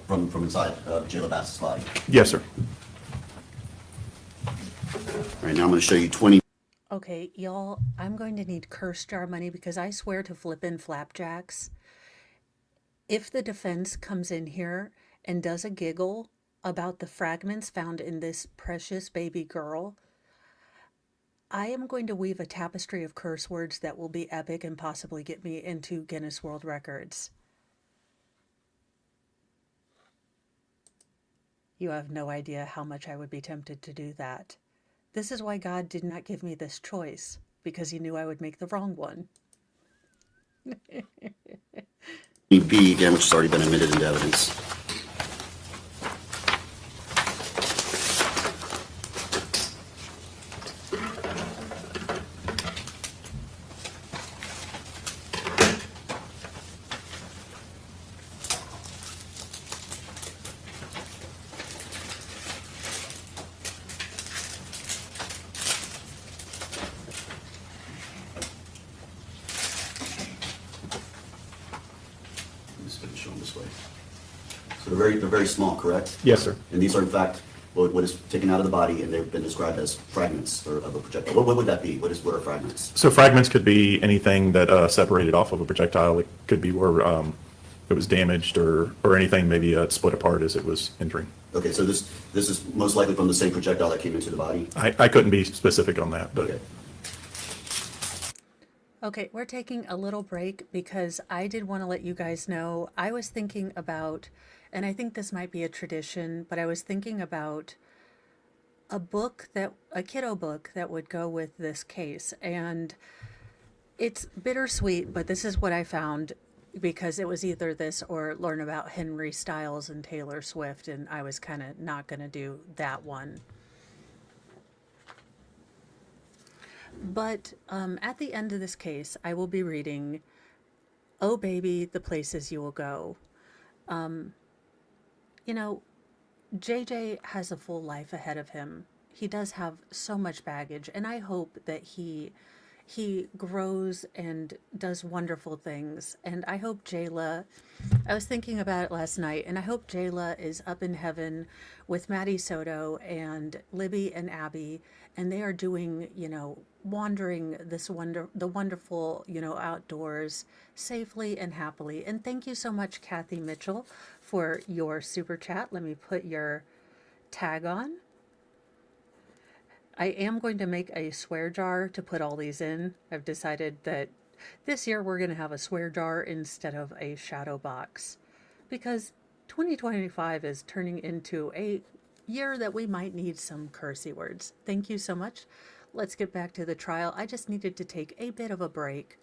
from inside Jermaine Bass's body? Yes, sir. All right, now I'm going to show you 20. Okay, y'all, I'm going to need curse jar money because I swear to flippin' flapjacks. If the defense comes in here and does a giggle about the fragments found in this precious baby girl, I am going to weave a tapestry of curse words that will be epic and possibly get me into Guinness World Records. You have no idea how much I would be tempted to do that. This is why God did not give me this choice, because he knew I would make the wrong one. B again, which has already been admitted into evidence. Show them this way. So they're very small, correct? Yes, sir. And these are in fact what is taken out of the body, and they've been described as fragments of a projectile. What would that be? What are fragments? So fragments could be anything that separated off of a projectile. It could be where it was damaged or anything maybe split apart as it was injuring. Okay, so this is most likely from the same projectile that came into the body? I couldn't be specific on that, but Okay. Okay, we're taking a little break because I did want to let you guys know I was thinking about, and I think this might be a tradition, but I was thinking about a kiddo book that would go with this case. And it's bittersweet, but this is what I found because it was either this or learn about Henry Styles and Taylor Swift, and I was kind of not going to do that one. But at the end of this case, I will be reading, "Oh Baby, the Places You Will Go." You know, JJ has a full life ahead of him. He does have so much baggage, and I hope that he grows and does wonderful things. And I hope Jayla, I was thinking about it last night, and I hope Jayla is up in heaven with Maddie Soto and Libby and Abby, and they are doing, wandering the wonderful, outdoors safely and happily. And thank you so much, Kathy Mitchell, for your super chat. Let me put your tag on. I am going to make a swear jar to put all these in. I've decided that this year we're going to have a swear jar instead of a shadow box because 2025 is turning into a year that we might need some cursey words. Thank you so much. Let's get back to the trial. I just needed to take a bit of a break.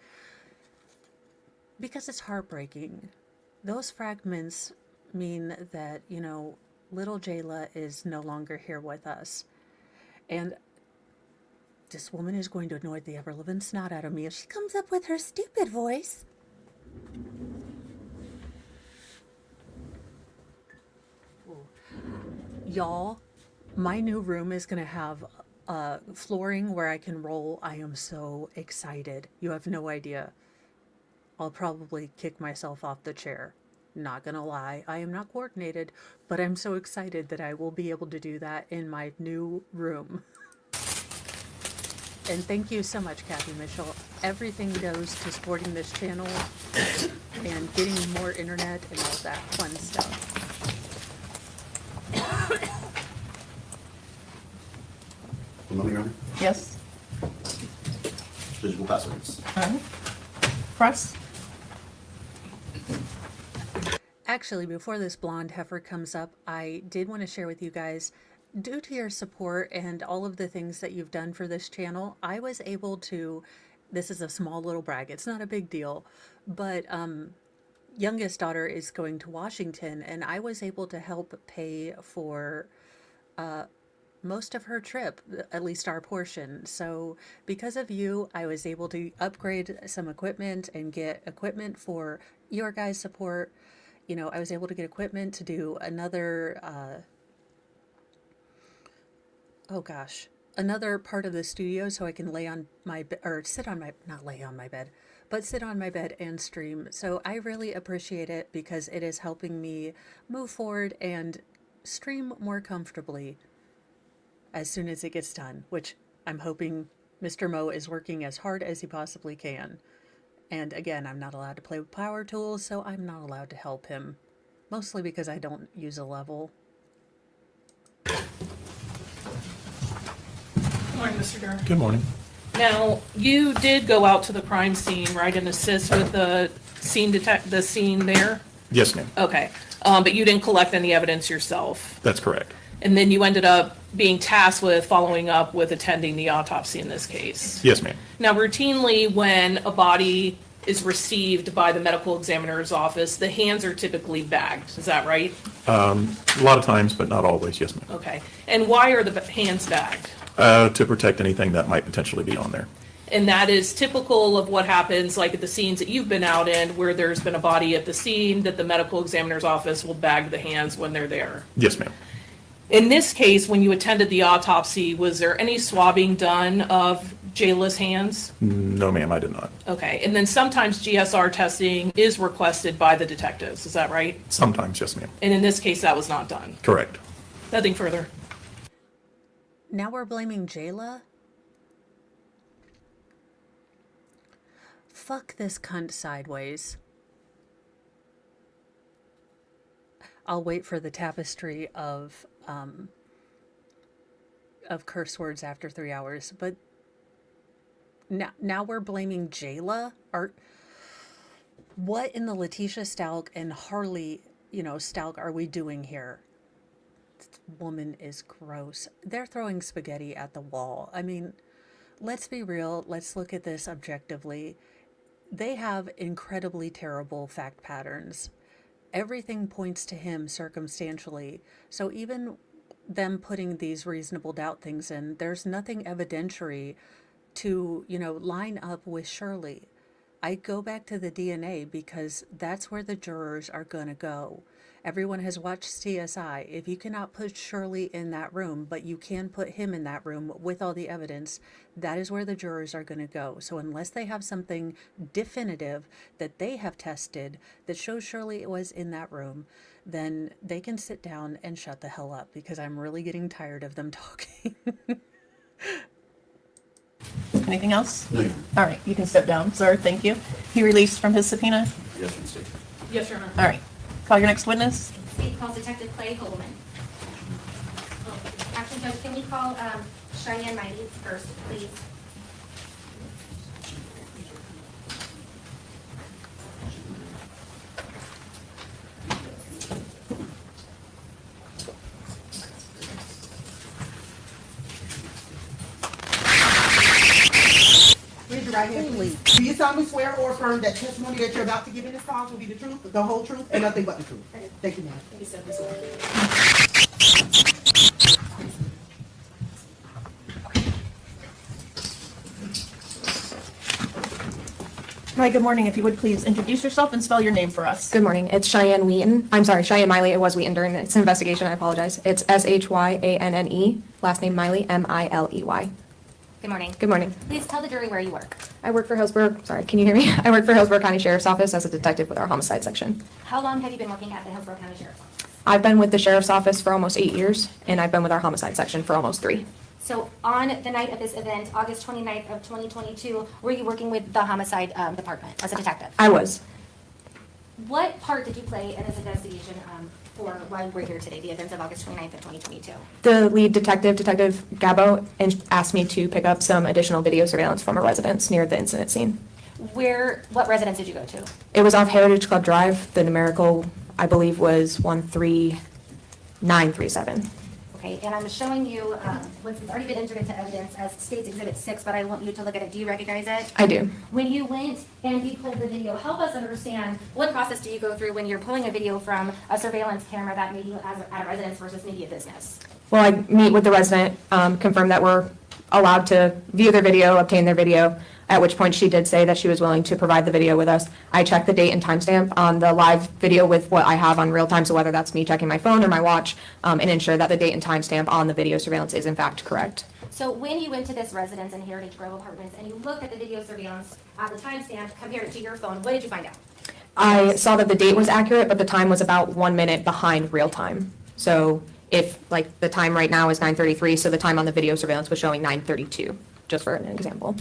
Because it's heartbreaking. Those fragments mean that, little Jayla is no longer here with us. And this woman is going to annoy the ever-living snot out of me if she comes up with her stupid voice. Y'all, my new room is going to have flooring where I can roll. I am so excited. You have no idea. I'll probably kick myself off the chair. Not gonna lie, I am not coordinated, but I'm so excited that I will be able to do that in my new room. And thank you so much, Kathy Mitchell. Everything goes to supporting this channel and getting more internet and all that fun stuff. One moment, Your Honor. Yes? Digital passwords. All right. Press? Actually, before this blonde heifer comes up, I did want to share with you guys, due to your support and all of the things that you've done for this channel, I was able to, this is a small little brag, it's not a big deal, but youngest daughter is going to Washington, and I was able to help pay for most of her trip, at least our portion. So because of you, I was able to upgrade some equipment and get equipment for your guys' support. I was able to get equipment to do another, another part of the studio so I can lay on my bed, or sit on my, not lay on my bed, but sit on my bed and stream. So I really appreciate it because it is helping me move forward and stream more comfortably as soon as it gets done, which I'm hoping Mr. Mo is working as hard as he possibly can. And again, I'm not allowed to play with power tools, so I'm not allowed to help him. Mostly because I don't use a level. Good morning, Mr. Durham. Good morning. Now, you did go out to the crime scene, right, and assist with the scene there? Yes, ma'am. Okay, but you didn't collect any evidence yourself? That's correct. And then you ended up being tasked with following up with attending the autopsy in this case? Yes, ma'am. Now, routinely, when a body is received by the medical examiner's office, the hands are typically bagged, is that right? A lot of times, but not always. Yes, ma'am. Okay, and why are the hands bagged? To protect anything that might potentially be on there. And that is typical of what happens, like at the scenes that you've been out in, where there's been a body at the scene, that the medical examiner's office will bag the hands when they're there. Yes, ma'am. In this case, when you attended the autopsy, was there any swabbing done of Jayla's hands? No, ma'am, I did not. Okay, and then sometimes GSR testing is requested by the detectives, is that right? Sometimes, yes, ma'am. And in this case, that was not done. Correct. Nothing further. Now we're blaming Jayla? Fuck this cunt sideways. I'll wait for the tapestry of curse words after 3 hours, but now we're blaming Jayla? What in the Letitia Stalk and Harley, Stalk are we doing here? This woman is gross. They're throwing spaghetti at the wall. I mean, let's be real. Let's look at this objectively. They have incredibly terrible fact patterns. Everything points to him circumstantially. So even them putting these reasonable doubt things in, there's nothing evidentiary to, line up with Shirley. I go back to the DNA because that's where the jurors are going to go. Everyone has watched CSI. If you cannot put Shirley in that room, but you can put him in that room with all the evidence, that is where the jurors are going to go. So unless they have something definitive that they have tested that shows Shirley was in that room, then they can sit down and shut the hell up because I'm really getting tired of them talking. Anything else? No. All right, you can step down, sir. Thank you. He released from his subpoena? Yes, Mr. State. Yes, Your Honor. All right. Call your next witness. State calls Detective Clay Holman. Actually, Judge, can we call Cheyenne Mighty first, please? Raise your right hand, please. Do you solemnly swear or affirm that testimony that you're about to give in this cause will be the truth, the whole truth, and nothing but the truth? Thank you, ma'am. He said this one. Hi, good morning. If you would please introduce yourself and spell your name for us. Good morning. It's Cheyenne Wheaton. I'm sorry, Cheyenne Miley. It was Wheaton during it's an investigation. I apologize. It's Shyanne. Last name Miley, Miley. Good morning. Good morning. Please tell the jury where you work. I work for Hillsborough. Sorry, can you hear me? I work for Hillsborough County Sheriff's Office as a detective with our homicide section. How long have you been working at the Hillsborough County Sheriff's Office? I've been with the sheriff's office for almost 8 years, and I've been with our homicide section for almost 3. So on the night of this event, August 29th of 2022, were you working with the homicide department as a detective? I was. What part did you play in this investigation for why we're here today, the events of August 29th of 2022? The lead detective, Detective Gabo, asked me to pick up some additional video surveillance from a residence near the incident scene. What residence did you go to? It was off Heritage Club Drive. The numerical, I believe, was 13937. Okay, and I'm showing you what's already been entered into evidence as State's Exhibit 6, but I want you to look at it. Do you recognize it? I do. When you went and you pulled the video, help us understand what process do you go through when you're pulling a video from a surveillance camera that maybe at a residence versus maybe a business? Well, I meet with the resident, confirm that we're allowed to view their video, obtain their video, at which point she did say that she was willing to provide the video with us. I checked the date and timestamp on the live video with what I have on real time, so whether that's me checking my phone or my watch, and ensure that the date and timestamp on the video surveillance is in fact correct. So when you went to this residence in Heritage Grove Apartments and you looked at the video surveillance at the timestamp, compared it to your phone, what did you find out? I saw that the date was accurate, but the time was about 1 minute behind real time. So if, like, the time right now is 9:33, so the time on the video surveillance was showing 9:32, just for an example.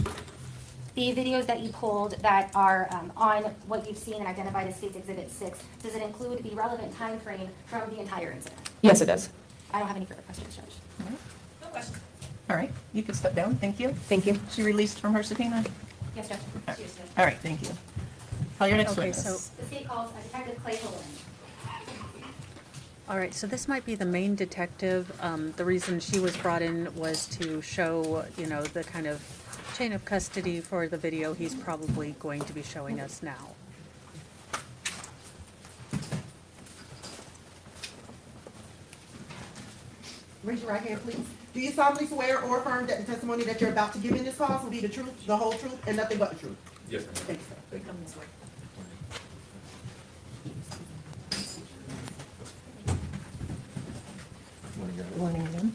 The videos that you pulled that are on what you've seen and identified as State's Exhibit 6, does it include the relevant time frame from the entire incident? Yes, it does. I don't have any further questions, Judge. No question. All right, you can step down. Thank you. Thank you. She released from her subpoena? Yes, Judge. All right, thank you. Call your next Okay, witness. so, The state calls Detective Clay Holden. all right, so this might be the main detective. The reason she was brought in was to show, the kind of chain of custody for the video he's probably going to be showing us now. Raise your right hand, please. Do you solemnly swear or affirm that the testimony that you're about to give in this cause will be the truth, the whole truth, and nothing but the truth? Yes, ma'am. Thank you, sir. Come this way. Morning, ma'am.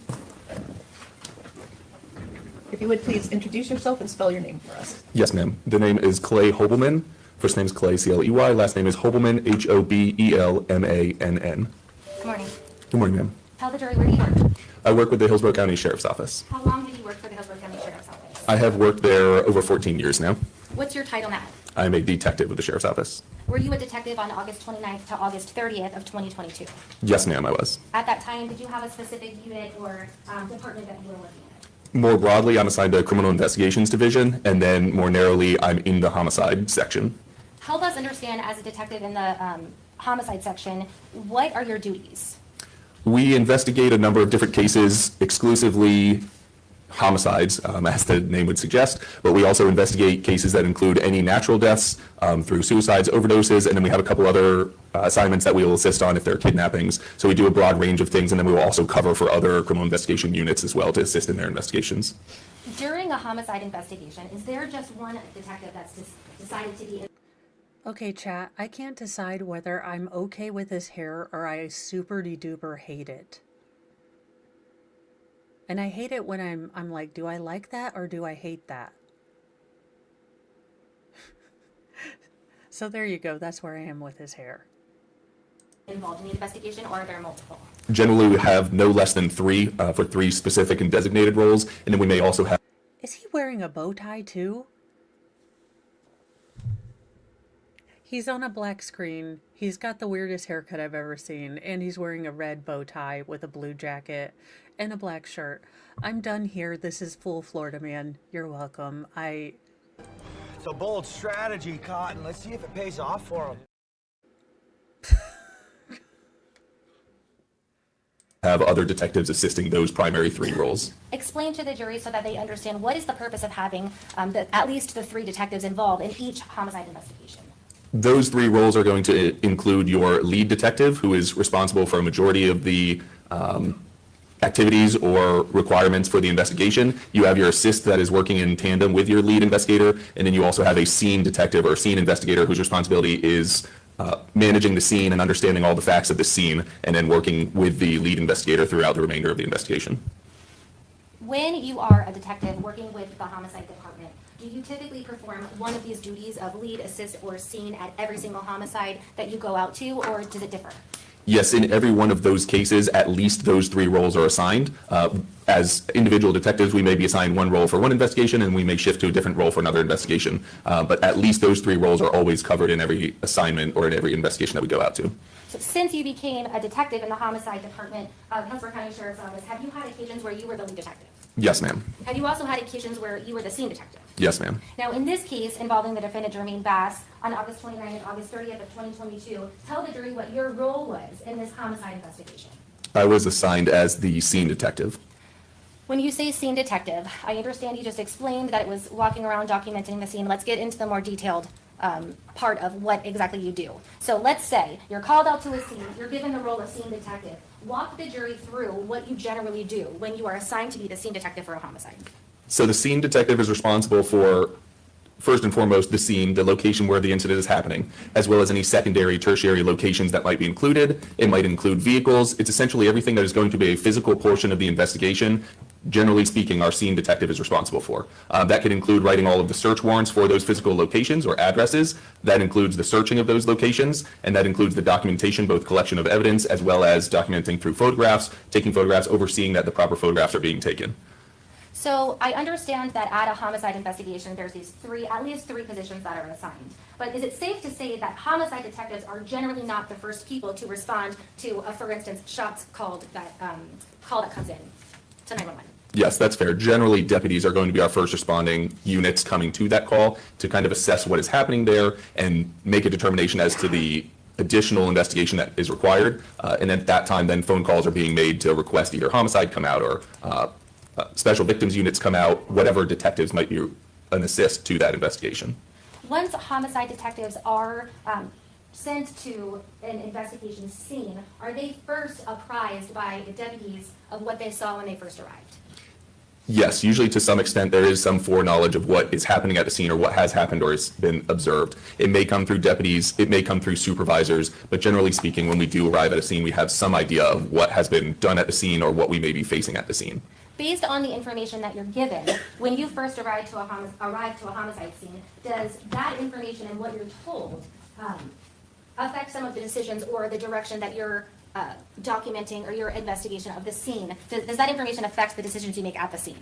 If you would please introduce yourself and spell your name for us. Yes, ma'am. The name is Clay Hobelman. First name is Clay, C-L-E-Y. Last name is Hobelman, Hobelmann. Good morning. Good morning, ma'am. Tell the jury where you work. I work with the Hillsborough County Sheriff's Office. How long have you worked for the Hillsborough County Sheriff's Office? I have worked there over 14 years now. What's your title now? I'm a detective with the Sheriff's Office. Were you a detective on August 29th to August 30th of 2022? Yes, ma'am, I was. At that time, did you have a specific unit or department that you were working in? More broadly, I'm assigned to Criminal Investigations Division, and then more narrowly, I'm in the homicide section. Help us understand, as a detective in the homicide section, what are your duties? We investigate a number of different cases, exclusively homicides, as the name would suggest, but we also investigate cases that include any natural deaths through suicides, overdoses, and then we have a couple other assignments that we will assist on if there are kidnappings. So we do a broad range of things, and then we will also cover for other criminal investigation units as well to assist in their investigations. During a homicide investigation, is there just one detective that's decided to be in? Okay, chat, I can't decide whether I'm okay with his hair or I super-de-duper hate it. And I hate it when I'm like, do I like that or do I hate that? So there you go. That's where I am with his hair. Involved in the investigation, or are there multiple? Generally, we have no less than 3 for 3 specific and designated roles, and then we may also have. Is he wearing a bow tie too? He's on a black screen. He's got the weirdest haircut I've ever seen, and he's wearing a red bow tie with a blue jacket and a black shirt. I'm done here. This is full Florida man. You're welcome. It's a bold strategy, Cotton. Let's see if it pays off for him. have other detectives assisting those primary 3 roles. Explain to the jury so that they understand what is the purpose of having at least the 3 detectives involved in each homicide investigation. Those 3 roles are going to include your lead detective, who is responsible for a majority of the activities or requirements for the investigation. You have your assist that is working in tandem with your lead investigator, and then you also have a scene detective or scene investigator whose responsibility is managing the scene and understanding all the facts of the scene, and then working with the lead investigator throughout the remainder of the investigation. When you are a detective working with the homicide department, do you typically perform one of these duties of lead, assist, or scene at every single homicide that you go out to, or does it differ? Yes, in every one of those cases, at least those 3 roles are assigned. As individual detectives, we may be assigned one role for one investigation, and we may shift to a different role for another investigation. But at least those 3 roles are always covered in every assignment or in every investigation that we go out to. So since you became a detective in the homicide department of Hillsborough County Sheriff's Office, have you had occasions where you were the lead detective? Yes, ma'am. Have you also had occasions where you were the scene detective? Yes, ma'am. Now, in this case involving the defendant Jermaine Bass on August 29th and August 30th of 2022, tell the jury what your role was in this homicide investigation. I was assigned as the scene detective. When you say scene detective, I understand you just explained that it was walking around documenting the scene. Let's get into the more detailed part of what exactly you do. So let's say you're called out to a scene, you're given the role of scene detective. Walk the jury through what you generally do when you are assigned to be the scene detective for a homicide. So the scene detective is responsible for, first and foremost, the scene, the location where the incident is happening, as well as any secondary, tertiary locations that might be included. It might include vehicles. It's essentially everything that is going to be a physical portion of the investigation. Generally speaking, our scene detective is responsible for. That could include writing all of the search warrants for those physical locations or addresses. That includes the searching of those locations, and that includes the documentation, both collection of evidence as well as documenting through photographs, taking photographs, overseeing that the proper photographs are being taken. So I understand that at a homicide investigation, there's these at least three positions that are assigned. But is it safe to say that homicide detectives are generally not the first people to respond to, for instance, shots called that call that comes in to 911? Yes, that's fair. Generally, deputies are going to be our first responding units coming to that call to kind of assess what is happening there and make a determination as to the additional investigation that is required. And at that time, then phone calls are being made to request either homicide come out or special victims units come out, whatever detectives might be an assist to that investigation. Once homicide detectives are sent to an investigation scene, are they first apprised by the deputies of what they saw when they first arrived? Yes, usually to some extent there is some foreknowledge of what is happening at the scene or what has happened or has been observed. It may come through deputies, it may come through supervisors, but generally speaking, when we do arrive at a scene, we have some idea of what has been done at the scene or what we may be facing at the scene. Based on the information that you're given, when you first arrive to a homicide scene, does that information and what you're told affect some of the decisions or the direction that you're documenting or your investigation of the scene? Does that information affect the decisions you make at the scene?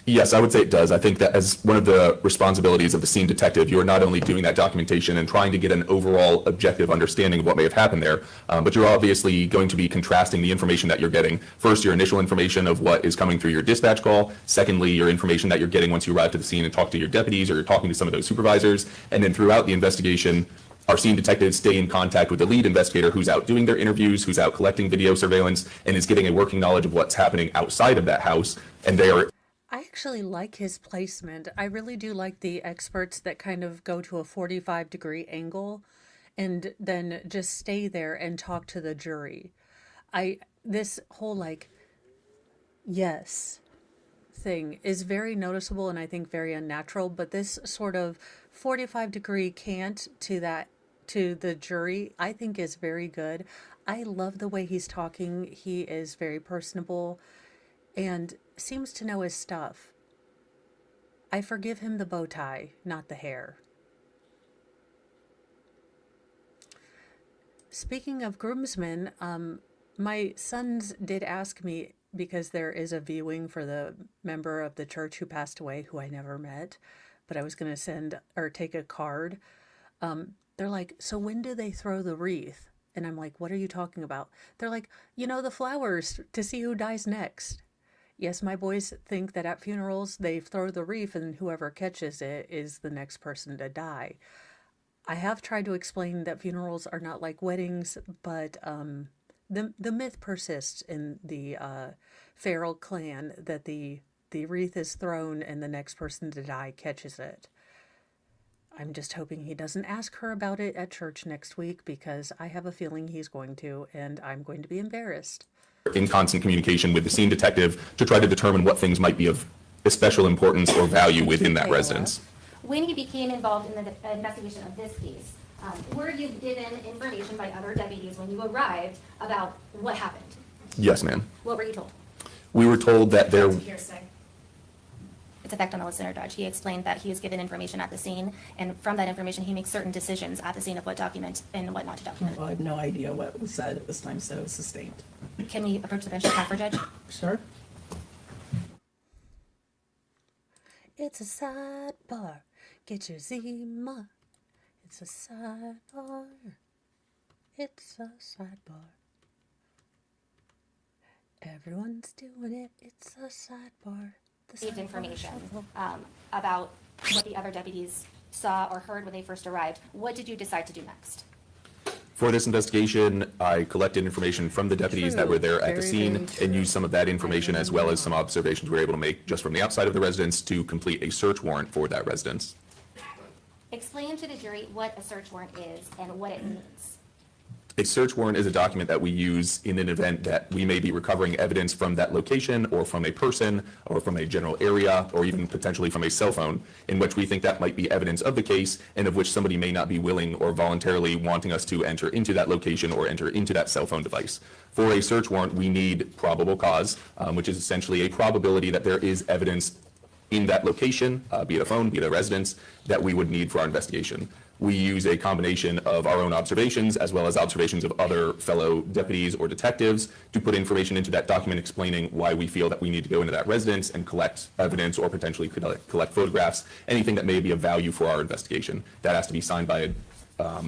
Yes, I would say it does. I think that as one of the responsibilities of the scene detective, you are not only doing that documentation and trying to get an overall objective understanding of what may have happened there, but you're obviously going to be contrasting the information that you're getting. First, your initial information of what is coming through your dispatch call. Secondly, your information that you're getting once you arrive to the scene and talk to your deputies or you're talking to some of those supervisors. And then throughout the investigation, our scene detectives stay in contact with the lead investigator who's out doing their interviews, who's out collecting video surveillance, and is getting a working knowledge of what's happening outside of that house. And they are I actually like his placement. I really do like the experts that kind of go to a 45-degree angle and then just stay there and talk to the jury. This whole yes thing is very noticeable and I think very unnatural, but this sort of 45-degree cant to the jury, I think is very good. I love the way he's talking. He is very personable and seems to know his stuff. I forgive him the bow tie, not the hair. Speaking of groomsmen, my sons did ask me, because there is a viewing for the member of the church who passed away, who I never met, but I was going to send or take a card. They're like, so when do they throw the wreath? And I'm like, what are you talking about? They're like, the flowers to see who dies next. Yes, my boys think that at funerals they throw the wreath and whoever catches it is the next person to die. I have tried to explain that funerals are not like weddings, but the myth persists in the Farrell clan that the wreath is thrown and the next person to die catches it. I'm just hoping he doesn't ask her about it at church next week, because I have a feeling he's going to, and I'm going to be embarrassed. In constant communication with the scene detective to try to determine what things might be of special importance or value within that residence. When you became involved in the investigation of this case, were you given information by other deputies when you arrived about what happened? Yes, ma'am. What were you told? We were told that there. Its effect on the listener, Judge. He explained that he was given information at the scene, and from that information, he makes certain decisions at the scene of what document and what not to document. Well, I have no idea what was said at this time, so sustained. Can we approach the bench to confer, Judge? Sure. It's a sidebar. Get your Zima. It's a sidebar. It's a sidebar. Everyone's doing it. It's a sidebar. Received information about what the other deputies saw or heard when they first arrived. What did you decide to do next? For this investigation, I collected information from the deputies that were there at the scene and used some of that information as well as some observations we were able to make just from the outside of the residence to complete a search warrant for that residence. Explain to the jury what a search warrant is and what it means. A search warrant is a document that we use in an event that we may be recovering evidence from that location or from a person or from a general area or even potentially from a cell phone in which we think that might be evidence of the case and of which somebody may not be willing or voluntarily wanting us to enter into that location or enter into that cell phone device. For a search warrant, we need probable cause, which is essentially a probability that there is evidence in that location, be it a phone, be it a residence, that we would need for our investigation. We use a combination of our own observations as well as observations of other fellow deputies or detectives to put information into that document explaining why we feel that we need to go into that residence and collect evidence or potentially collect photographs, anything that may be of value for our investigation. That has to be signed by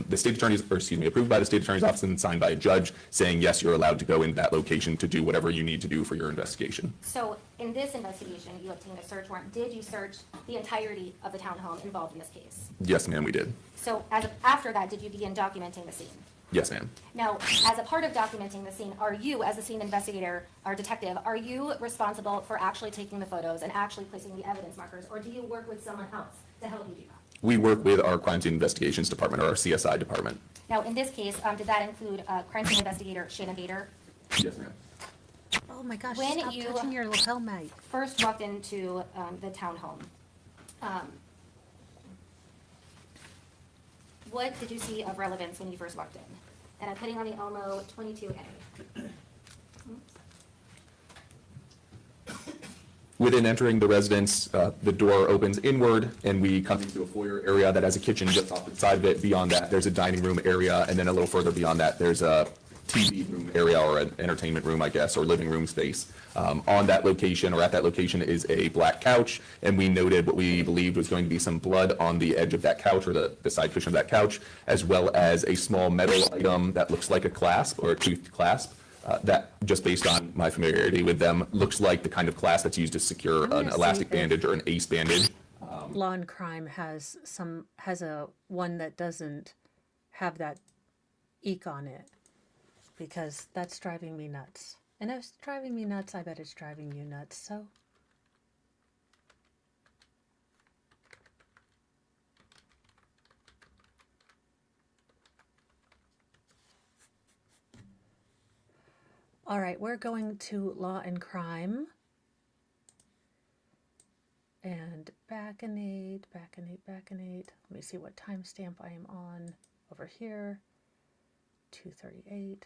the state attorney's, or excuse me, approved by the state attorney's office and signed by a judge saying, yes, you're allowed to go in that location to do whatever you need to do for your investigation. So in this investigation, you obtained a search warrant. Did you search the entirety of the townhome involved in this case? Yes, ma'am, we did. So after that, did you begin documenting the scene? Yes, ma'am. Now, as a part of documenting the scene, are you, as a scene investigator or detective, are you responsible for actually taking the photos and actually placing the evidence markers, or do you work with someone else to help you do that? We work with our crime scene investigations department or our CSI department. Now, in this case, did that include crime scene investigator Shannon Gator? Yes, ma'am. Oh my gosh, When stop you touching your lapel, mate. first walked into the townhome, what did you see of relevance when you first walked in? And I'm putting on the Elmo 22A. Within entering the residence, the door opens inward and we come into a foyer area that has a kitchen just off the side of it. Beyond that, there's a dining room area, and then a little further beyond that, there's a TV room area or an entertainment room, I guess, or living room space. On that location or at that location is a black couch, and we noted what we believed was going to be some blood on the edge of that couch or the side cushion of that couch, as well as a small metal item that looks like a clasp or a toothed clasp. That, just based on my familiarity with them, looks like the kind of clasp that's used to secure an elastic bandage or an ace bandage. Law and Crime has a one that doesn't have that eek on it, because that's driving me nuts. And if it's driving me nuts, I bet it's driving you nuts. So all right, we're going to Law and Crime. And baconate. Let me see what timestamp I am on over here. 2:38.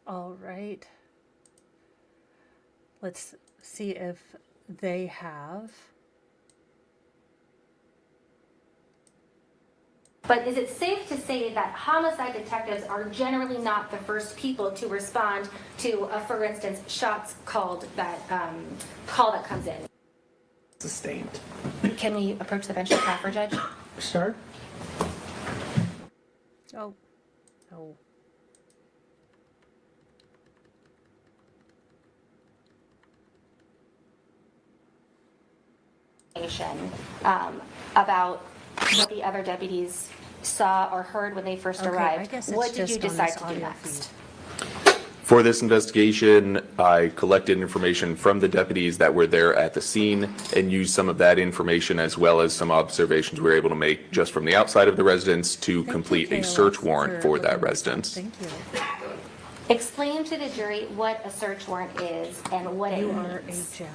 All right. Let's see if they have. But is it safe to say that homicide detectives are generally not the first people to respond to, for instance, shots called that, call that comes in? Sustained. Can we approach the bench to proffer, Judge? Sure. Oh, no. About what the other deputies saw or heard when they first Okay, I arrived. guess it's What did you just on decide this to do audio next? For this investigation, I collected information from the deputies that were there at the scene and used some of that information as well as some observations we were able to make just from the outside of the residence to complete a search warrant for that residence. Thank you. Explain to the jury what a search warrant is and what it You are a means. gem.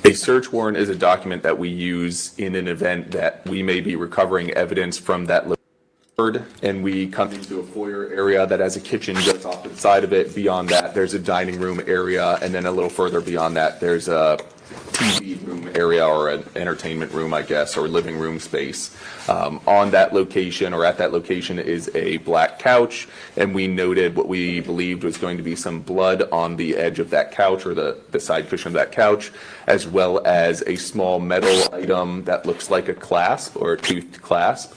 A search warrant is a document that we use in an event that we may be recovering evidence from that location, and we come into a foyer area that has a kitchen just off to the side of it. Beyond that, there's a dining room area, and then a little further beyond that, there's a TV room area or an entertainment room, I guess, or living room space. On that location or at that location is a black couch, and we noted what we believed was going to be some blood on the edge of that couch or the side cushion of that couch, as well as a small metal item that looks like a clasp or a toothed clasp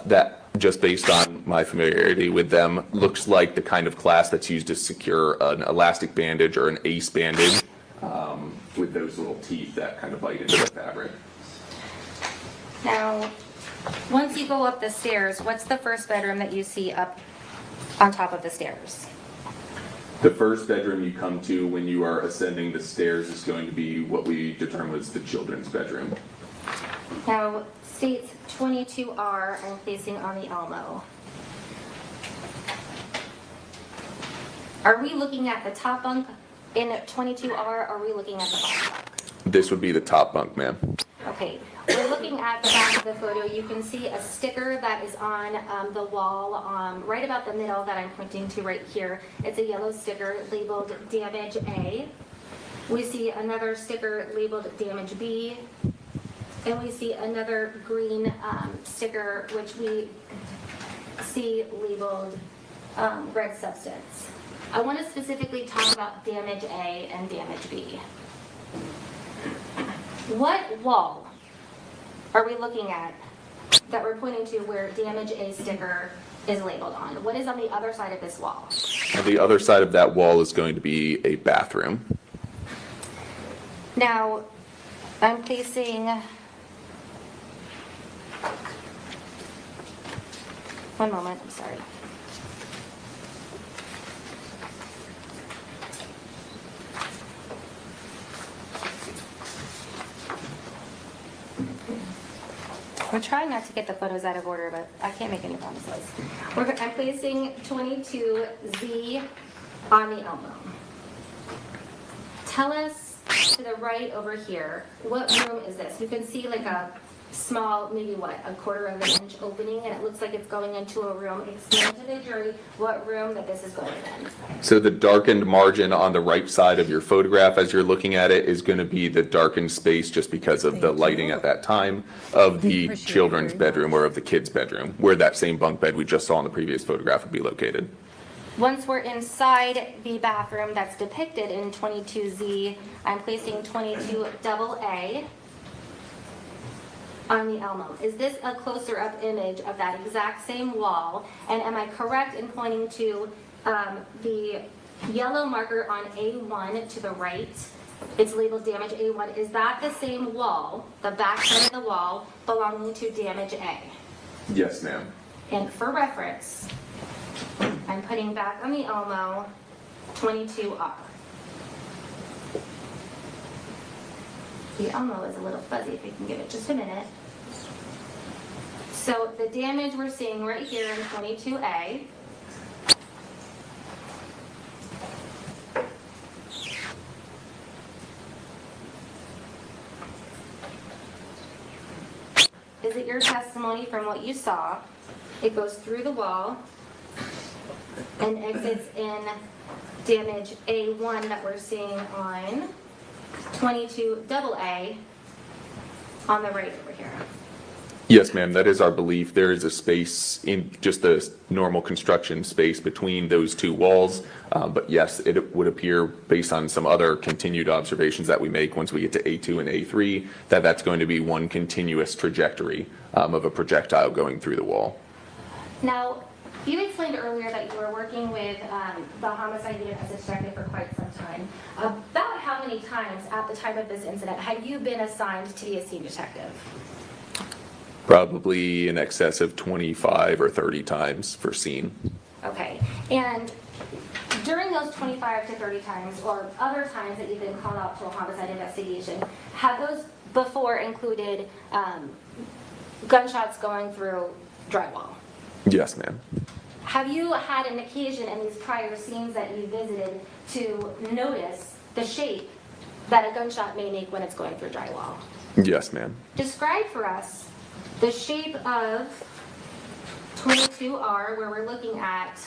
that, just based on my familiarity with them, looks like the kind of clasp that's used to secure an elastic bandage or an ace bandage with those little teeth that kind of bite into the fabric. Now, once you go up the stairs, what's the first bedroom that you see up on top of the stairs? The first bedroom you come to when you are ascending the stairs is going to be what we determined was the children's bedroom. Now, states 22R and facing on the Elmo. Are we looking at the top bunk in 22R, or are we looking at the bottom bunk? This would be the top bunk, ma'am. Okay, we're looking at the back of the photo. You can see a sticker that is on the wall, right about the middle that I'm pointing to right here. It's a yellow sticker labeled Damage A. We see another sticker labeled Damage B. And we see another green sticker, which we see labeled red substance. I want to specifically talk about Damage A and Damage B. What wall are we looking at that we're pointing to where Damage A sticker is labeled on? What is on the other side of this wall? On the other side of that wall is going to be a bathroom. Now, I'm placing... One moment, I'm sorry. We're trying not to get the photos out of order, but I can't make any promises. I'm placing 22Z on the Elmo. Tell us to the right over here, what room is this? You can see like a small, maybe what, a quarter of an inch opening, and it looks like it's going into a room. Explain to the jury what room that this is going in. So the darkened margin on the right side of your photograph as you're looking at it is going to be the darkened space just because of the lighting at that time of the children's bedroom or of the kids' bedroom, where that same bunk bed we just saw in the previous photograph would be located. Once we're inside the bathroom that's depicted in 22Z, I'm placing 22AA on the Elmo. Is this a closer up image of that exact same wall? And am I correct in pointing to the yellow marker on A1 to the right? It's labeled Damage A1. Is that the same wall, the back side of the wall, belonging to Damage A? Yes, ma'am. And for reference, I'm putting back on the Elmo 22R. The Elmo is a little fuzzy, if we can give it just a minute. So the damage we're seeing right here in 22A is it your testimony from what you saw? It goes through the wall and exits in damage A1 that we're seeing on 22AA on the right over here. Yes, ma'am, that is our belief. There is a space in just the normal construction space between those two walls. But yes, it would appear, based on some other continued observations that we make once we get to A2 and A3, that that's going to be one continuous trajectory of a projectile going through the wall. Now, you explained earlier that you were working with the homicide unit as a detective for quite some time. About how many times at the time of this incident had you been assigned to be a scene detective? Probably in excess of 25 or 30 times for scene. Okay, and during those 25 to 30 times, or other times that you've been called out to a homicide investigation, have those before included gunshots going through drywall? Yes, ma'am. Have you had an occasion in these prior scenes that you visited to notice the shape that a gunshot may make when it's going through drywall? Yes, ma'am. Describe for us the shape of 22R, where we're looking at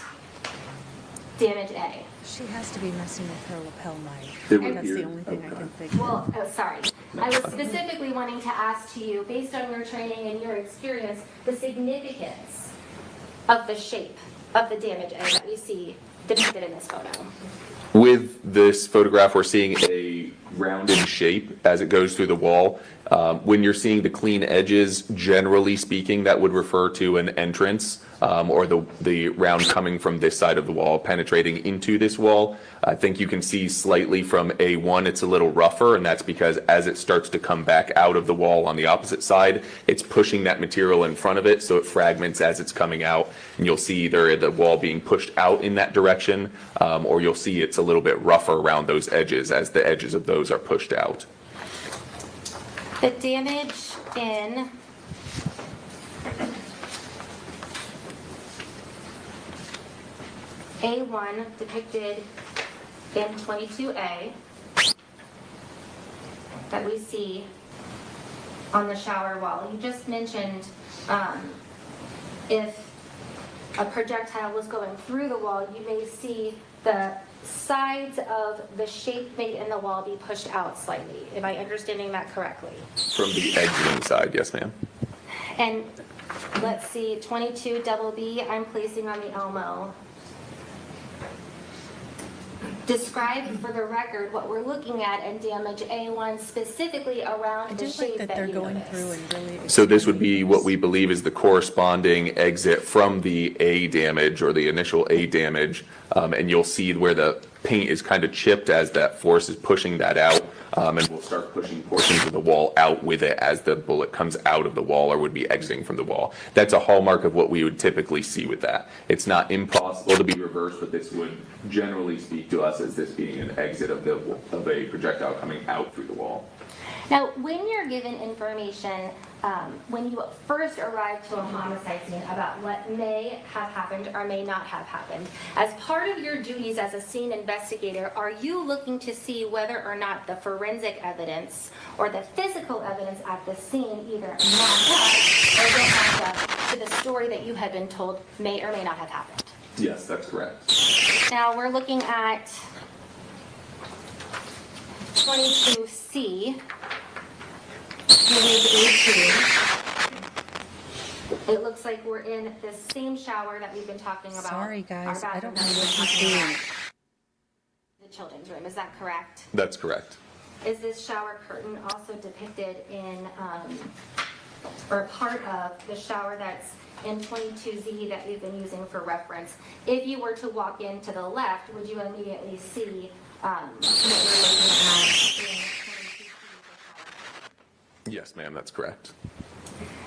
damage A. She has to be messing with her lapel knife. It would That's be- the only thing I can think of. Well, sorry. I was specifically wanting to ask to you, based on your training and your experience, the significance of the shape of the damage A that we see depicted in this photo. With this photograph, we're seeing a rounded shape as it goes through the wall. When you're seeing the clean edges, generally speaking, that would refer to an entrance, or the round coming from this side of the wall, penetrating into this wall. I think you can see slightly from A1, it's a little rougher, and that's because as it starts to come back out of the wall on the opposite side, it's pushing that material in front of it, so it fragments as it's coming out. And you'll see either the wall being pushed out in that direction, or you'll see it's a little bit rougher around those edges as the edges of those are pushed out. The damage in A1 depicted in 22A that we see on the shower wall. You just mentioned if a projectile was going through the wall, you may see the sides of the shape made in the wall be pushed out slightly. Am I understanding that correctly? From the exiting side, yes, ma'am. And let's see, 22 double B, I'm placing on the Elmo. Describe for the record what we're looking at in damage A1, specifically I around do the like shape that that they're you going through noticed. and really. So this would be explaining what this. we believe is the corresponding exit from the A damage, or the initial A damage. And you'll see where the paint is kind of chipped as that force is pushing that out. And we'll start pushing portions of the wall out with it as the bullet comes out of the wall or would be exiting from the wall. That's a hallmark of what we would typically see with that. It's not impossible to be reversed, but this would generally speak to us as this being an exit of a projectile coming out through the wall. Now, when you're given information, when you first arrive to a homicide scene about what may have happened or may not have happened, as part of your duties as a scene investigator, are you looking to see whether or not the forensic evidence or the physical evidence at the scene either match up or don't match up to the story that you had been told may or may not have happened? Yes, that's correct. Now, we're looking at 22C. It looks like we're in the same shower that we've been talking about. Sorry, guys, Our I don't know bathroom what that she's we've been doing. talking about. The children's room, is that correct? That's correct. Is this shower curtain also depicted in, or part of the shower that's in 22Z that we've been using for reference? If you were to walk in to the left, would you immediately see what we're looking at in 22Z? Yes, ma'am, that's correct.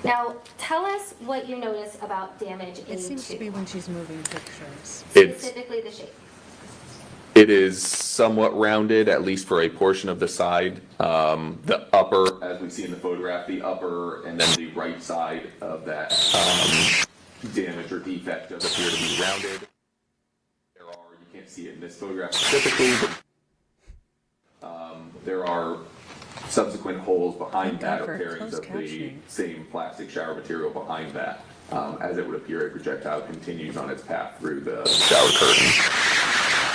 Now, tell us what you notice about damage It seems to be A2, when she's moving pictures. It's- specifically the shape. It is somewhat rounded, at least for a portion of the side. The upper, as we see in the photograph, the upper and then the right side of that damage or defect does appear to be rounded. You can't see it in this photograph specifically, but there are subsequent holes behind Thank God that, or for pairings closed of the captioning. same plastic shower material behind that, as it would appear a projectile continues on its path through the shower curtain.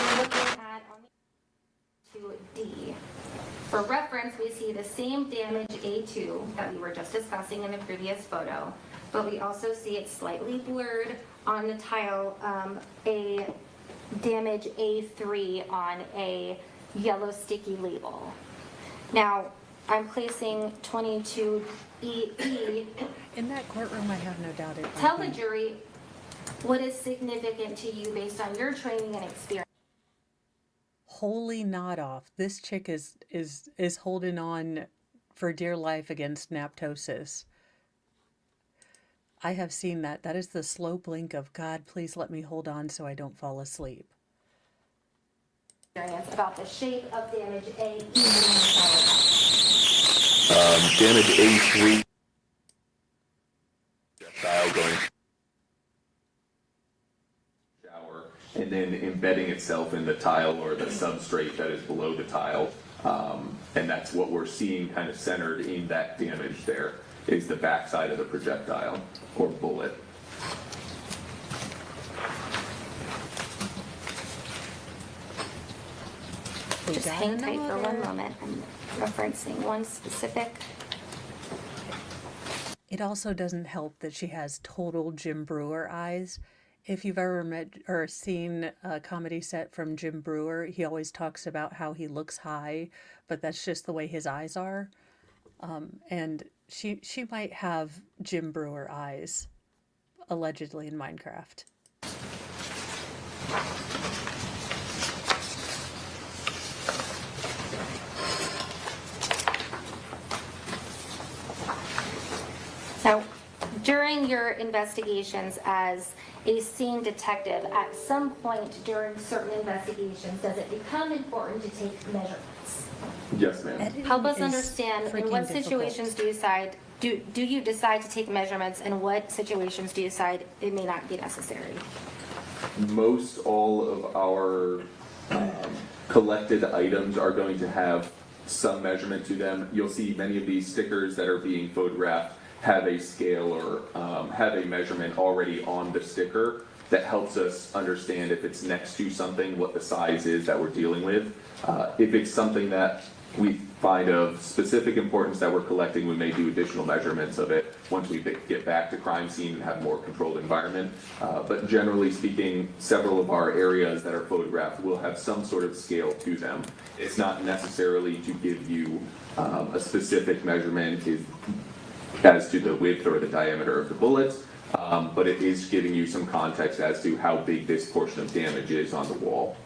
We're looking at on the 2D. For reference, we see the same damage A2 that we were just discussing in the previous photo, but we also see it slightly blurred on the tile, a damage A3 on a yellow sticky label. Now, I'm placing 22EE. In that courtroom, I have no doubt it. Tell the jury what is significant to you based on your training and experience. Holy knot off. This chick is holding on for dear life against naptosis. I have seen that. That is the slow blink of God, please let me hold on so I don't fall asleep. About the shape of damage A. Damage A3. Projectile going shower and then embedding itself in the tile or the substrate that is below the tile. And that's what we're seeing kind of centered in that damage there is the backside of the projectile or bullet. Just hang tight for one moment. I'm referencing one specific. It also doesn't help that she has total Jim Brewer eyes. If you've ever met or seen a comedy set from Jim Brewer, he always talks about how he looks high, but that's just the way his eyes are. And she might have Jim Brewer eyes, allegedly in Minecraft. Now, during your investigations as a scene detective, at some point during certain investigations, does it become important to take measurements? Yes, ma'am. Help us understand in what situations do you decide to take measurements, and what situations do you decide it may not be necessary? Most all of our collected items are going to have some measurement to them. You'll see many of these stickers that are being photographed have a scale or have a measurement already on the sticker that helps us understand if it's next to something, what the size is that we're dealing with. If it's something that we find of specific importance that we're collecting, we may do additional measurements of it once we get back to crime scene and have a more controlled environment. But generally speaking, several of our areas that are photographed will have some sort of scale to them. It's not necessarily to give you a specific measurement as to the width or the diameter of the bullet, but it is giving you some context as to how big this portion of damage is on the wall.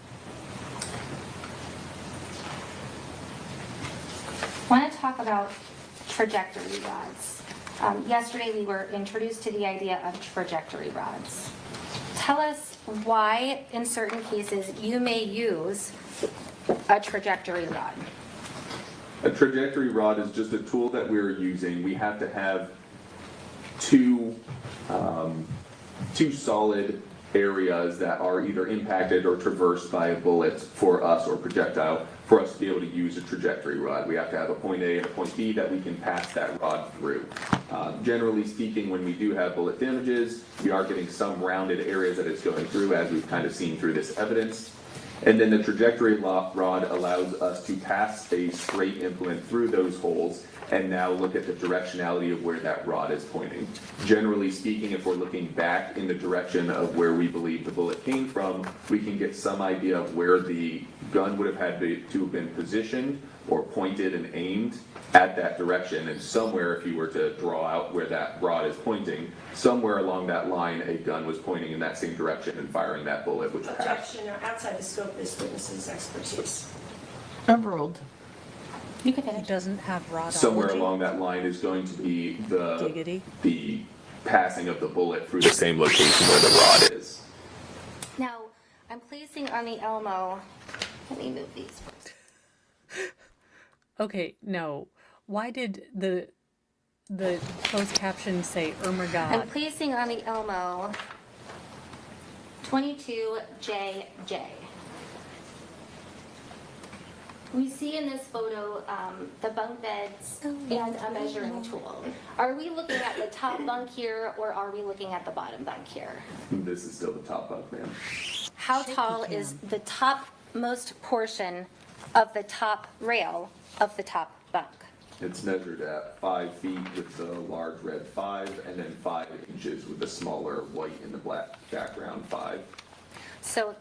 I want to talk about trajectory rods. Yesterday we were introduced to the idea of trajectory rods. Tell us why in certain cases you may use a trajectory rod. A trajectory rod is just a tool that we're using. We have to have two solid areas that are either impacted or traversed by a bullet for us or projectile for us to be able to use a trajectory rod. We have to have a point A and a point B that we can pass that rod through. Generally speaking, when we do have bullet damages, we are getting some rounded areas that it's going through, as we've kind of seen through this evidence. And then the trajectory rod allows us to pass a straight implement through those holes and now look at the directionality of where that rod is pointing. Generally speaking, if we're looking back in the direction of where we believe the bullet came from, we can get some idea of where the gun would have had to have been positioned or pointed and aimed at that direction. And somewhere, if you were to draw out where that rod is pointing, somewhere along that line, a gun was pointing in that same direction and firing that bullet, which passed. Objection, outside the scope of this witness's expertise. Overruled. You can He finish. doesn't have rodology. Somewhere along that line is going to be Giggity. the passing of the bullet through the same location where the rod is. Now, I'm placing on the Elmo, let me move these first. Okay, no. Why did the closed caption say, "Oh my I'm God"? placing on the Elmo 22JJ. We see in this photo the bunk beds and a measuring tool. Are we looking at the top bunk here, or are we looking at the bottom bunk here? This is still the top bunk, ma'am. How tall is the topmost portion of the top rail of the top bunk? It's measured at 5 feet with the large red 5, and then 5 inches with the smaller white in the black background 5. So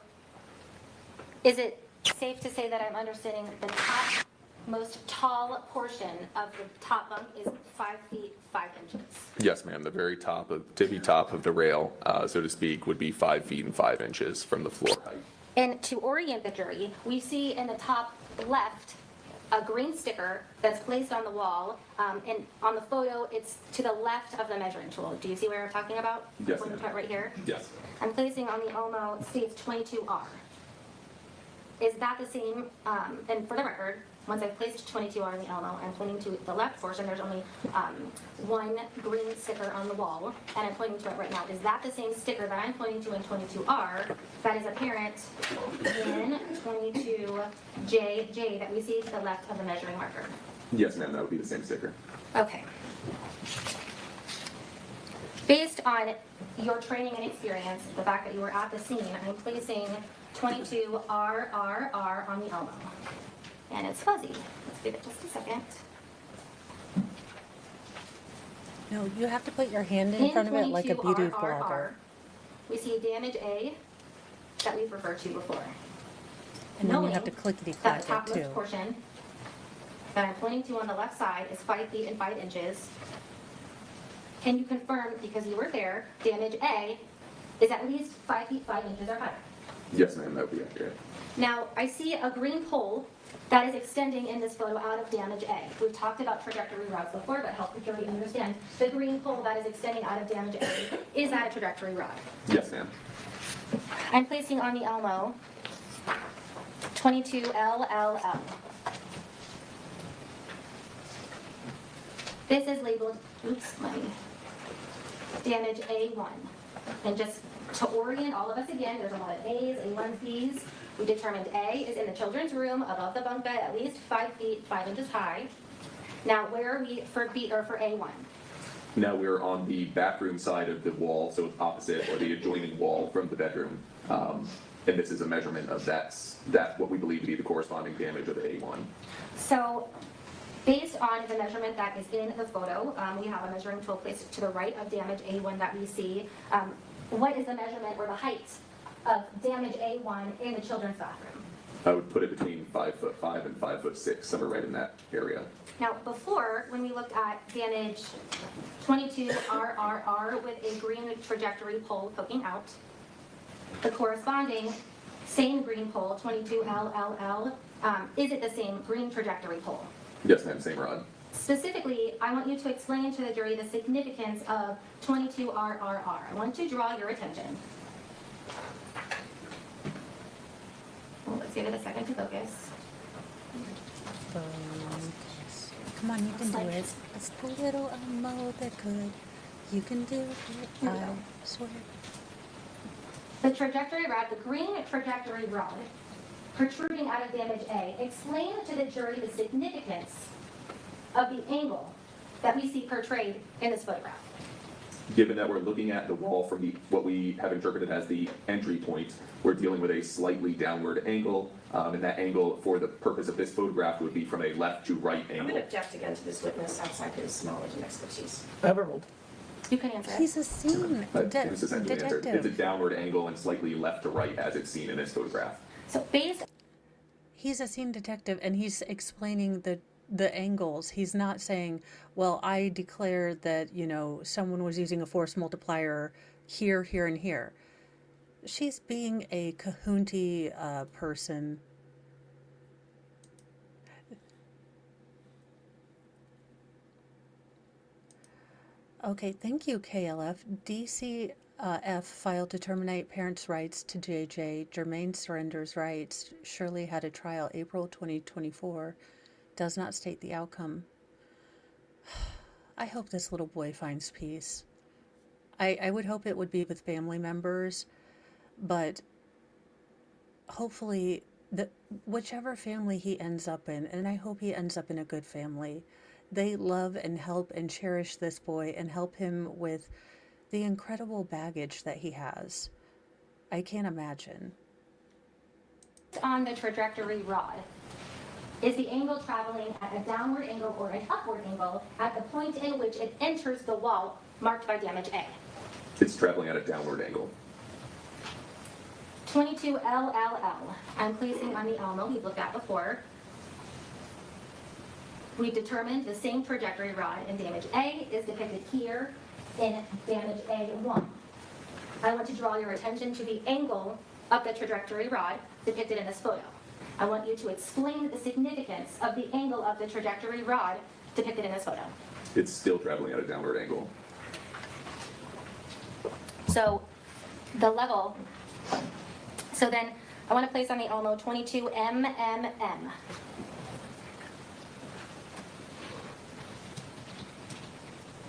is it safe to say that I'm understanding the top most tall portion of the top bunk is 5 feet 5 inches? Yes, ma'am. The very top of, tippy top of the rail, so to speak, would be 5 feet and 5 inches from the floor height. And to orient the jury, we see in the top left a green sticker that's placed on the wall, and on the photo, it's to the left of the measuring tool. Do you see what I'm talking about? Yes, When you ma'am. put right here? Yes. I'm placing on the Elmo states 22R. Is that the same, and for the record, once I've placed 22R in the Elmo, I'm pointing to the left portion, there's only one green sticker on the wall, and I'm pointing to it right now. Is that the same sticker that I'm pointing to in 22R that is apparent in 22JJ that we see to the left of the measuring marker? Yes, ma'am. That would be the same sticker. Okay. Based on your training and experience, the fact that you were at the scene, I'm placing 22RRR on the Elmo. And it's fuzzy. Let's give it just a second. No, you have to put your hand in front of it like a beauty 22RRR, blogger. we see damage A that we've referred to before. And then you Knowing have to clickety that the clack it topmost too. portion that I'm pointing to on the left side is 5 feet and 5 inches. Can you confirm, because you were there, damage A is at least 5 feet 5 inches or higher? Yes, ma'am. That would be accurate. Now, I see a green pole that is extending in this photo out of damage A. We've talked about trajectory rods before, but help the jury understand. The green pole that is extending out of damage A, is that a trajectory rod? Yes, ma'am. I'm placing on the Elmo 22LLL. This is labeled, damage A1. And just to orient all of us again, there's a lot of A's, A1s, B's. We determined A is in the children's room above the bunk bed, at least 5 feet 5 inches high. Now, where are we for B or for A1? Now we're on the bathroom side of the wall, so it's opposite or the adjoining wall from the bedroom. And this is a measurement of that what we believe to be the corresponding damage of A1. So, based on the measurement that is in the photo, we have a measuring tool placed to the right of damage A1 that we see. What is the measurement or the height of damage A1 in the children's bathroom? I would put it between 5'5" and 5'6", somewhere right in that area. Now, before, when we looked at damage 22RRR with a green trajectory pole poking out, the corresponding same green pole, 22LLL, is it the same green trajectory pole? Yes, ma'am. Same rod. Specifically, I want you to explain to the jury the significance of 22RRR. I want to draw your attention. Well, let's give it a second to focus. Come on, you can do it. It's the little Elmo that could. You can do it. Here we I go. swear. The trajectory rod, the green trajectory rod, protruding out of damage A, explain to the jury the significance of the angle that we see portrayed in this photograph. Given that we're looking at the wall from what we have interpreted as the entry point, we're dealing with a slightly downward angle, and that angle, for the purpose of this photograph, would be from a left to right I'm going angle. to object again to this witness outside his knowledge and expertise. Overruled. You can answer it. He's a scene This is essentially answered. It's a detective. downward angle and slightly left to right as it's seen in this photograph. So based He's a scene detective and he's explaining the angles. He's not saying, well, I declare that, someone was using a force multiplier here, here, and here. She's being a Kahunti person. Okay, thank you, KLF. DCF filed to terminate parents' rights to JJ. Jermaine surrenders rights. Shirley had a trial April 2024. Does not state the outcome. I hope this little boy finds peace. I would hope it would be with family members, but hopefully whichever family he ends up in, and I hope he ends up in a good family, they love and help and cherish this boy and help him with the incredible baggage that he has. I can't imagine. on the trajectory rod, Is the angle traveling at a downward angle or an upward angle at the point in which it enters the wall marked by damage A? It's traveling at a downward angle. 22 LLL. I'm placing on the Elmo we've looked at before. We've determined the same trajectory rod in damage A is depicted here in damage A1. I want to draw your attention to the angle of the trajectory rod depicted in this photo. I want you to explain the significance of the angle of the trajectory rod depicted in this photo. It's still traveling at a downward angle. So the level, so then I want to place on the Elmo 22 MMM.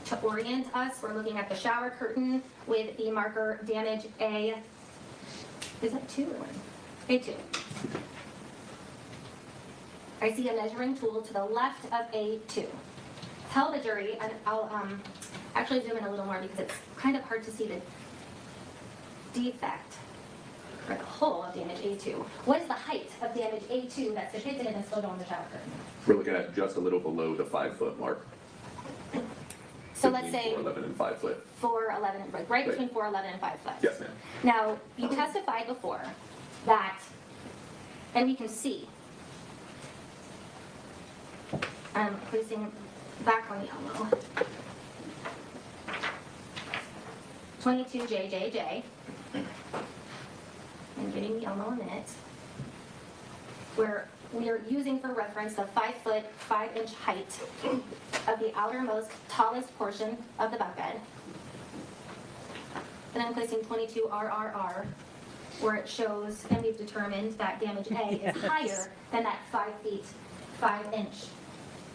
To orient us, we're looking at the shower curtain with the marker damage A. Is that 2 or 1? A2. I see a measuring tool to the left of A2. Tell the jury, and I'll actually zoom in a little more because it's kind of hard to see the defect or the hole of damage A2. What is the height of damage A2 that's depicted in this photo on the shower curtain? We're looking at just a little below the 5-foot mark. So let's say 4'11" and 5 foot. 4'11", right between 4'11" and 5 foot. Yes, ma'am. Now, you testified before that, and we can see, I'm placing back on the Elmo. 22JJJ. I'm giving the Elmo a minute. Where we are using for reference the 5-foot, 5-inch height of the outermost, tallest portion of the bunk bed. Then I'm placing 22RRR, where it shows, and we've determined that damage A is higher than that 5 feet, 5-inch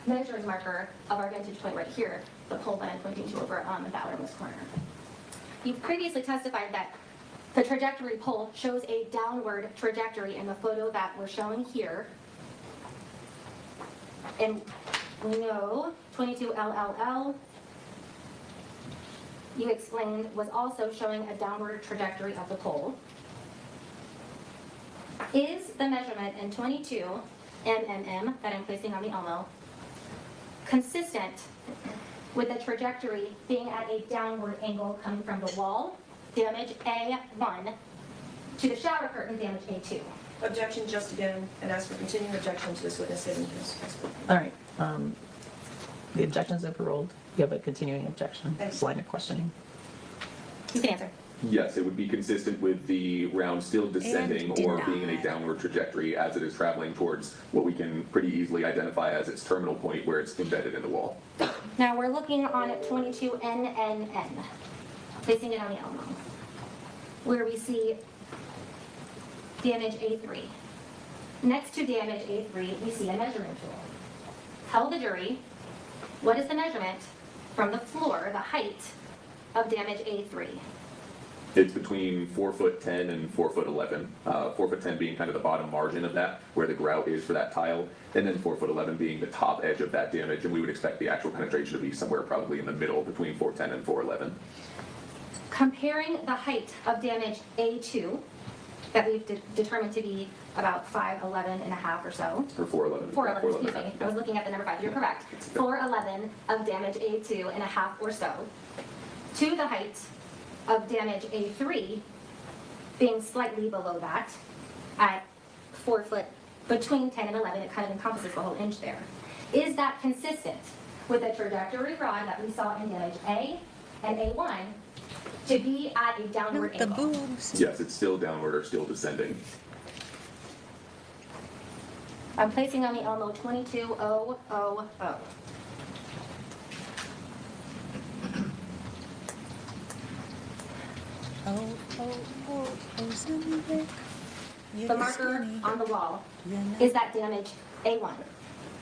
measuring marker of our vantage point right here, the pole that I'm pointing to over on the outermost corner. You've previously testified that the trajectory pole shows a downward trajectory in the photo that we're showing here. And we know 22LLL, you explained, was also showing a downward trajectory of the pole. Is the measurement in 22 MMM that I'm placing on the Elmo consistent with the trajectory being at a downward angle coming from the wall, damage A1, to the shower curtain, damage A2? Objection, just again, and ask for continuing objection to this witness statement. All right. The objection's overruled. You have a continuing objection. Thanks. Line of questioning. You can answer. Yes, it would be consistent with the round still descending And or being in a denied. downward trajectory as it is traveling towards what we can pretty easily identify as its terminal point where it's embedded in the wall. Now we're looking on 22NNN, placing it on the Elmo, where we see damage A3. Next to damage A3, we see a measuring tool. Tell the jury, what is the measurement from the floor, the height of damage A3? It's between 4'10" and 4'11". 4'10" being kind of the bottom margin of that, where the grout is for that tile, and then 4'11" being the top edge of that damage, and we would expect the actual penetration to be somewhere probably in the middle between 4'10" and 4'11". Comparing the height of damage A2, that we've determined to be about 5'11" and a half or so. Or 4'11". 4'11", excuse me. I was looking at the number 5. You're correct. 4'11" of damage A2 and a half or so, to the height of damage A3 being slightly below that at 4 foot, between 10 and 11. It kind of encompasses the whole inch there. Is that consistent with the trajectory rod that we saw in damage A and A1 to be at a downward The angle? boobs. Yes, it's still downward or still descending. I'm placing on the Elmo 22000. Zimmerbeck. The marker on the wall, is that damage A1?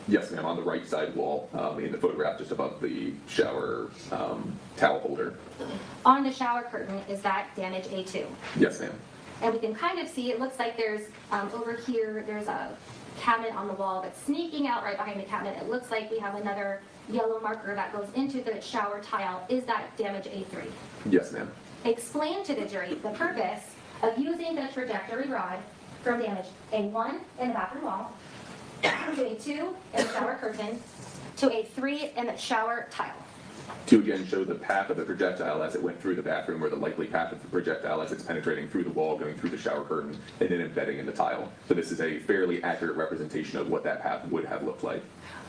Yes, ma'am, on the right side wall, in the photograph just above the shower towel holder. On the shower curtain, is that damage A2? Yes, ma'am. And we can kind of see, it looks like there's, over here, there's a cabinet on the wall that's sneaking out right behind the cabinet. It looks like we have another yellow marker that goes into the shower tile. Is that damage A3? Yes, ma'am. Explain to the jury the purpose of using the trajectory rod from damage A1 in the bathroom wall to a 2 in the shower curtain, to a 3 in the shower tile. To again show the path of the projectile as it went through the bathroom, or the likely path of the projectile as it's penetrating through the wall, going through the shower curtain, and then embedding in the tile. So this is a fairly accurate representation of what that path would have looked like.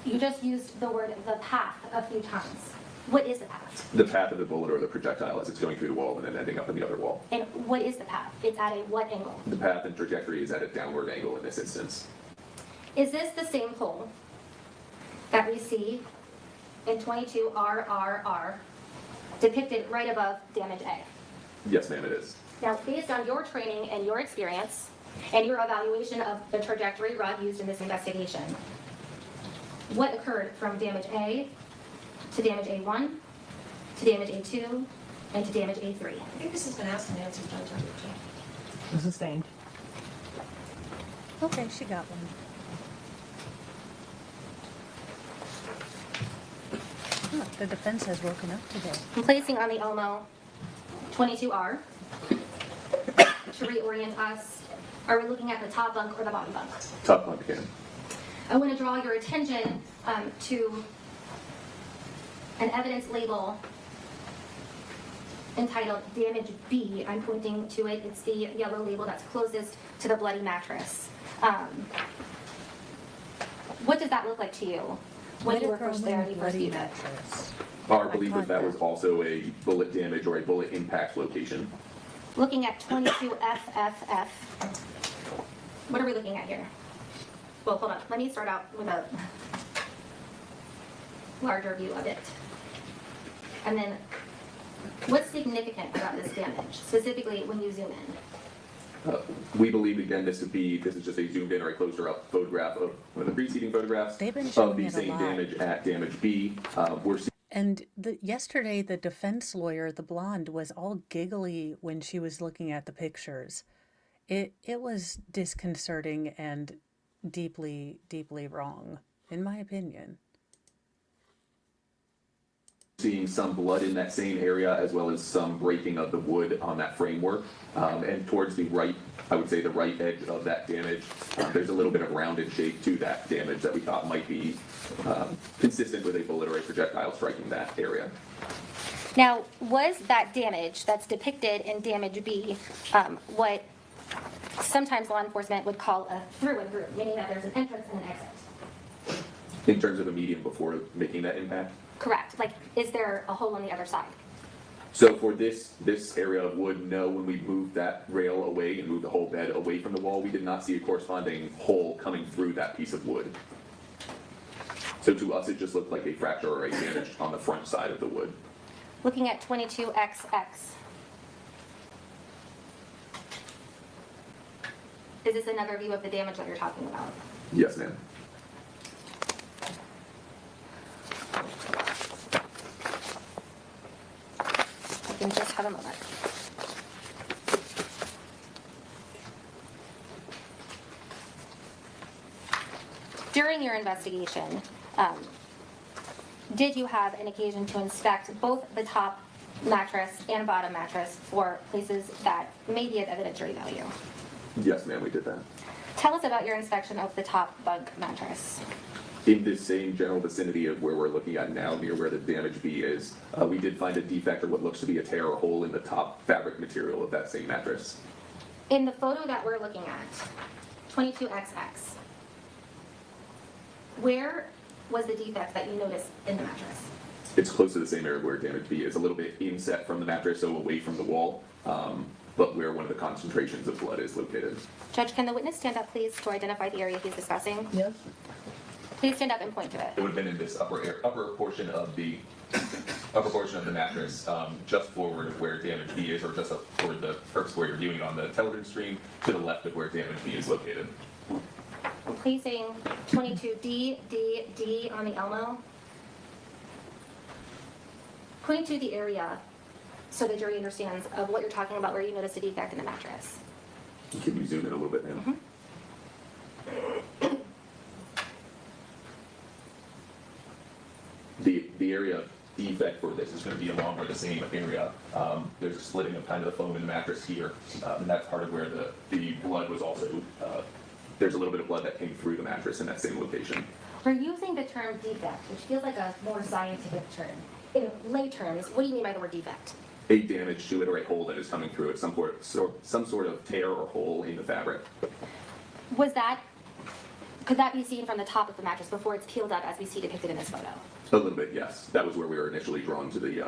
You just used the word the path a few times. What is the path? The path of the bullet or the projectile as it's going through the wall and then ending up in the other wall. And what is the path? It's at a what angle? The path and trajectory is at a downward angle in this instance. Is this the same hole that we see in 22 RRR depicted right above damage A? Yes, ma'am, it is. Now, based on your training and your experience and your evaluation of the trajectory rod used in this investigation, what occurred from damage A to damage A1 to damage A2 and to damage A3? I think this has been asked and answered, Judge. Sustained. Okay, she got one. Oh, the defense has woken up today. I'm placing on the Elmo 22R to reorient us. Are we looking at the top bunk or the bottom bunk? Top bunk again. I want to draw your attention to an evidence label entitled Damage B. I'm pointing to it. It's the yellow label that's closest to the bloody mattress. What does that look like to you when you were first there and you first viewed it? Our belief is that was also a bullet damage or a bullet impact location. Looking at 22FFF, what are we looking at here? Well, hold on. Let me start out with a larger view of it. And then, what's significant about this damage, specifically when you zoom in? We believe, again, this is just a zoomed in or a closer up photograph of one of the preceding photographs They've been of showing the it a same lot. damage at damage B. We're seeing And yesterday, the defense lawyer, the blonde, was all giggly when she was looking at the pictures. It was disconcerting and deeply, deeply wrong, in my opinion. some blood in that same area, as well as some breaking of the wood on that framework. And towards the right, I would say the right edge of that damage, there's a little bit of rounded shape to that damage that we thought might be consistent with a bullet or a projectile striking that area. Now, was that damage that's depicted in damage B what sometimes law enforcement would call a through and through, meaning that there's an entrance and an exit? In terms of a medium before making that impact? Correct. Like, is there a hole on the other side? So for this area of wood, no, when we moved that rail away and moved the whole bed away from the wall, we did not see a corresponding hole coming through that piece of wood. So to us, it just looked like a fracture or a damage on the front side of the wood. Looking at 22XX. Is this another view of the damage that you're talking about? Yes, ma'am. I can just have a moment. During your investigation, did you have an occasion to inspect both the top mattress and bottom mattress for places that may be of evidentiary value? Yes, ma'am, we did that. Tell us about your inspection of the top bunk mattress. In this same general vicinity of where we're looking at now, near where the damage B is, we did find a defect or what looks to be a tear or hole in the top fabric material of that same mattress. In the photo that we're looking at, 22XX, where was the defect that you noticed in the mattress? It's close to the same area where damage B is, a little bit inset from the mattress, so away from the wall, but where one of the concentrations of blood is located. Judge, can the witness stand up, please, to identify the area he's discussing? Yes. Please stand up and point to it. It would have been in this upper portion of the mattress, just forward of where damage B is, or just up toward the purpose where you're viewing on the television screen, to the left of where damage B is located. I'm placing 22D on the Elmo. Point to the area so the jury understands of what you're talking about where you noticed a defect in the mattress. Can you zoom in a little bit, ma'am? The area of defect for this is going to be along where the same area. There's a splitting of kind of the foam in the mattress here, and that's part of where the blood was also there's a little bit of blood that came through the mattress in that same location. We're using the term defect, which feels like a more scientific term. In lay terms, what do you mean by the word defect? A damage to it or a hole that is coming through it, some sort of tear or hole in the fabric. Could that be seen from the top of the mattress before it's peeled up as we see depicted in this photo? A little bit, yes. That was where we were initially drawn to the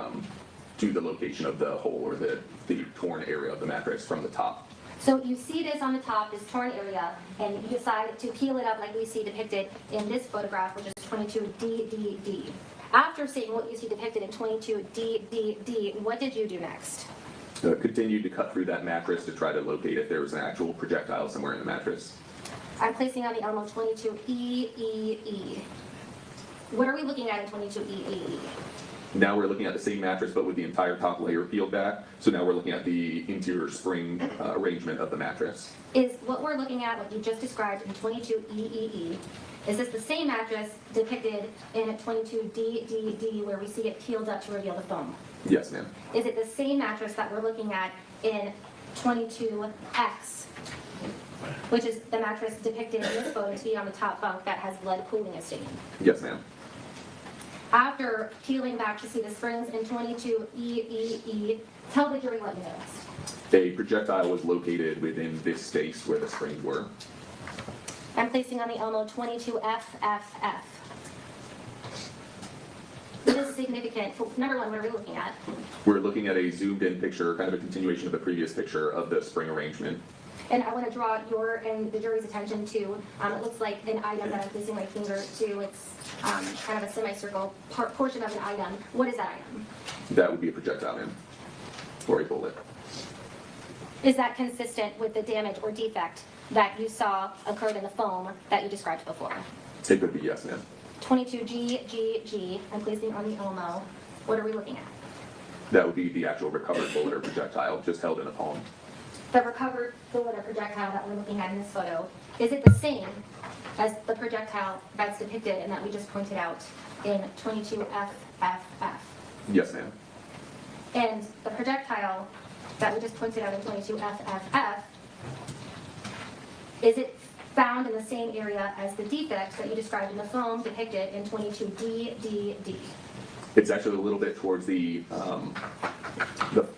location of the hole or the torn area of the mattress from the top. So you see this on the top, this torn area, and you decide to peel it up like we see depicted in this photograph, which is 22DDD. After seeing what you see depicted in 22DDD, what did you do next? Continued to cut through that mattress to try to locate if there was an actual projectile somewhere in the mattress. I'm placing on the Elmo 22EEE. What are we looking at in 22EEE? Now we're looking at the same mattress, but with the entire top layer peeled back. So now we're looking at the interior spring arrangement of the mattress. Is what we're looking at what you just described in 22EEE, is this the same mattress depicted in 22DDD where we see it peeled up to reveal the foam? Yes, ma'am. Is it the same mattress that we're looking at in 22X, which is the mattress depicted in this photo to be on the top bunk that has blood pooling a stain? Yes, ma'am. After peeling back to see the springs in 22EEE, tell the jury what you noticed. A projectile was located within this space where the springs were. I'm placing on the Elmo 22FFF. This is significant. Number one, what are we looking at? We're looking at a zoomed in picture, kind of a continuation of the previous picture of the spring arrangement. And I want to draw your and the jury's attention to, it looks like an item that I'm placing my finger to. It's kind of a semicircle portion of an item. What is that item? That would be a projectile, ma'am, or a bullet. Is that consistent with the damage or defect that you saw occurred in the foam that you described before? It could be, yes, ma'am. 22GGG, I'm placing on the Elmo. What are we looking at? That would be the actual recovered bullet or projectile, just held in a palm. The recovered bullet or projectile that we're looking at in this photo, is it the same as the projectile that's depicted and that we just pointed out in 22FFF? Yes, ma'am. And the projectile that we just pointed out in 22FFF, is it found in the same area as the defect that you described in the foam depicted in 22DDD? It's actually a little bit towards the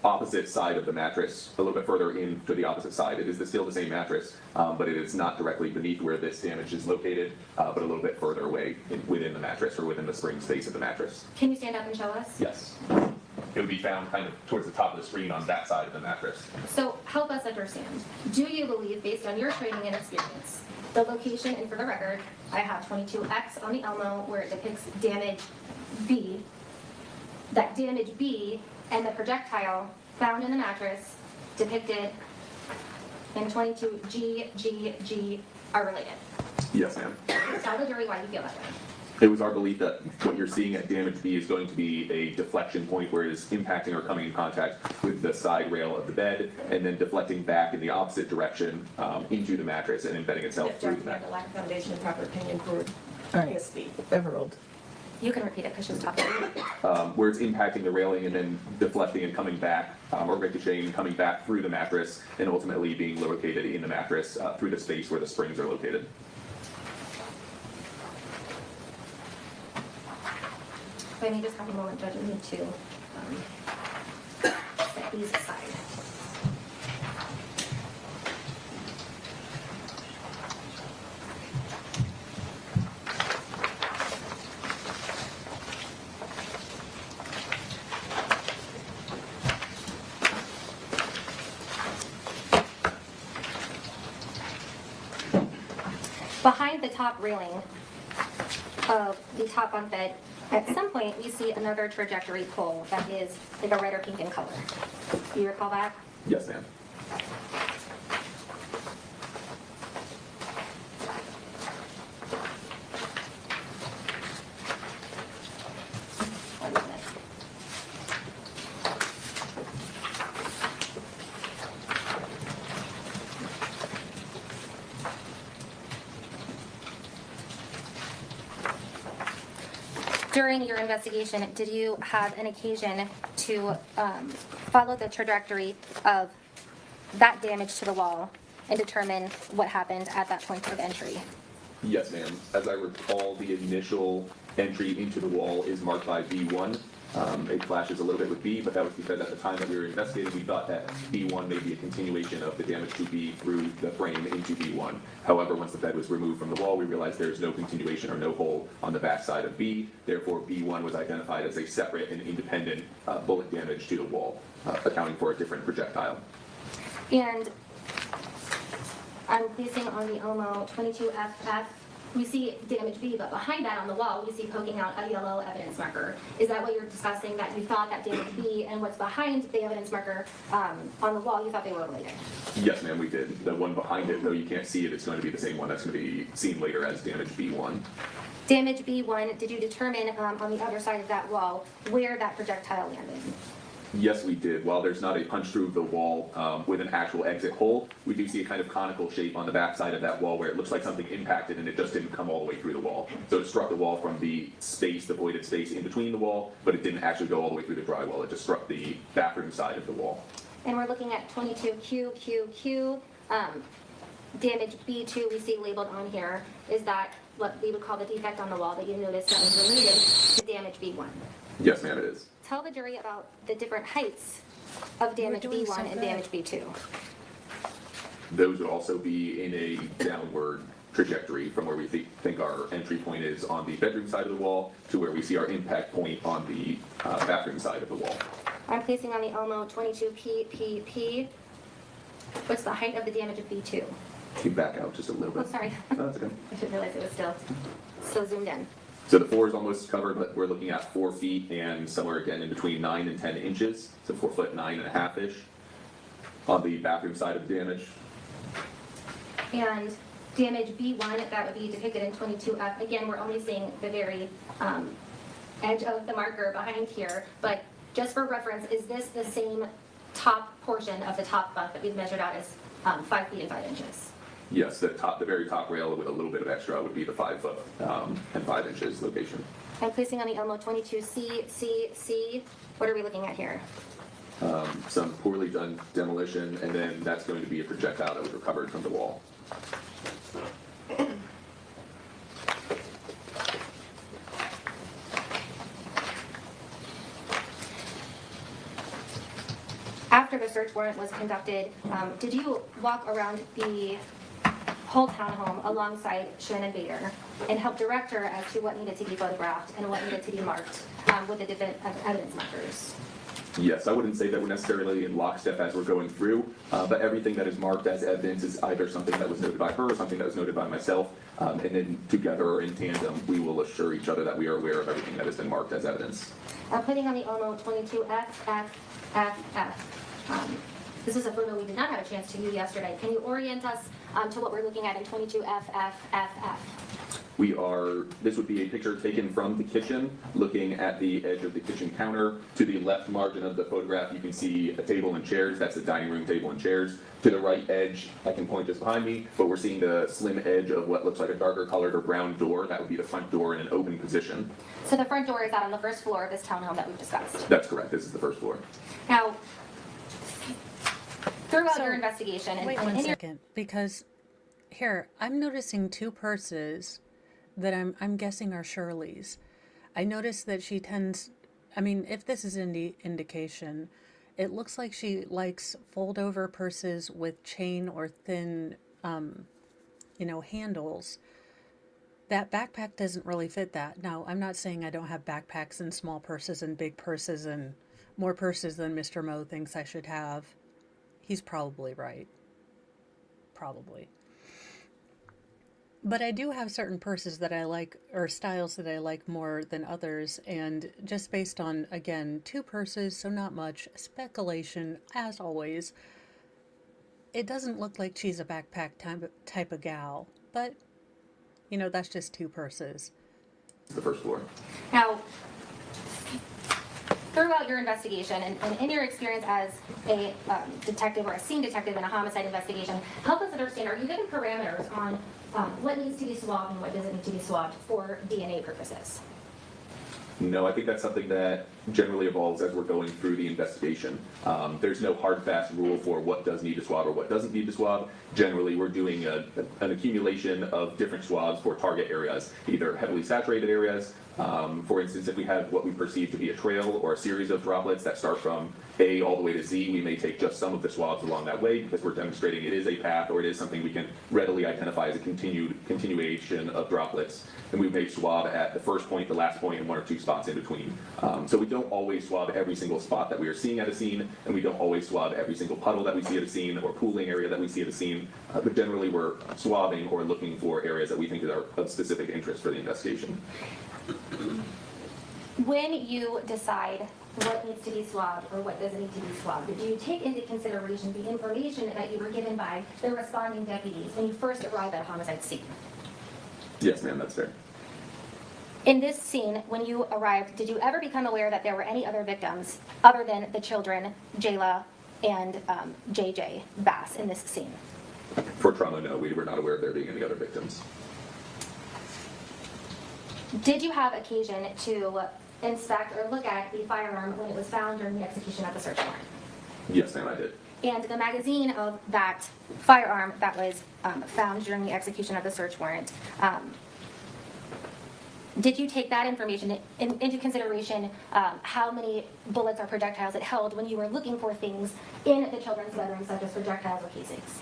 opposite side of the mattress, a little bit further in to the opposite side. It is still the same mattress, but it is not directly beneath where this damage is located, but a little bit further away within the mattress or within the spring space of the mattress. Can you stand up and show us? Yes. It would be found kind of towards the top of the screen on that side of the mattress. So help us understand. Do you believe, based on your training and experience, the location, and for the record, I have 22X on the Elmo where it depicts damage B, that damage B and the projectile found in the mattress depicted in 22GGG are related? Yes, ma'am. Tell the jury why you feel that way. It was our belief that what you're seeing at damage B is going to be a deflection point where it is impacting or coming in contact with the side rail of the bed and then deflecting back in the opposite direction into the mattress and embedding itself through the mattress. The lack of foundation and proper opinion for All right, Everald. You can repeat it because she was talking. Where it's impacting the railing and then deflecting and coming back, or ricocheting and coming back through the mattress and ultimately being located in the mattress through the space where the springs are located. If I may just have a moment, Judge, I need to set these aside. Behind the top railing of the top bunk bed, at some point we see another trajectory pole that is like a red or pink in color. Do you recall that? Yes, ma'am. One minute. During your investigation, did you have an occasion to follow the trajectory of that damage to the wall and determine what happened at that point of entry. Yes, ma'am. As I recall, the initial entry into the wall is marked by B1. It clashes a little bit with B, but that was because at the time that we were investigating, we thought that B1 may be a continuation of the damage to B through the frame into B1. However, once the bed was removed from the wall, we realized there's no continuation or no hole on the back side of B. Therefore, B1 was identified as a separate and independent bullet damage to the wall, accounting for a different projectile. And I'm basing on the OMO 22FF. We see damage B, but behind that on the wall, we see poking out a yellow evidence marker. Is that what you're discussing, that you thought that damage B and what's behind the evidence marker on the wall, you thought they were related? Yes, ma'am, we did. The one behind it, though you can't see it, it's going to be the same one that's going to be seen later as damage B1. Damage B1, did you determine on the other side of that wall where that projectile landed? Yes, we did. While there's not a punch through the wall with an actual exit hole, we do see a kind of conical shape on the back side of that wall where it looks like something impacted and it just didn't come all the way through the wall. So it struck the wall from the space, the voided space in between the wall, but it didn't actually go all the way through the drywall. It just struck the bathroom side of the wall. And we're looking at 22QQQ. Damage B2 we see labeled on here. Is that what we would call the defect on the wall that you noticed that was related to damage B1? Yes, ma'am, it is. Tell the jury about the different heights of damage doing B1 so and good. damage B2. Those would also be in a downward trajectory from where we think our entry point is on the bedroom side of the wall to where we see our impact point on the bathroom side of the wall. I'm placing on the Elmo 22PPP. What's the height of the damage of B2? Can you back out just a little bit? Oh, sorry. No, that's okay. I didn't realize it was still so zoomed in. So the floor is almost covered, but we're looking at 4 feet and somewhere again in between 9 and 10 inches. So 4 foot 9.5-ish on the bathroom side of the damage. And damage B1, that would be depicted in 22F. Again, we're only seeing the very edge of the marker behind here. But just for reference, is this the same top portion of the top bunk that we've measured out as 5 feet and 5 inches? Yes, the very top rail with a little bit of extra would be the 5 foot and 5 inches location. I'm placing on the Elmo 22C. What are we looking at here? Some poorly done demolition, and then that's going to be a projectile that was recovered from the wall. After the search warrant was conducted, did you walk around the whole townhome alongside Shannon Bader and help direct her as to what needed to be photographed and what needed to be marked with the different evidence markers? Yes, I wouldn't say that we're necessarily in lockstep as we're going through, but everything that is marked as evidence is either something that was noted by her or something that was noted by myself, and then together or in tandem, we will assure each other that we are aware of everything that has been marked as evidence. Putting on the Elmo 22FFFF. This is a photo we did not have a chance to view yesterday. Can you orient us to what we're looking at in 22FFFF? This would be a picture taken from the kitchen, looking at the edge of the kitchen counter. To the left margin of the photograph, you can see a table and chairs. That's the dining room table and chairs. To the right edge, I can point just behind me, but we're seeing the slim edge of what looks like a darker colored or brown door. That would be the front door in an open position. So the front door is out on the first floor of this townhome that we've discussed? That's correct. This is the first floor. Now, throughout So, your investigation and Wait in one your second, because here, I'm noticing 2 purses that I'm guessing are Shirley's. I noticed that she tends, I mean, if this is any indication, it looks like she likes fold-over purses with chain or thin, handles. That backpack doesn't really fit that. Now, I'm not saying I don't have backpacks and small purses and big purses and more purses than Mr. Moe thinks I should have. He's probably right. Probably. But I do have certain purses that I like, or styles that I like more than others, and just based on, again, 2 purses, so not much speculation, as always. It doesn't look like she's a backpack type of gal, but, that's just 2 purses. The first floor. Now, throughout your investigation and in your experience as a detective or a scene detective in a homicide investigation, help us understand, are you given parameters on what needs to be swabbed and what doesn't need to be swabbed for DNA purposes? No, I think that's something that generally evolves as we're going through the investigation. There's no hard, fast rule for what does need to swab or what doesn't need to swab. Generally, we're doing an accumulation of different swabs for target areas, either heavily saturated areas. For instance, if we have what we perceive to be a trail or a series of droplets that start from A all the way to Z, we may take just some of the swabs along that way because we're demonstrating it is a path or it is something we can readily identify as a continuation of droplets. And we may swab at the first point, the last point, and one or two spots in between. So we don't always swab every single spot that we are seeing at a scene, and we don't always swab every single puddle that we see at a scene or pooling area that we see at a scene. But generally, we're swabbing or looking for areas that we think are of specific interest for the investigation. When you decide what needs to be swabbed or what doesn't need to be swabbed, do you take into consideration the information that you were given by the responding deputies when you first arrive at a homicide scene? Yes, ma'am, that's fair. In this scene, when you arrived, did you ever become aware that there were any other victims other than the children, Jayla and JJ Bass, in this scene? For trauma, no, we were not aware of there being any other victims. Did you have occasion to inspect or look at the firearm when it was found during the execution of the search warrant? Yes, ma'am, I did. And the magazine of that firearm that was found during the execution of the search warrant, did you take that information into consideration, how many bullets or projectiles it held when you were looking for things in the children's bedroom, such as projectiles or casings?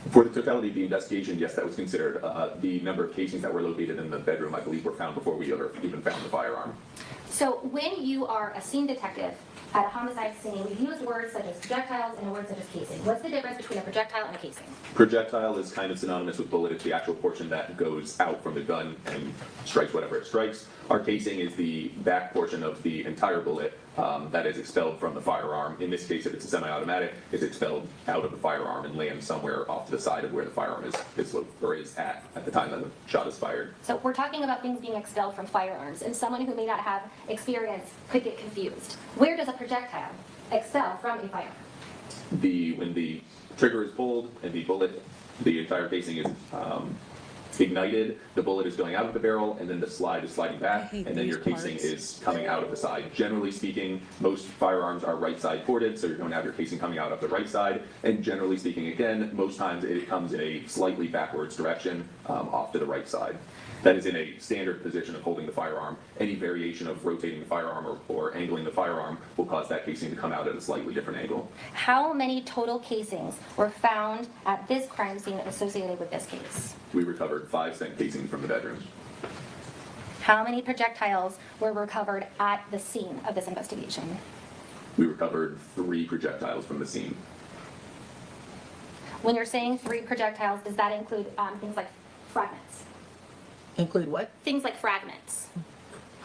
For the totality of the investigation, yes, that was considered. The number of casings that were located in the bedroom, I believe, were found before we even found the firearm. So when you are a scene detective at a homicide scene, we use words such as projectiles and words such as casing. What's the difference between a projectile and a casing? Projectile is kind of synonymous with bullet. It's the actual portion that goes out from the gun and strikes whatever it strikes. Our casing is the back portion of the entire bullet that is expelled from the firearm. In this case, if it's a semi-automatic, it's expelled out of the firearm and lands somewhere off to the side of where the firearm is at the time that the shot is fired. So we're talking about things being expelled from firearms, and someone who may not have experience could get confused. Where does a projectile expel from a firearm? When the trigger is pulled and the entire casing is ignited, the bullet is going out of the barrel, and then the slide is sliding back, and then your casing is coming out of the side. Generally speaking, most firearms are right side ported, so you're going to have your casing coming out of the right side, and generally speaking, again, most times it comes in a slightly backwards direction off to the right side. That is in a standard position of holding the firearm. Any variation of rotating the firearm or angling the firearm will cause that casing to come out at a slightly different angle. How many total casings were found at this crime scene associated with this case? We recovered 5 cent casings from the bedroom. How many projectiles were recovered at the scene of this investigation? We recovered 3 projectiles from the scene. When you're saying 3 projectiles, does that include things like fragments? Include what? Things like fragments.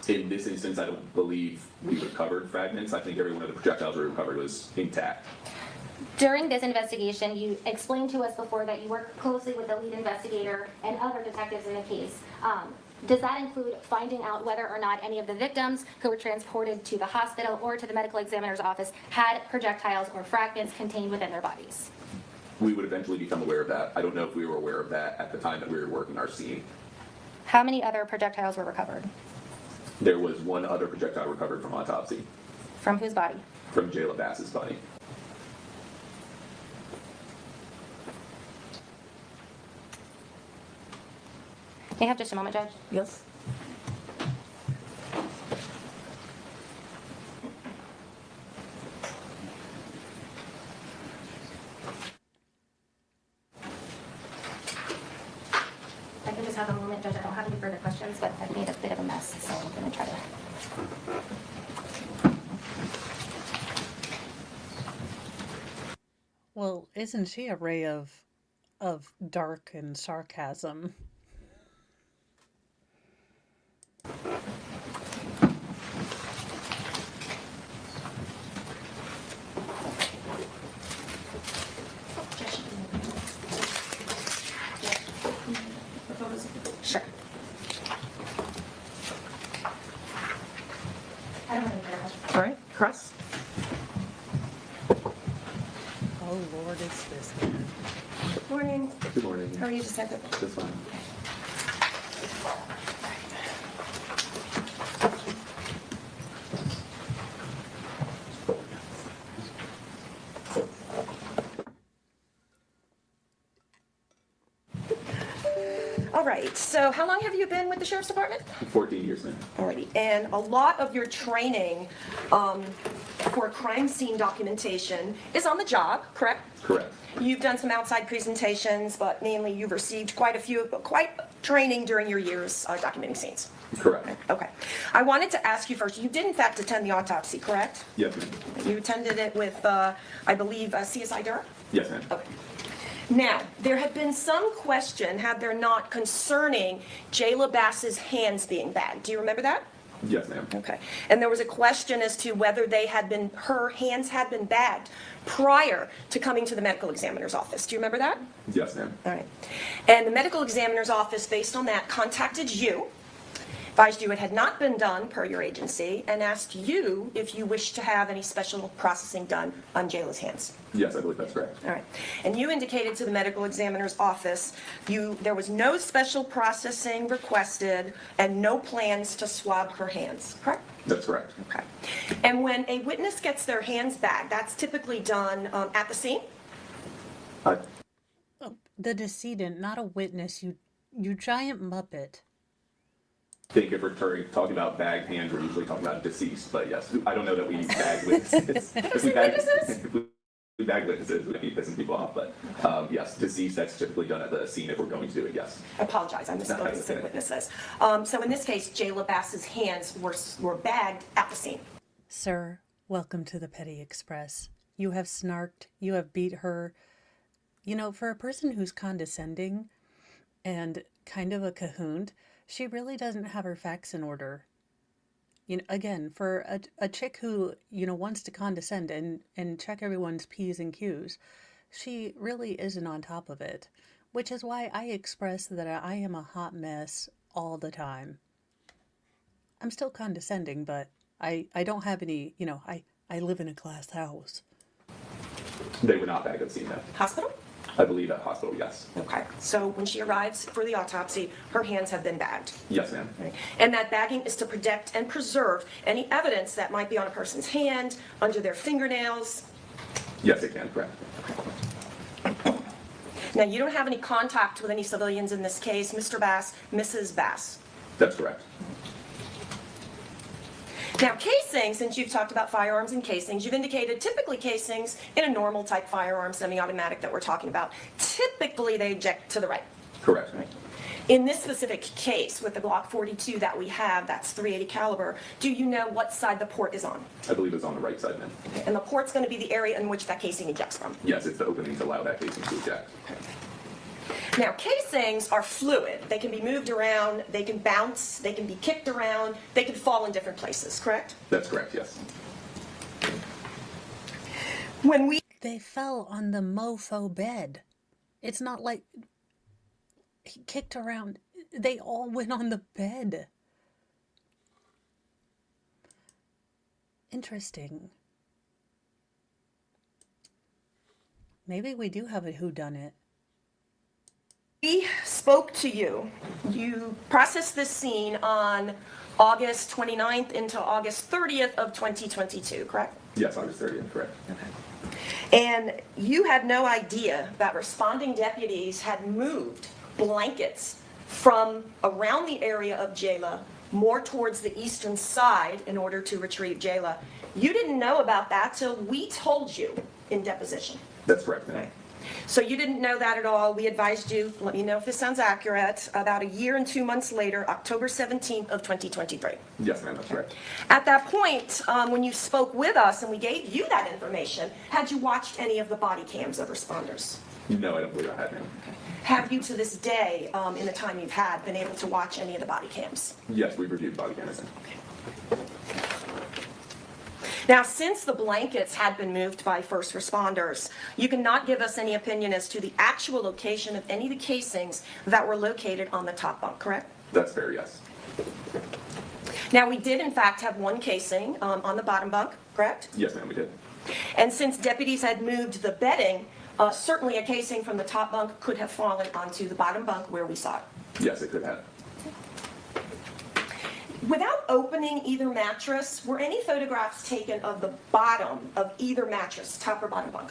In this instance, I don't believe we recovered fragments. I think every one of the projectiles we recovered was intact. During this investigation, you explained to us before that you worked closely with the lead investigator and other detectives in the case. Does that include finding out whether or not any of the victims who were transported to the hospital or to the medical examiner's office had projectiles or fragments contained within their bodies? We would eventually become aware of that. I don't know if we were aware of that at the time that we were working our scene. How many other projectiles were recovered? There was 1 other projectile recovered from autopsy. From whose body? From Jayla Bass's body. May I have just a moment, Judge? Yes. I can just have a moment, Judge. I don't have any further questions, but I've made a bit of a mess, so I'm going to try to. Well, isn't she a ray of dark and sarcasm? Sure. I don't have any further questions. All right, Cross. Oh Lord, it's this man. Morning. Good morning. How are you, Detective? That's fine. right, so how long have you been with the Sheriff's Department? 14 years, ma'am. Alrighty, and a lot of your training for crime scene documentation is on the job, correct? Correct. You've done some outside presentations, but mainly you've received quite training during your years documenting scenes. Correct. Okay. I wanted to ask you first, you did in fact attend the autopsy, correct? Yes, ma'am. You attended it with, I believe, CSI Durr? Yes, ma'am. Okay. Now, there had been some question, had there not, concerning Jayla Bass's hands being bagged. Do you remember that? Yes, ma'am. Okay. And there was a question as to whether her hands had been bagged prior to coming to the medical examiner's office. Do you remember that? Yes, ma'am. All right. And the medical examiner's office, based on that, contacted you, advised you it had not been done per your agency, and asked you if you wished to have any special processing done on Jayla's hands. Yes, I believe that's correct. All right. And you indicated to the medical examiner's office there was no special processing requested and no plans to swab her hands, correct? That's correct. Okay. And when a witness gets their hands back, that's typically done at the scene? The decedent, not a witness, you giant muppet. I think if we're talking about bagged hands, we're usually talking about deceased, but yes, I don't know that we bag witnesses. If we bag witnesses, we keep pissing people off, but yes, deceased, that's typically done at the scene if we're going to do it, yes. I apologize, I misspoke and said witnesses. So in this case, Jayla Bass's hands were bagged at the scene. Sir, welcome to the Petty Express. You have snarked, you have beat her. You know, for a person who's condescending and kind of a cahoon, she really doesn't have her facts in order. You know, again, for a chick who, you know, wants to condescend and check everyone's P's and Q's, she really isn't on top of it, which is why I express that I am a hot mess all the time. I'm still condescending, but I don't have any, you know, I live in a glass house. They were not bagged at the scene, though. Hospital? I believe at hospital, yes. Okay, so when she arrives for the autopsy, her hands have been bagged. Yes, ma'am. Right. And that bagging is to protect and preserve any evidence that might be on a person's hand, under their fingernails. Yes, it can, correct. Now, you don't have any contact with any civilians in this case, Mr. Bass, Mrs. Bass. That's correct. Now, casings, since you've talked about firearms and casings, you've indicated typically casings in a normal type firearm, semi-automatic that we're talking about, typically they eject to the right. Correct. Right. In this specific case, with the Glock 42 that we have, that's .380 caliber, do you know what side the port is on? I believe it's on the right side, ma'am. Okay. And the port's going to be the area in which that casing ejects from? Yes, it's the opening to allow that casing to eject. Okay. Now, casings are fluid. They can be moved around, they can bounce, they can be kicked around, they can fall in different places, correct? That's correct, yes. They fell on the mofo bed. It's not like he kicked around. They all went on the bed. Interesting. Maybe we do have a whodunit. We spoke to you. You processed this scene on August 29th into August 30th of 2022, correct? Yes, August 30th, correct. Okay. And you had no idea that responding deputies had moved blankets from around the area of Jayla more towards the eastern side in order to retrieve Jayla. You didn't know about that till we told you in deposition. That's correct, ma'am. Right. So you didn't know that at all. We advised you, let me know if this sounds accurate, about a year and 2 months later, October 17th of 2023. Yes, ma'am, that's correct. At that point, when you spoke with us and we gave you that information, had you watched any of the body cams of responders? No, I don't believe I had, ma'am. Have you to this day, in the time you've had, been able to watch any of the body cams? Yes, we've reviewed body cameras. Now, since the blankets had been moved by first responders, you cannot give us any opinion as to the actual location of any of the casings that were located on the top bunk, correct? That's fair, yes. Now, we did in fact have one casing on the bottom bunk, correct? Yes, ma'am, we did. And since deputies had moved the bedding, certainly a casing from the top bunk could have fallen onto the bottom bunk where we saw it. Yes, it could have. Without opening either mattress, were any photographs taken of the bottom of either mattress, top or bottom bunk?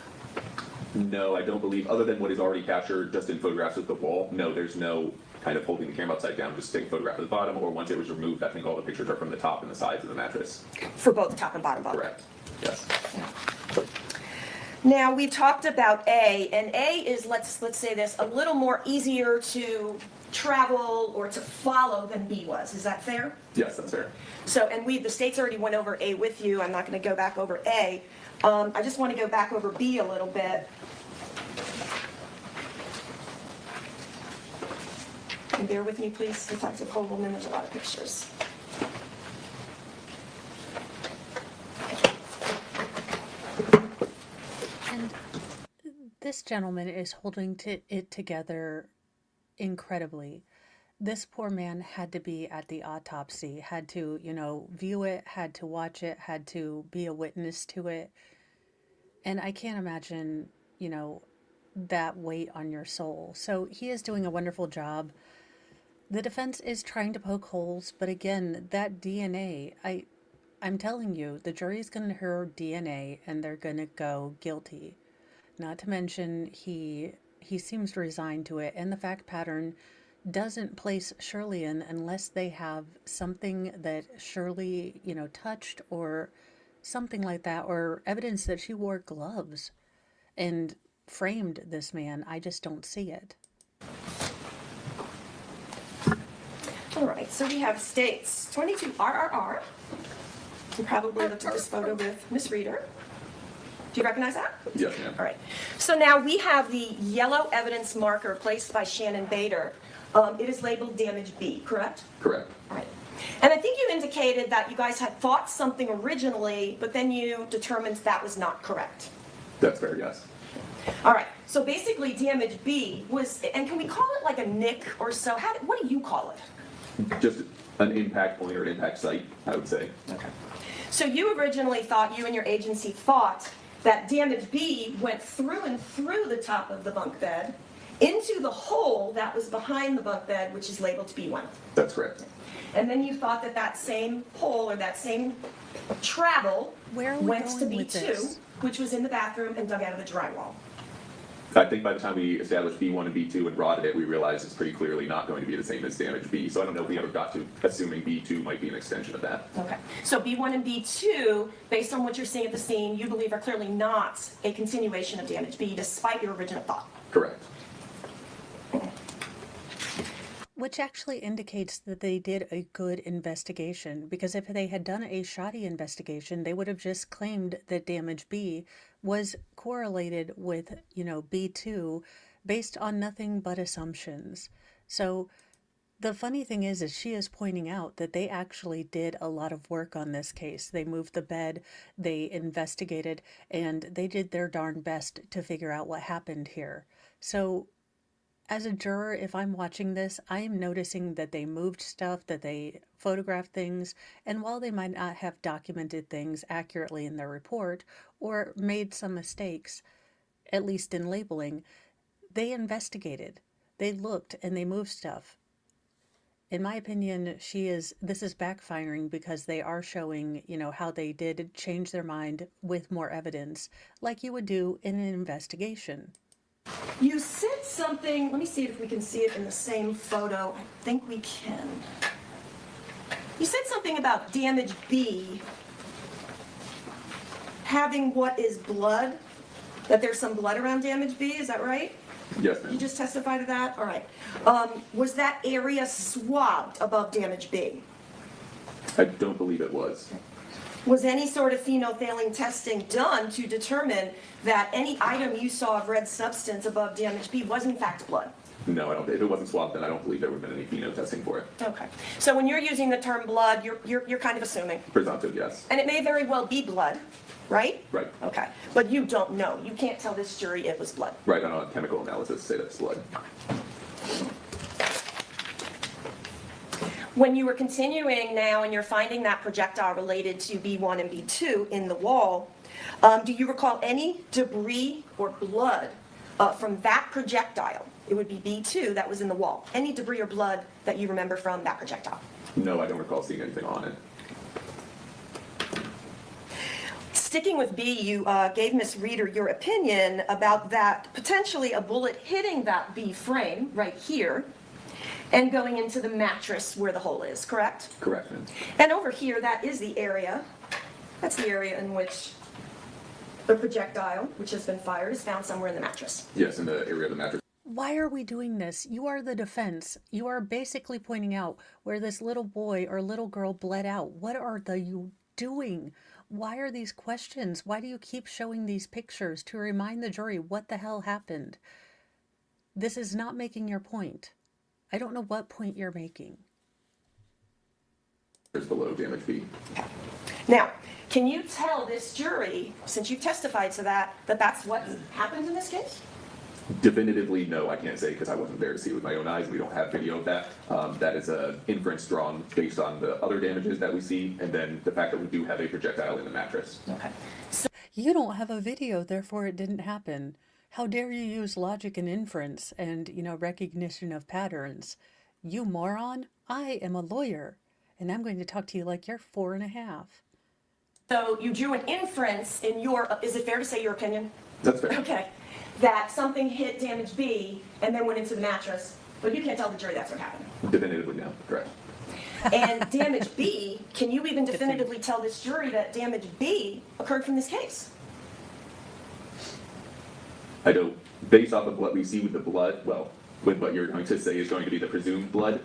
No, I don't believe, other than what is already captured just in photographs of the wall, no, there's no kind of holding the camera upside down, just taking a photograph of the bottom, or once it was removed, I think all the pictures are from the top and the sides of the mattress. For both top and bottom bunk? Correct, yes. Now, we talked about A, and A is, let's say this, a little more easier to travel or to follow than B was. Is that fair? Yes, that's fair. So, and the states already went over A with you. I'm not going to go back over A. I just want to go back over B a little bit. And bear with me, please. If I have to hold them in, there's a lot of pictures. And this gentleman is holding it together incredibly. This poor man had to be at the autopsy, had to, view it, had to watch it, had to be a witness to it. And I can't imagine, that weight on your soul. So he is doing a wonderful job. The defense is trying to poke holes, but again, that DNA, I'm telling you, the jury is going to hear DNA and they're going to go guilty. Not to mention he seems resigned to it, and the fact pattern doesn't place Shirley in unless they have something that Shirley, touched or something like that, or evidence that she wore gloves and framed this man. I just don't see it. All right, so we have states 22 RRR. You probably looked at this photo with Miss Reader. Do you recognize that? Yes, ma'am. All right. So now we have the yellow evidence marker placed by Shannon Bader. It is labeled damage B, correct? Correct. All right. And I think you indicated that you guys had thought something originally, but then you determined that was not correct. That's fair, yes. All right. So basically, damage B was, and can we call it like a nick or so? What do you call it? Just an impact point or an impact site, I would say. Okay. So you originally thought, you and your agency thought, that damage B went through and through the top of the bunk bed into the hole that was behind the bunk bed, which is labeled B1. That's correct. And then you thought that that same hole or that same travel went to B2, which was in the bathroom and dug out of the drywall. I think by the time we established B1 and B2 and rotted it, we realized it's pretty clearly not going to be the same as damage B. So I don't know if we ever got to assuming B2 might be an extension of that. Okay. So B1 and B2, based on what you're seeing at the scene, you believe are clearly not a continuation of damage B, despite your original thought. Correct. Which actually indicates that they did a good investigation, because if they had done a shoddy investigation, they would have just claimed that damage B was correlated with, B2 based on nothing but assumptions. So the funny thing is she is pointing out that they actually did a lot of work on this case. They moved the bed, they investigated, and they did their darn best to figure out what happened here. So as a juror, if I'm watching this, I am noticing that they moved stuff, that they photographed things, and while they might not have documented things accurately in their report or made some mistakes, at least in labeling, they investigated, they looked, and they moved stuff. In my opinion, this is backfiring because they are showing, how they did change their mind with more evidence, like you would do in an investigation. You said something, let me see if we can see it in the same photo. I think we can. You said something about damage B having what is blood, that there's some blood around damage B, is that right? Yes, ma'am. You just testified to that? All right. Was that area swabbed above damage B? I don't believe it was. Was any sort of phenolphthalein testing done to determine that any item you saw of red substance above damage B was in fact blood? No, I don't. If it wasn't swabbed, then I don't believe there would have been any pheno testing for it. Okay. So when you're using the term blood, you're kind of assuming. Presumptive, yes. And it may very well be blood, right? Right. Okay. But you don't know. You can't tell this jury it was blood. Right, I don't have chemical analysis to say that's blood. When you were continuing now and you're finding that projectile related to B1 and B2 in the wall, do you recall any debris or blood from that projectile? It would be B2 that was in the wall. Any debris or blood that you remember from that projectile? No, I don't recall seeing anything on it. Sticking with B, you gave Ms. Reader your opinion about that potentially a bullet hitting that B frame right here, and going into the mattress where the hole is, correct? Correct, ma'am. And over here, that is the area, that's the area in which the projectile, which has been fired, is found somewhere in the mattress. Yes, in the area of the mattress. Why are we doing this? You are the defense. You are basically pointing out where this little boy or little girl bled out. What are you doing? Why are these questions? Why do you keep showing these pictures to remind the jury what the hell happened? This is not making your point. I don't know what point you're making. Below damage B. Now, can you tell this jury, since you've testified to that, that that's what happened in this case? Definitively, no, I can't say because I wasn't there to see it with my own eyes. We don't have video of that. That is an inference drawn based on the other damages that we see, and then the fact that we do have a projectile in the mattress. Okay. You don't have a video, therefore it didn't happen. How dare you use logic and inference and, recognition of patterns? You moron, I am a lawyer, and I'm going to talk to you like you're 4.5. So you drew an inference in your, is it fair to say your opinion? That's fair. Okay. That something hit damage B and then went into the mattress, but you can't tell the jury that's what happened. Definitively, no. Correct. And damage B, can you even definitively tell this jury that damage B occurred from this case? I don't, based off of what we see with the blood, well, with what you're going to say is going to be the presumed blood,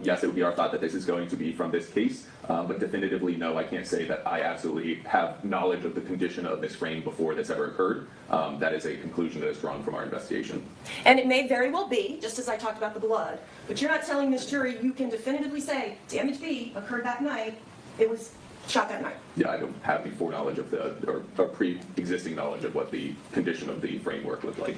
yes, it would be our thought that this is going to be from this case, but definitively, no, I can't say that I absolutely have knowledge of the condition of this frame before this ever occurred. That is a conclusion that is drawn from our investigation. And it may very well be, just as I talked about the blood, but you're not telling this jury you can definitively say damage B occurred that night, it was shot that night. Yeah, I don't have the foreknowledge of or pre-existing knowledge of what the condition of the framework looked like.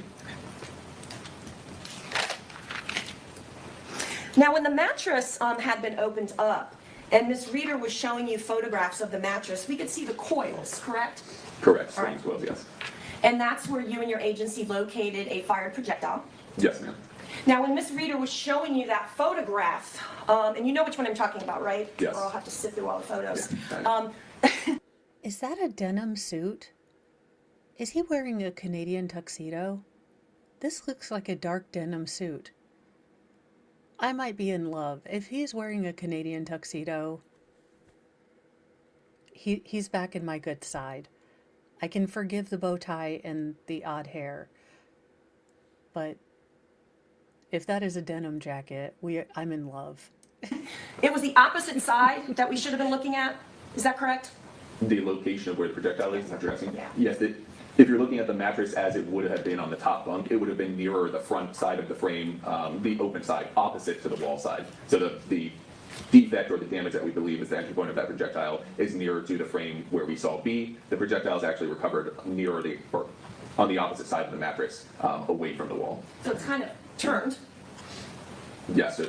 Now, when the mattress had been opened up, and Ms. Reeder was showing you photographs of the mattress, we could see the coils, correct? Correct, All right. as well, yes. And that's where you and your agency located a fired projectile. Yes, ma'am. Now, when Ms. Reeder was showing you that photograph, and you know which one I'm talking about, right? Yes. Or I'll have to sit through all the photos. Yeah, Is that a denim suit? Is he wearing a Canadian tuxedo? This looks like a dark denim suit. I might be in love. If he's wearing a Canadian tuxedo, he's back in my good side. I can forgive the bow tie and the odd hair. But if that is a denim jacket, I'm in love. It was the opposite side that we should have been looking at. Is that correct? The location of where the projectile is that you're asking? Yeah. Yes, if you're looking at the mattress as it would have been on the top bunk, it would have been nearer the front side of the frame, the open side, opposite to the wall side. So the defect or the damage that we believe is the entry point of that projectile is nearer to the frame where we saw B. The projectile is actually recovered nearer or on the opposite side of the mattress, away from the wall. So it's kind of turned. Yes,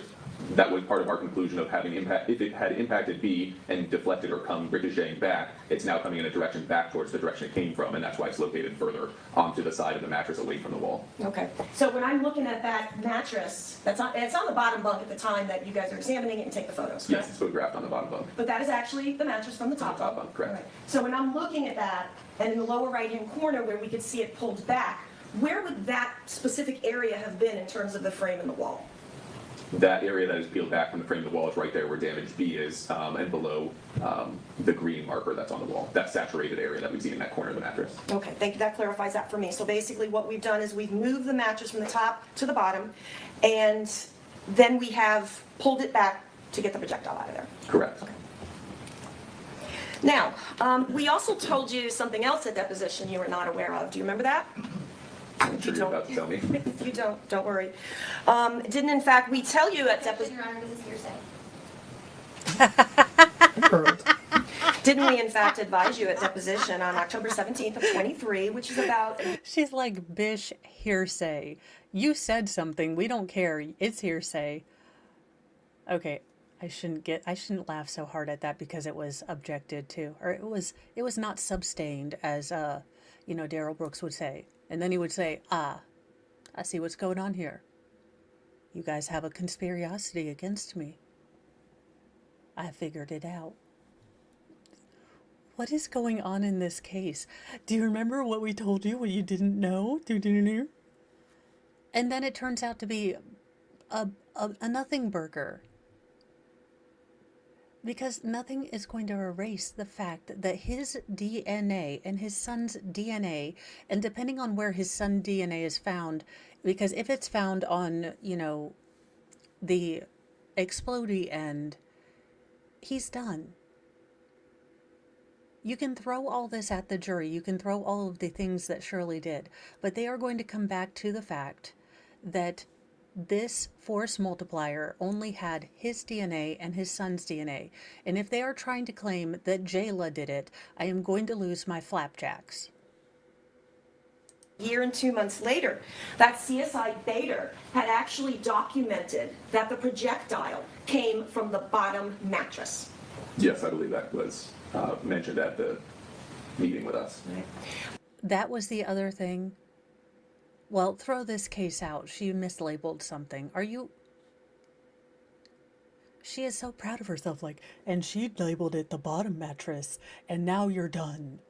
that was part of our conclusion of having impact. If it had impacted B and deflected or come ricocheting back, it's now coming in a direction back towards the direction it came from, and that's why it's located further onto the side of the mattress away from the wall. Okay. So when I'm looking at that mattress, it's on the bottom bunk at the time that you guys are examining it and take the photos, correct? Yes, it's photographed on the bottom bunk. But that is actually the mattress from the top top bunk, correct. All right. So when I'm looking at that, and in the lower right-hand corner where we could see it pulled back, where would that specific area have been in terms of the frame and the wall? That area that is peeled back from the frame of the wall is right there where damage B is, and below the green marker that's on the wall. That saturated area that we see in that corner of the mattress. Okay, thank you. That clarifies that for me. So basically what we've done is we've moved the mattress from the top to the bottom, and then we have pulled it back to get the projectile out of there. Correct. Okay. Now, we also told you something else at deposition you were not aware of. Do you remember that? I'm sure you're about to tell me. If you don't worry. Didn't in fact we tell you at deposition? Your Honor, this is hearsay. Didn't we in fact advise you at deposition on October 17th of 23, which is about? She's like, bish, hearsay. You said something. We don't care. It's hearsay. Okay. I shouldn't laugh so hard at that because it was objected to, or it was not sustained, as Daryl Brooks would say. And then he would say, I see what's going on here. You guys have a conspiracy against me. I figured it out. What is going on in this case? Do you remember what we told you, what you didn't know? And then it turns out to be a a nothing burger. Because nothing is going to erase the fact that his DNA and his son's DNA, and depending on where his son's DNA is found, because if it's found on, the explodey end, he's done. You can throw all this at the jury. You can throw all of the things that Shirley did, but they are going to come back to the fact that this force multiplier only had his DNA and his son's DNA. And if they are trying to claim that Jayla did it, I am going to lose my flapjacks. Year and 2 months later, that CSI Bader had actually documented that the projectile came from the bottom mattress. Yes, I believe that was mentioned at the meeting with us. That was the other thing. Well, throw this case out. She mislabeled something. She is so proud of herself, like, and she labeled it the bottom mattress, and now you're done.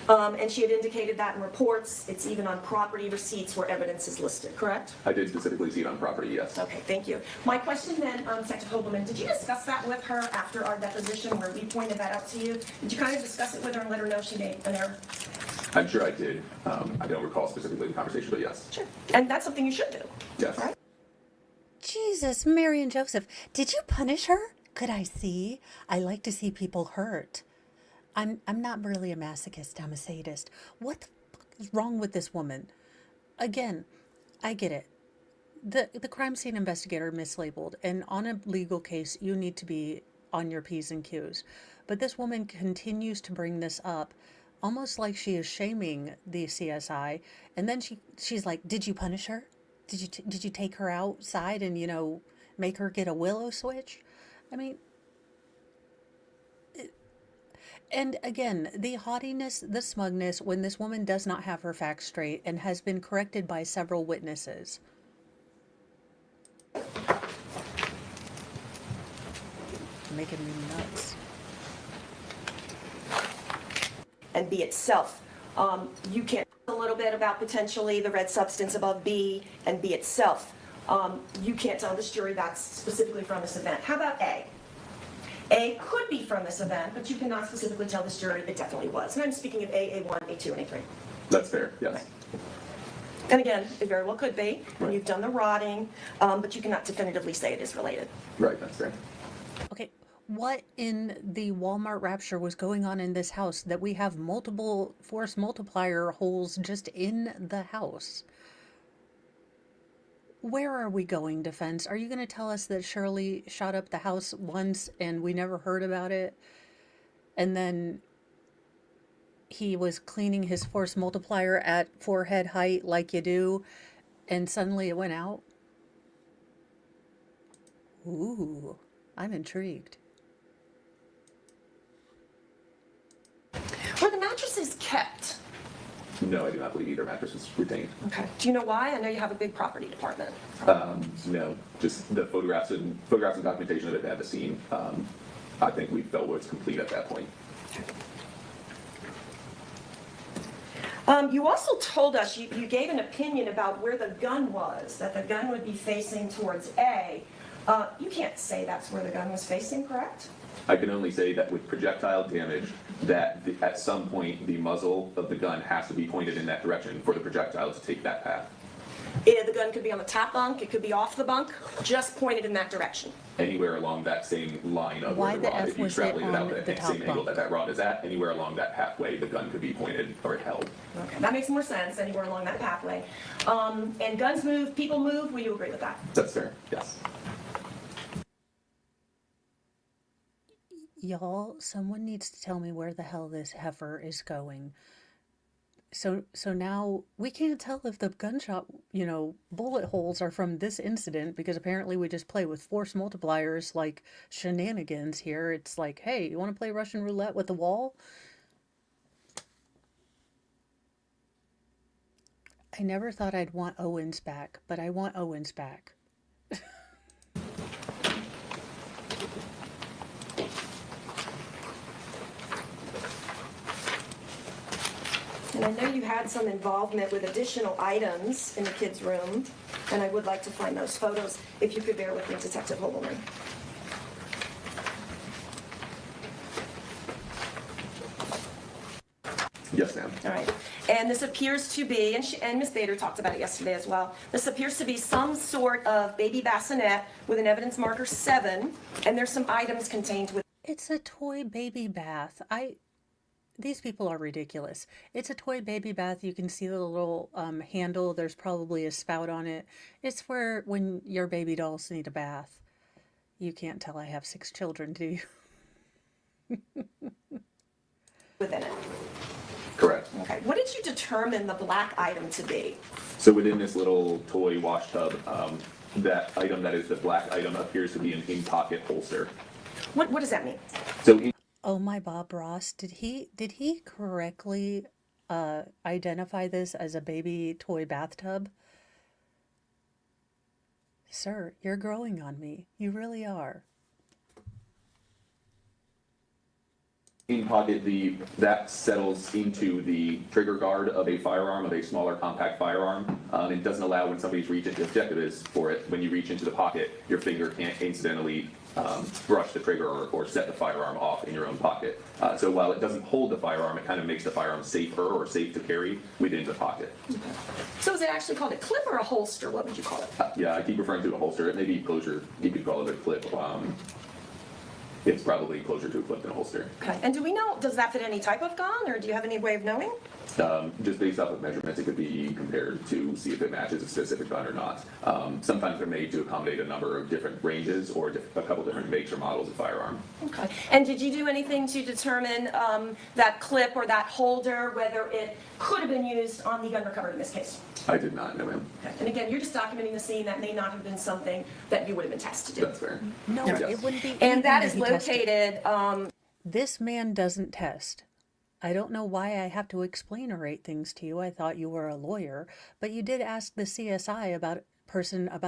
And she had indicated that in reports. It's even on property receipts where evidence is listed, correct? I did specifically see it on property, yes. Okay, thank you. My question then, Secretary Hogelman, did you discuss that with her after our deposition where we pointed that out to you? Did you kind of discuss it with her and let her know she made an error? I'm sure I did. I don't recall specifically the conversation, but yes. Sure. And that's something you should do. Yes. Right? Jesus, Mary and Joseph, did you punish her? Could I see? I like to see people hurt. I'm not really a masochist, I'm a sadist. What the fuck is wrong with this woman? Again, I get it. The crime scene investigator mislabeled, and on a legal case, you need to be on your P's and Q's. But this woman continues to bring this up, almost like she is shaming the CSI, and then she's like, did you punish her? Did you take her outside and, make her get a willow switch? I mean, and again, the haughtiness, the smugness, when this woman does not have her facts straight and has been corrected by several witnesses. Making me nuts. And B itself. You can't a little bit about potentially the red substance above B and B itself. You can't tell this jury that's specifically from this event. How about A? A could be from this event, but you cannot specifically tell this jury it definitely was. And I'm speaking of A, A1, A2, and A3. That's fair, yes. Okay. And again, it very well could be, and you've done the rotting, but you cannot definitively say it is related. Right, that's fair. Okay, what in the Walmart rapture was going on in this house that we have multiple force multiplier holes just in the house? Where are we going, defense? Are you going to tell us that Shirley shot up the house once and we never heard about it? And then he was cleaning his force multiplier at forehead height like you do, and suddenly it went out? Ooh, I'm intrigued. Were the mattresses kept? No, I do not believe either mattress was retained. Okay. Do you know why? I know you have a big property department. No, just the photographs and documentation of it at the scene. I think we felt was complete at that point. You also told us, you gave an opinion about where the gun was, that the gun would be facing towards A. You can't say that's where the gun was facing, correct? I can only say that with projectile damage, that at some point the muzzle of the gun has to be pointed in that direction for the projectile to take that path. The gun could be on the top bunk, it could be off the bunk, just pointed in that direction. Anywhere along that same line of Why where the the rod, F if you was it extrapolate it out on at the the top same angle bunk? that rod is at, anywhere along that pathway, the gun could be pointed or held. Okay, that makes more sense, anywhere along that pathway. And guns move, people move, will you agree with that? That's fair, yes. Y'all, someone needs to tell me where the hell this heifer is going. So now we can't tell if the gunshot, bullet holes are from this incident, because apparently we just play with force multipliers like shenanigans here. It's like, hey, you want to play Russian roulette with the wall? I never thought I'd want Owens back, but I want Owens back. And I know you had some involvement with additional items in the kids' room. And I would like to find those photos, if you could bear with me, Detective Hogelman. Yes, ma'am. All right. And this appears to be, and Ms. Bader talked about it yesterday as well, this appears to be some sort of baby bassinet with an evidence marker 7, and there's some items contained with. It's a toy baby bath. These people are ridiculous. It's a toy baby bath. You can see the little handle. There's probably a spout on it. It's for when your baby dolls need a bath. You can't tell I have 6 children, do you? Within it. Correct. Okay. What did you determine the black item to be? So within this little toy wash tub, that item that is the black item appears to be an in-pocket holster. What does that mean? So Oh my Bob Ross, did he correctly identify this as a baby toy bathtub? Sir, you're growing on me. You really are. in pocket, that settles into the trigger guard of a firearm, of a smaller compact firearm. It doesn't allow when somebody's reaching, the objective is for it, when you reach into the pocket, your finger can't incidentally brush the trigger or set the firearm off in your own pocket. So while it doesn't hold the firearm, it kind of makes the firearm safer or safe to carry within the pocket. So is it actually called a clip or a holster? What would you call it? Yeah, I keep referring to a holster. It may be closer, you could call it a clip. It's probably closer to a clip than a holster. Okay. And do we know, does that fit any type of gun, or do you have any way of knowing? Just based off of measurements, it could be compared to see if it matches a specific gun or not. Sometimes they're made to accommodate a number of different ranges or a couple different makes or models of firearm. Okay. And did you do anything to determine that clip or that holder, whether it could have been used on the gun recovered in this case? I did not know him. Okay. And again, you're just documenting the scene. That may not have been something that you would have been tasked to do. That's fair. No, Yes. it wouldn't be. And that is anything to be tested. located, This man doesn't test. I don't know why I have to explain or rate things to you. I thought you were a lawyer, but you did ask the CSI about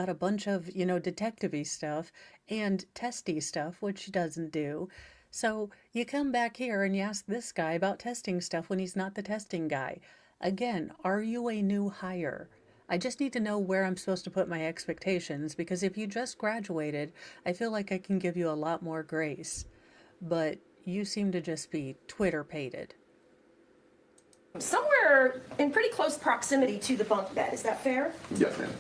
a bunch of, detective-y stuff and testy stuff, which he doesn't do. So you come back here and you ask this guy about testing stuff when he's not the testing guy. Again, are you a new hire? I just need to know where I'm supposed to put my expectations, because if you just graduated, I feel like I can give you a lot more grace. But you seem to just be Twitter-pated. somewhere in pretty close proximity to the bunk bed. Is that fair? Yes, ma'am.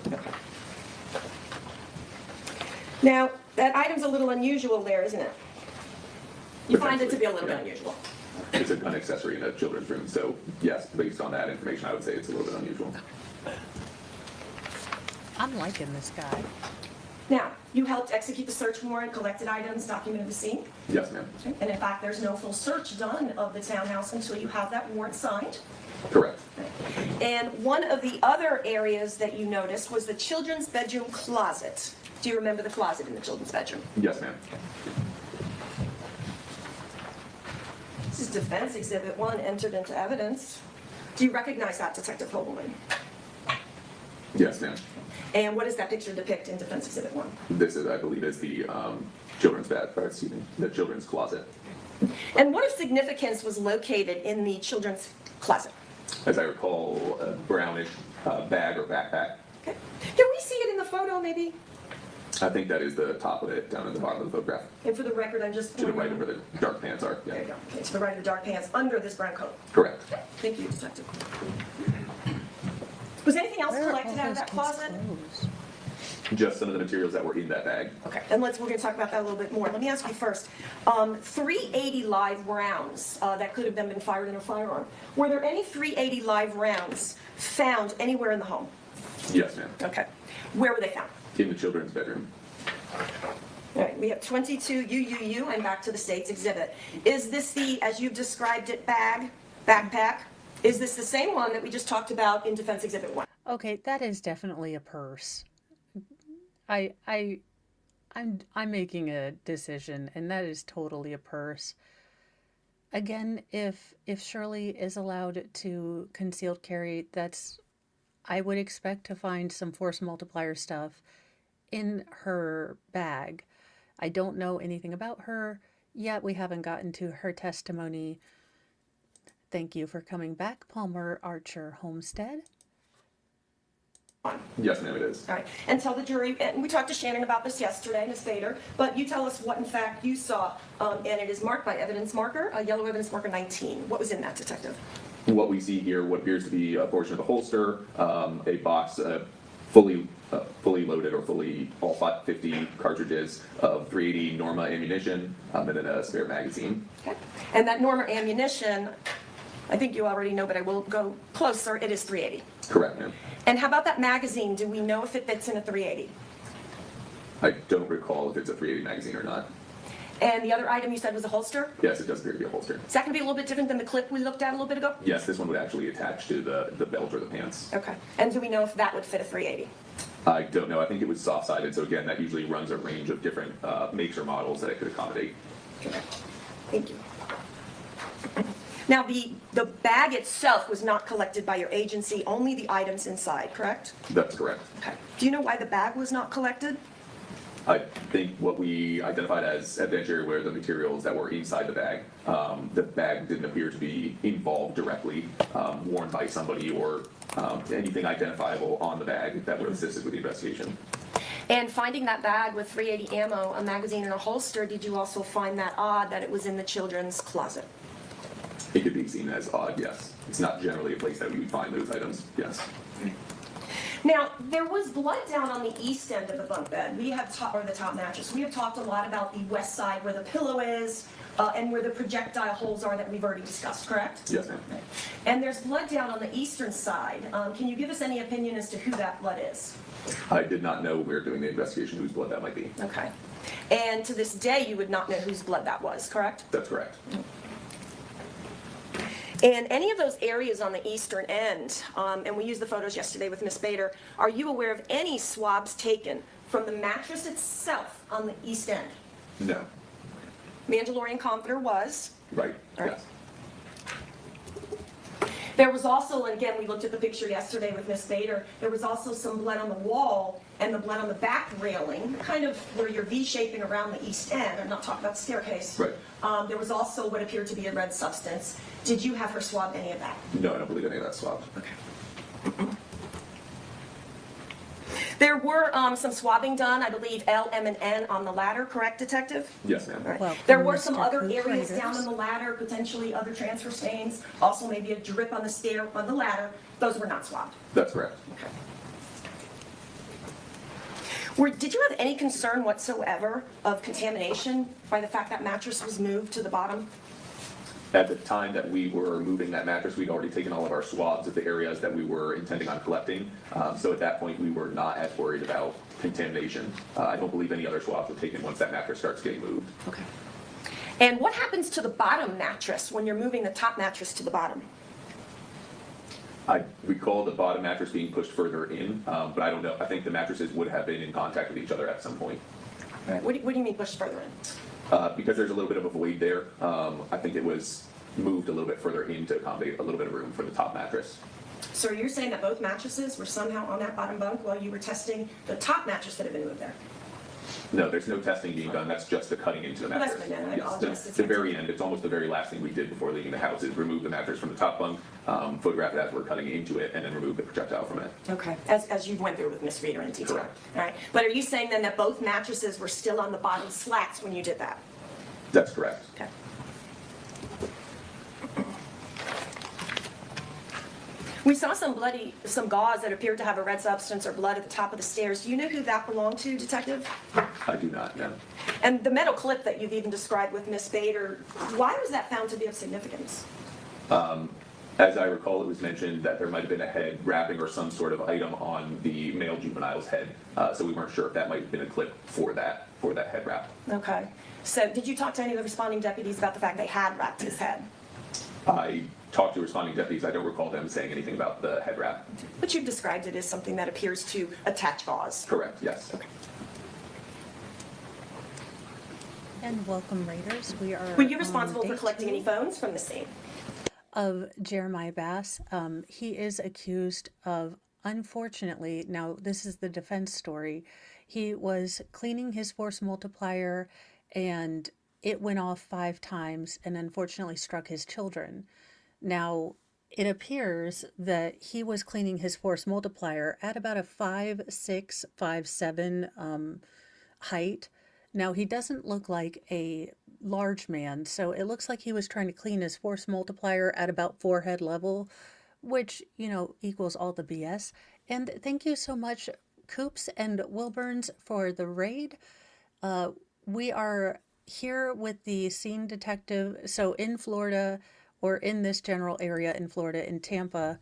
Now, that item's a little unusual there, isn't it? You find it to be a little bit unusual. It's a gun accessory in a children's room, so yes, based on that information, I would say it's a little bit unusual. I'm liking this guy. Now, you helped execute the search warrant, collected items, documented the scene. Yes, ma'am. And in fact, there's no full search done of the townhouse until you have that warrant signed. Correct. And one of the other areas that you noticed was the children's bedroom closet. Do you remember the closet in the children's bedroom? Yes, ma'am. This is Defense Exhibit 1, entered into evidence. Do you recognize that, Detective Hogelman? Yes, ma'am. And what does that picture depict in Defense Exhibit 1? This is, I believe, is the the children's closet. And what of significance was located in the children's closet? As I recall, a brownish bag or backpack. Okay. Can we see it in the photo, maybe? I think that is the top of it, down at the bottom of the photograph. And for the record, I'm just To the right of where the dark pants are. There Yeah. you go. Okay, to the right of the dark pants, under this brown coat. Correct. Thank you, Detective. Was anything else Where are all collected out of those that kids' closet? clothes? Just some of the materials that were in that bag. Okay, and we're going to talk about that a little bit more. Let me ask you first. 380 live rounds that could have been fired in a firearm. Were there any 380 live rounds found anywhere in the home? Yes, ma'am. Okay. Where were they found? In the children's bedroom. All right, we have 22 UUU and back to the state's exhibit. Is this the, as you've described it, backpack? Is this the same one that we just talked about in Defense Exhibit 1? Okay, that is definitely a purse. I'm making a decision, and that is totally a purse. Again, if Shirley is allowed to concealed carry, I would expect to find some force multiplier stuff in her bag. I don't know anything about her yet. We haven't gotten to her testimony. Thank you for coming back, Palmer Archer Homestead. Yes, ma'am, it is. All right, and tell the jury, and we talked to Shannon about this yesterday, Ms. Bader, but you tell us what in fact you saw, and it is marked by evidence marker, a yellow evidence marker 19. What was in that, Detective? What we see here, what appears to be a portion of a holster, a box fully loaded or fully all 50 cartridges of .380 Norma ammunition, and then a spare magazine. Okay. And that Norma ammunition, I think you already know, but I will go closer, it is .380. Correct, ma'am. And how about that magazine? Do we know if it fits in a .380? I don't recall if it's a .380 magazine or not. And the other item you said was a holster? Yes, it does appear to be a holster. Is that going to be a little bit different than the clip we looked at a little bit ago? Yes, this one would actually attach to the belt or the pants. Okay. And do we know if that would fit a .380? I don't know. I think it was soft-sided, so again, that usually runs a range of different makes or models that it could accommodate. Okay. Thank you. Now, the bag itself was not collected by your agency, only the items inside, correct? That's correct. Okay. Do you know why the bag was not collected? I think what we identified as evidentiary were the materials that were inside the bag. The bag didn't appear to be involved directly, worn by somebody or anything identifiable on the bag that would have assisted with the investigation. And finding that bag with .380 ammo, a magazine, and a holster, did you also find that odd that it was in the children's closet? It could be seen as odd, yes. It's not generally a place that we would find those items, yes. Now, there was blood down on the east end of the bunk bed. We have or the top mattress. We have talked a lot about the west side where the pillow is and where the projectile holes are that we've already discussed, correct? Yes, ma'am. And there's blood down on the eastern side. Can you give us any opinion as to who that blood is? I did not know we were doing the investigation whose blood that might be. Okay. And to this day, you would not know whose blood that was, correct? That's correct. And any of those areas on the eastern end, and we used the photos yesterday with Ms. Bader, are you aware of any swabs taken from the mattress itself on the east end? No. Mandalorian Comforter was. Right, All right. yes. There was also, and again, we looked at the picture yesterday with Ms. Bader, there was also some blood on the wall and the blood on the back railing, kind of where you're V-shaping around the east end. I'm not talking about the staircase. Right. There was also what appeared to be a red substance. Did you have her swab any of that? No, I don't believe any of that swabbed. Okay. There were some swabbing done, I believe L, M, and N on the ladder, correct, Detective? Yes, ma'am. All right. Welcome, There were some Mr. other Coop areas Raiders. down on the ladder, potentially other transfer stains, also maybe a drip on the stair, on the ladder. Those were not swabbed. That's correct. Okay. Did you have any concern whatsoever of contamination by the fact that mattress was moved to the bottom? At the time that we were moving that mattress, we'd already taken all of our swabs of the areas that we were intending on collecting. So at that point, we were not as worried about contamination. I don't believe any other swabs were taken once that mattress starts getting moved. Okay. And what happens to the bottom mattress when you're moving the top mattress to the bottom? I recall the bottom mattress being pushed further in, but I don't know. I think the mattresses would have been in contact with each other at some point. What do you mean pushed further in? Because there's a little bit of a void there, I think it was moved a little bit further in to accommodate a little bit of room for the top mattress. So you're saying that both mattresses were somehow on that bottom bunk while you were testing the top mattress that had been moved there? No, there's no testing being done. That's just the cutting into the Well, that's mattress. what I meant. I Yes, apologize. the very end. It's almost the very last thing we did before leaving the house is remove the mattress from the top bunk, photograph it as we're cutting into it, and then remove the projectile from it. Okay, as you went through with Ms. Reader in detail. Correct. All right, but are you saying then that both mattresses were still on the bottom slats when you did that? That's correct. Okay. We saw some gauze that appeared to have a red substance or blood at the top of the stairs. Do you know who that belonged to, Detective? I do not know. And the metal clip that you've even described with Ms. Bader, why was that found to be of significance? As I recall, it was mentioned that there might have been a head wrapping or some sort of item on the male juvenile's head, so we weren't sure if that might have been a clip for that head wrap. Okay, so did you talk to any of the responding deputies about the fact they had wrapped his head? I talked to responding deputies. I don't recall them saying anything about the head wrap. But you've described it as something that appears to attach gauze. Correct, yes. Okay. And welcome, Raiders. We are. Were you on responsible for day collecting 2 any phones from the scene? of Jermaine Bass. He is accused of, unfortunately, now this is the defense story, he was cleaning his force multiplier and it went off 5 times and unfortunately struck his children. Now, it appears that he was cleaning his force multiplier at about a 5'6", 5'7" height. Now, he doesn't look like a large man, so it looks like he was trying to clean his force multiplier at about forehead level, which, you know, equals all the BS. And thank you so much, Coops and Wilburns, for the raid. We are here with the scene detective. So in Florida, or in this general area in Florida, in Tampa,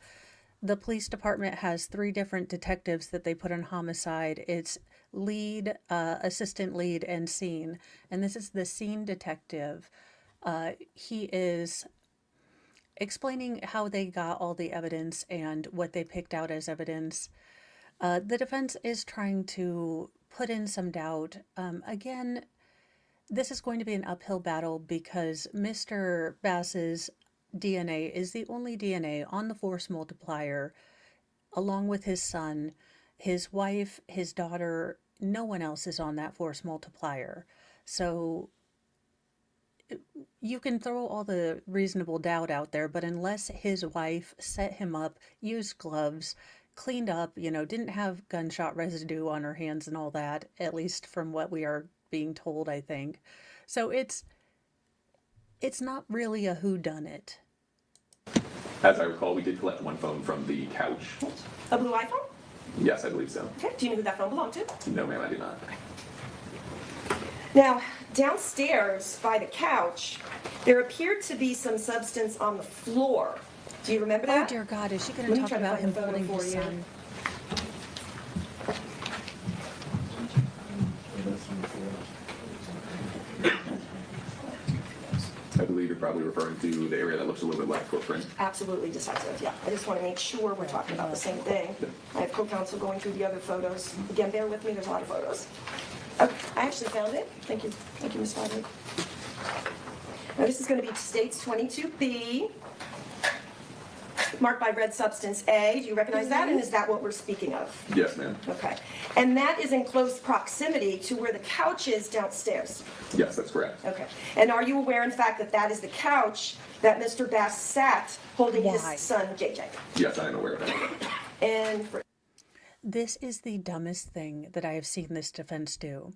the police department has 3 different detectives that they put on homicide. It's lead, assistant lead, and scene. And this is the scene detective. He is explaining how they got all the evidence and what they picked out as evidence. The defense is trying to put in some doubt. Again, this is going to be an uphill battle because Mr. Bass's DNA is the only DNA on the force multiplier, along with his son, his wife, his daughter. No one else is on that force multiplier. So you can throw all the reasonable doubt out there, but unless his wife set him up, used gloves, cleaned up, you know, didn't have gunshot residue on her hands and all that, at least from what we are being told, I think. So it's not really a whodunit. As I recall, we did collect one phone from the couch. A blue iPhone? Yes, I believe so. Okay, do you know who that phone belonged to? No, ma'am, I do not. Now, downstairs by the couch, there appeared to be some substance on the floor. Do you remember that? Oh dear God, is she going Let to me talk try to about find him the photo holding for his you. son? I believe you're probably referring to the area that looks a little bit like footprint. Absolutely decisive, yeah. I just want to make sure we're talking about the same thing. I have co-counsel going through the other photos. Again, bear with me, there's a lot of photos. Okay, I actually found it. Thank you, Ms. Wiley. Now, this is going to be States 22B, marked by red substance A. Do you recognize that? And is that what we're speaking of? Yes, ma'am. Okay. And that is in close proximity to where the couch is downstairs. Yes, that's correct. Okay. And are you aware, in fact, that that is the couch that Mr. Bass sat holding his Why? son, JJ? Yes, I am aware of that. And This is the dumbest thing that I have seen this defense do.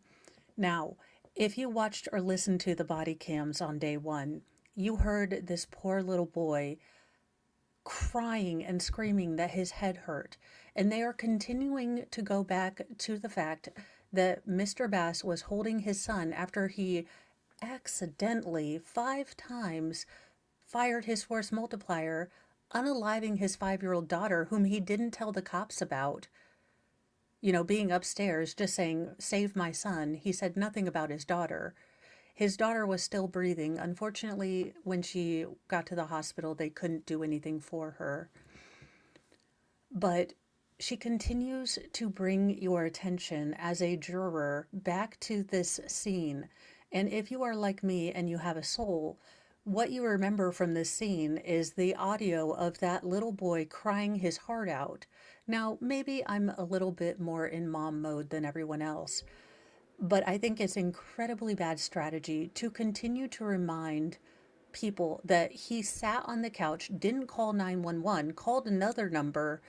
Now, if you watched or listened to the body cams on day 1, you heard this poor little boy crying and screaming that his head hurt. And they are continuing to go back to the fact that Mr. Bass was holding his son after he accidentally 5 times fired his force multiplier, unaliving his 5-year-old daughter, whom he didn't tell the cops about. You know, being upstairs, just saying, "Save my son." He said nothing about his daughter. His daughter was still breathing. Unfortunately, when she got to the hospital, they couldn't do anything for her. But she continues to bring your attention as a juror back to this scene. And if you are like me and you have a soul, what you remember from this scene is the audio of that little boy crying his heart out. Now, maybe I'm a little bit more in mom mode than everyone else, but I think it's incredibly bad strategy to continue to remind people that he sat on the couch, didn't call 911, called another number,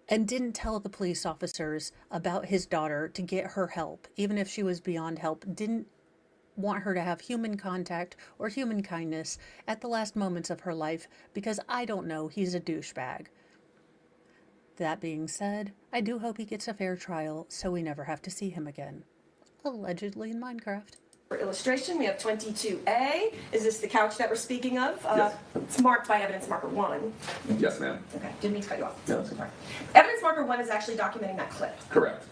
and didn't tell the police officers about his daughter to get her help, even if she was beyond help, didn't want her to have human contact or human kindness at the last moments of her life, because I don't know, he's a douchebag. That being said, I do hope he gets a fair trial so we never have to see him again. Allegedly in Minecraft. for illustration, we have 22A. Is this the couch that we're speaking of? Yes. It's marked by evidence marker 1. Yes, ma'am. Okay, didn't mean to cut you off. No, that's okay. Evidence marker 1 is actually documenting that clip. Correct.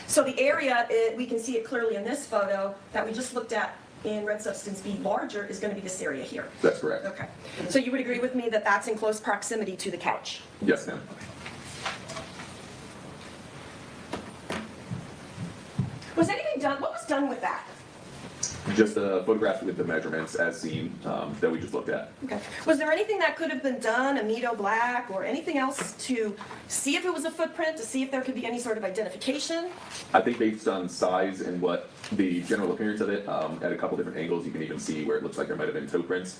So the area, we can see it clearly in this photo that we just looked at in red substance B larger is going to be this area here. That's correct. Okay. So you would agree with me that that's in close proximity to the couch? Yes, ma'am. Was anything done? What was done with that? Just a photograph with the measurements as seen that we just looked at. Okay. Was there anything that could have been done, amido black or anything else to see if it was a footprint, to see if there could be any sort of identification? I think based on size and what the general appearance of it, at a couple different angles, you can even see where it looks like there might have been toe prints.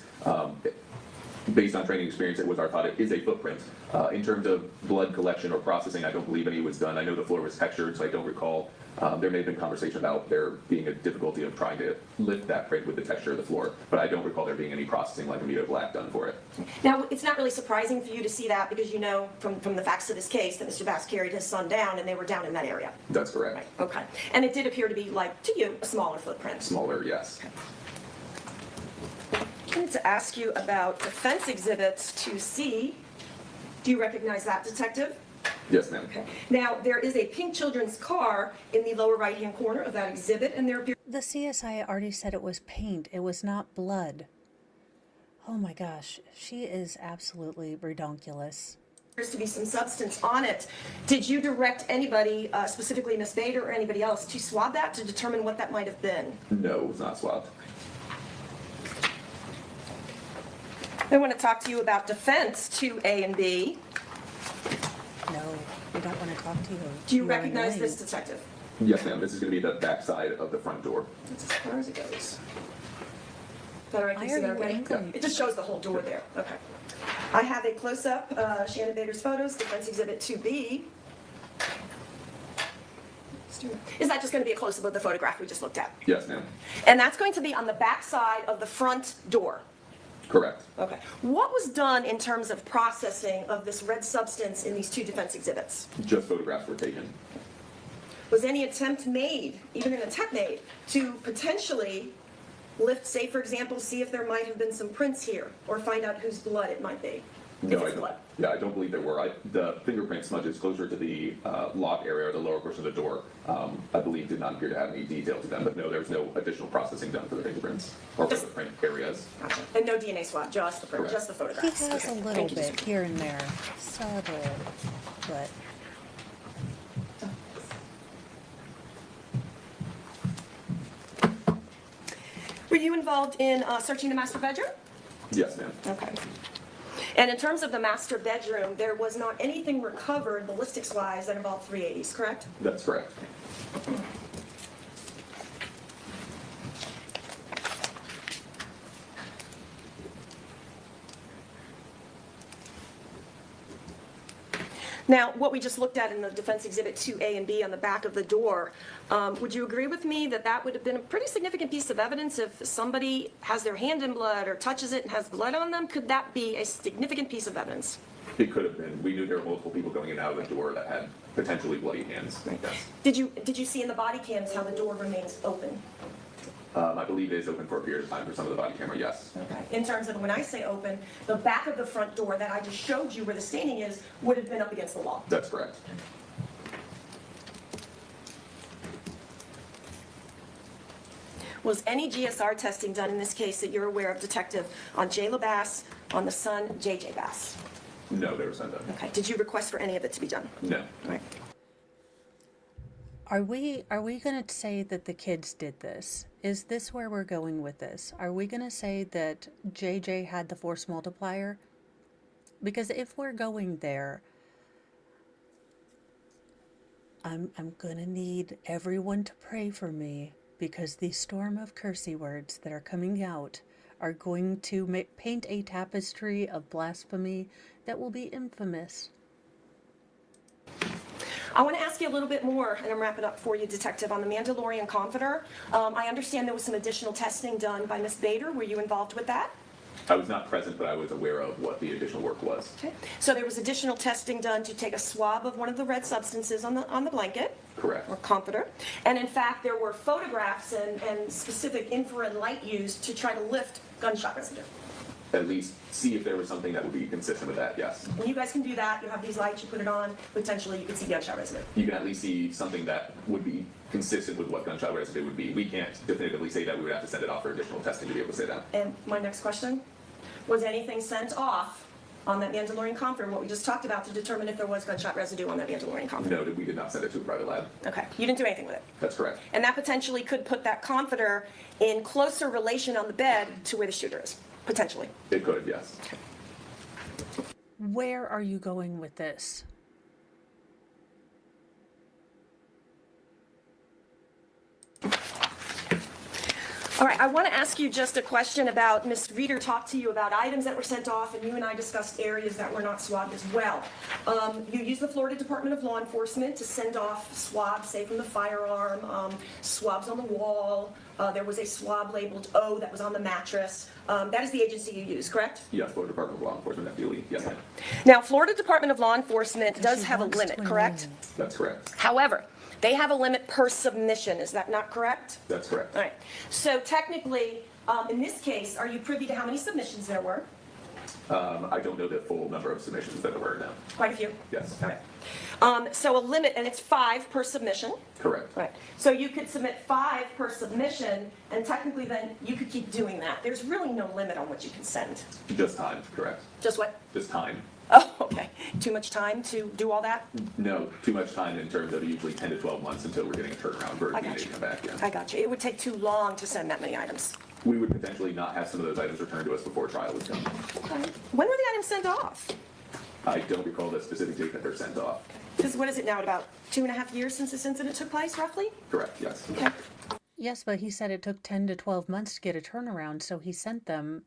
based on training experience, it was our thought it is a footprint. In terms of blood collection or processing, I don't believe any was done. I know the floor was textured, so I don't recall. There may have been conversation about there being a difficulty of trying to lift that print with the texture of the floor, but I don't recall there being any processing like Amido Black done for it. Now, it's not really surprising for you to see that because you know from the facts of this case that Mr. Bass carried his son down and they were down in that area. That's correct. Right, okay. And it did appear to be, like, to you, a smaller footprint. Smaller, yes. I wanted to ask you about defense exhibits 2C. Do you recognize that, Detective? Yes, ma'am. Okay. Now, there is a pink children's car in the lower right-hand corner of that exhibit, and there appears The CSI already said it was paint. It was not blood. Oh my gosh, she is absolutely redonkulous. to be some substance on it. Did you direct anybody, specifically Ms. Bader or anybody else, to swab that to determine what that might have been? No, it was not swabbed. I want to talk to you about defense 2A and B. No, we don't want to talk to you. Do you are recognize annoying. this, Detective? Yes, ma'am. This is going to be the back side of the front door. That's as far as it goes. Better I can Why see are that, you okay? angry? It just shows the whole door there, okay. I have a close-up, Shannon Bader's photos, Defense Exhibit 2B. Is that just going to be a close-up of the photograph we just looked at? Yes, ma'am. And that's going to be on the back side of the front door? Correct. Okay. What was done in terms of processing of this red substance in these two defense exhibits? Just photographs were taken. Was any attempt made, even an attempt made, to potentially lift, say for example, see if there might have been some prints here, or find out whose blood it might be? No, If I it's don't. blood. Yeah, I don't believe there were. The fingerprint smudges closer to the lock area or the lower portion of the door, I believe did not appear to have any detail to them. But no, there was no additional processing done for the fingerprints or for the print areas. Gotcha. And no DNA swab, just the print, Correct. just the He photographs? has a Okay. little Thank you, bit Mr. here and there, subtle, but Were you involved in searching the master bedroom? Yes, ma'am. Okay. And in terms of the master bedroom, there was not anything recovered ballistics-wise that involved 380s, correct? That's correct. Now, what we just looked at in the Defense Exhibit 2A and B on the back of the door, would you agree with me that that would have been a pretty significant piece of evidence if somebody has their hand in blood or touches it and has blood on them? Could that be a significant piece of evidence? It could have been. We knew there were multiple people going in and out of the door that had potentially bloody hands. Yes. Did you see in the body cams how the door remains open? I believe it is open for a period of time for some of the body camera, yes. Okay. In terms of when I say open, the back of the front door that I just showed you where the staining is would have been up against the wall. That's correct. Was any GSR testing done in this case that you're aware of, Detective, on Jayla Bass, on the son, JJ Bass? No, there was none done. Okay. Did you request for any of it to be done? No. All right. are we going to say that the kids did this? Is this where we're going with this? Are we going to say that JJ had the force multiplier? Because if we're going there, I'm going to need everyone to pray for me, because the storm of cursey words that are coming out are going to paint a tapestry of blasphemy that will be infamous. I want to ask you a little bit more, and I'm wrapping up for you, Detective, on the Mandalorian Comforter. I understand there was some additional testing done by Ms. Bader. Were you involved with that? I was not present, but I was aware of what the additional work was. Okay. So there was additional testing done to take a swab of one of the red substances on the blanket. Correct. Or comforter. And in fact, there were photographs and specific infrared light used to try to lift gunshot residue. At least see if there was something that would be consistent with that, yes. And you guys can do that. You have these lights, you put it on, potentially you can see gunshot residue. You can at least see something that would be consistent with what gunshot residue would be. We can't definitively say that. We would have to send it off for additional testing to be able to say that. And my next question, was anything sent off on that Mandalorian comforter, what we just talked about, to determine if there was gunshot residue on that Mandalorian comforter? No, we did not send it to a private lab. Okay, you didn't do anything with it? That's correct. And that potentially could put that comforter in closer relation on the bed to where the shooter is, potentially? It could, yes. Where are you going with this? All right, I want to ask you just a question about, Ms. Reeder talked to you about items that were sent off, and you and I discussed areas that were not swabbed as well. You used the Florida Department of Law Enforcement to send off swabs, say from the firearm, swabs on the wall. There was a swab labeled O that was on the mattress. That is the agency you use, correct? Yes, Florida Department of Law Enforcement, FDLE, yes, ma'am. Now, Florida Department of Law Enforcement does have a limit, correct? That's correct. However, they have a limit per submission, is that not correct? That's correct. All right, so technically, in this case, are you privy to how many submissions there were? I don't know the full number of submissions that there were now. Quite a few? Yes. All right. So a limit, and it's 5 per submission? Correct. Right. So you could submit 5 per submission, and technically then you could keep doing that. There's really no limit on what you can send. Just time, correct. Just what? Just time. Oh, okay. Too much time to do all that? No, too much time in terms of usually 10 to 12 months until we're getting a turnaround for I a got to you. come back, yeah. I got you. It would take too long to send that many items. We would potentially not have some of those items returned to us before trial was done. Okay. When were the items sent off? I don't recall the specific date that they're sent off. Because what is it now, about 2.5 years since this incident took place, roughly? Correct, yes. Okay. Yes, but he said it took 10 to 12 months to get a turnaround, so he sent them.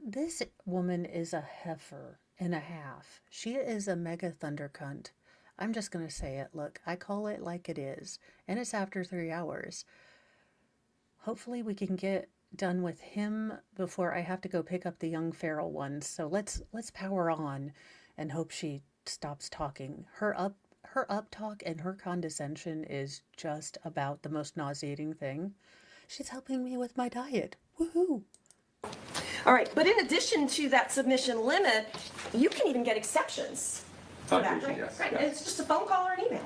This woman is a heifer and a half. She is a mega thunder cunt. I'm just going to say it. Look, I call it like it is, and it's after 3 hours. Hopefully we can get done with him before I have to go pick up the young feral ones. So let's power on and hope she stops talking. Her up talk and her condescension is just about the most nauseating thing. She's helping me with my diet. Woohoo! All right, but in addition to that submission limit, you can even get exceptions for that, right? Yes, Right, yes. and it's just a phone call or an email.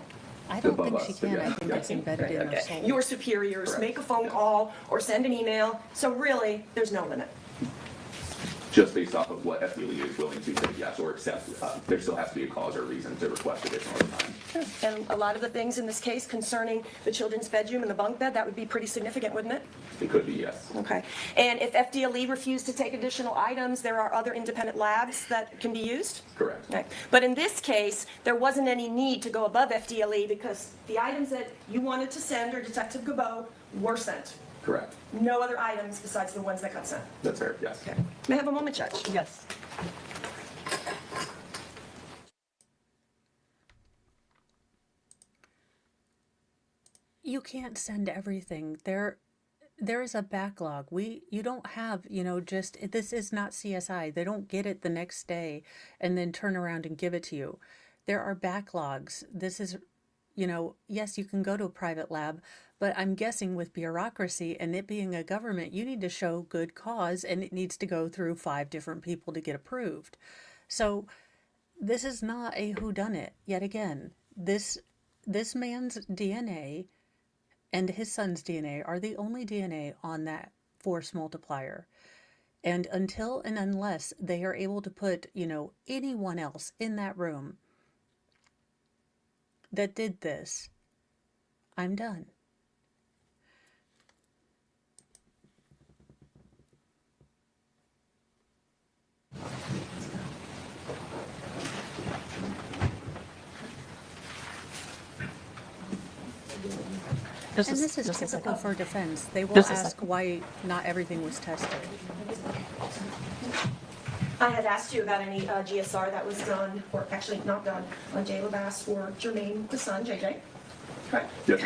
I don't Above think us, she but can. yeah, I think yeah. it's embedded in her Okay. soul. Your superiors Correct. make a phone call or send an email, so really, there's no limit. Just based off of what FDLE is willing to say yes or accept, there still has to be a cause or reason to request additional time. And a lot of the things in this case concerning the children's bedroom and the bunk bed, that would be pretty significant, wouldn't it? It could be yes. Okay. And if FDLE refused to take additional items, there are other independent labs that can be used? Correct. Okay. But in this case, there wasn't any need to go above FDLE because the items that you wanted to send, or Detective Gabot, were sent. Correct. No other items besides the ones that got sent. That's fair, yes. Okay. May I have a moment, Judge? Yes. You can't send everything. There is a backlog. You don't have, just, this is not CSI. They don't get it the next day and then turn around and give it to you. There are backlogs. This is, yes, you can go to a private lab, but I'm guessing with bureaucracy and it being a government, you need to show good cause and it needs to go through 5 different people to get approved. So this is not a whodunit. Yet again, this man's DNA and his son's DNA are the only DNA on that force multiplier. And until and unless they are able to put, anyone else in that room that did this, I'm done. And this is typical for defense. They will Just a ask why not everything was tested. I had asked you about any GSR that was done, or actually not done, on Jayla Bass or Jermaine, the son, JJ. Correct? Yes.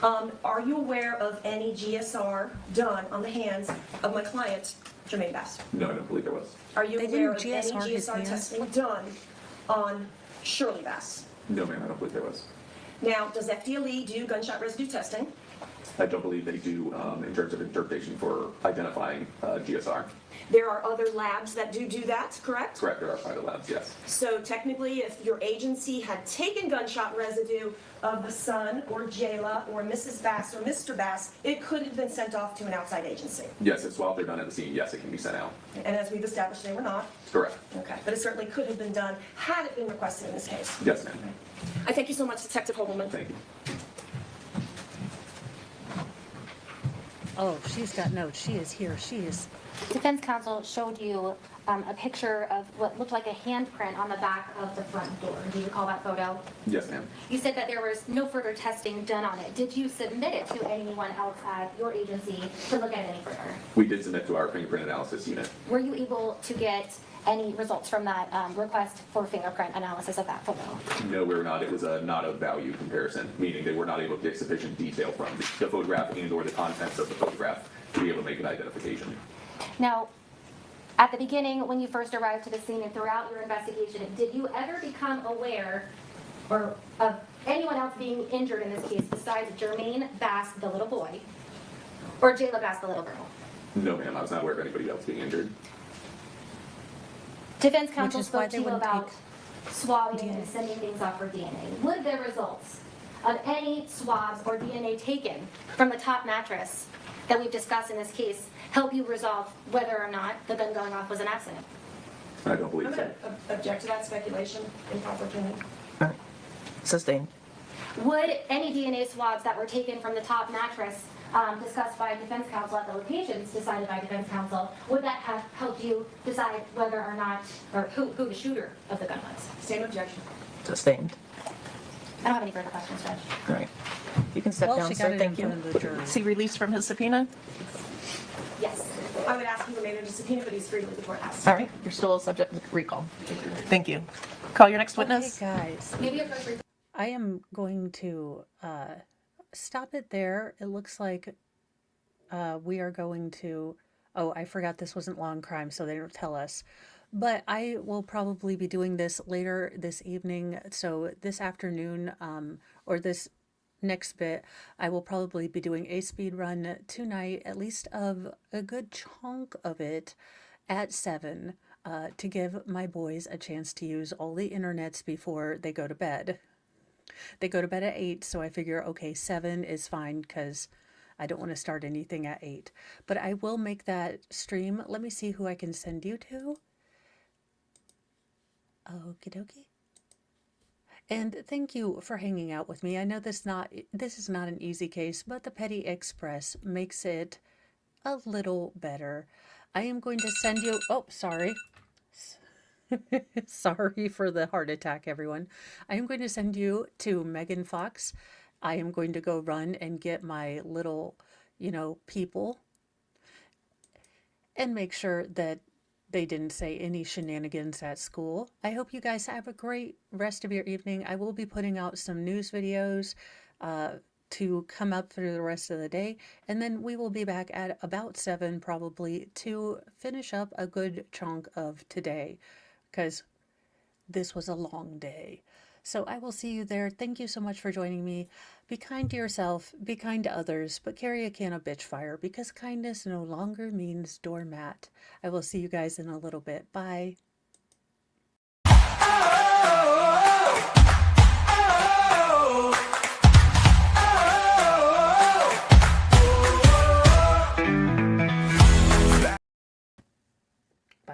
Are you aware of any GSR done on the hands of my client, Jermaine Bass? No, I don't believe there was. Are you They aware of didn't any GSR his GSR hands? testing done on Shirley Bass? No, ma'am, I don't believe there was. Now, does FDLE do gunshot residue testing? I don't believe they do in terms of interpretation for identifying GSR. There are other labs that do that, correct? Correct, there are private labs, yes. So technically, if your agency had taken gunshot residue of the son or Jayla or Mrs. Bass or Mr. Bass, it could have been sent off to an outside agency. Yes, if swabs are done at the scene, yes, it can be sent out. And as we've established, they were not. Correct. Okay. But it certainly could have been done had it been requested in this case. Yes, ma'am. I thank you so much, Detective Hogelman. Thank you. Oh, she's got notes. She is here. She is. Defense counsel showed you a picture of what looked like a handprint on the back of the front door. Do you recall that photo? Yes, ma'am. You said that there was no further testing done on it. Did you submit it to anyone else at your agency to look at it any further? We did submit to our fingerprint analysis unit. Were you able to get any results from that request for fingerprint analysis of that photo? No, we were not. It was a not of value comparison, meaning they were not able to get sufficient detail from the photograph and or the contents of the photograph to be able to make an identification. Now, at the beginning, when you first arrived to the scene and throughout your investigation, did you ever become aware or of anyone else being injured in this case besides Jermaine Bass, the little boy, or Jayla Bass, the little girl? No, ma'am. I was not aware of anybody else being injured. Defense counsel Which is why spoke to they you wouldn't about take swabbing and sending things off for DNA. Would the results of any swabs or DNA taken from the top mattress that we've discussed in this case help you resolve whether or not the gun going off was an accident? I don't believe I'm so. going to object to that speculation, improper opinion. Sustained. Would any DNA swabs that were taken from the top mattress discussed by defense counsel at the locations decided by defense counsel, would that have helped you decide whether or not, or who the shooter of the gun was? Same objection. Sustained. I don't have any further questions, Judge. All right. You can step Well, down, she sir. got it in Thank you. front of the jury. Is he released from his subpoena? Yes. I would ask him to remain under subpoena, but he's free to leave the courthouse. All right. You're still subject to recall. Thank you. Call your next Okay, witness. guys. Maybe a first I am going to stop it there. It looks like we are going to. Oh, I forgot this wasn't long crime, so they don't tell us. But I will probably be doing this later this evening. So this afternoon, or this next bit, I will probably be doing a speed run tonight, at least of a good chunk of it at 7, to give my boys a chance to use all the internets before they go to bed. They go to bed at 8, so I figure, okay, 7 is fine because I don't want to start anything at 8. But I will make that stream. Let me see who I can send you to. Okie dokie. And thank you for hanging out with me. I know this is not an easy case, but the Petty Express makes it a little better. I am going to send you, oh, sorry. Sorry for the heart attack, everyone. I am going to send you to Megan Fox. I am going to go run and get my little, people and make sure that they didn't say any shenanigans at school. I hope you guys have a great rest of your evening. I will be putting out some news videos to come up through the rest of the day. And then we will be back at about 7 probably to finish up a good chunk of today, because this was a long day. So I will see you there. Thank you so much for joining me. Be kind to yourself, be kind to others, but carry a can of bitch fire, because kindness no longer means doormat. I will see you guys in a little bit. Bye.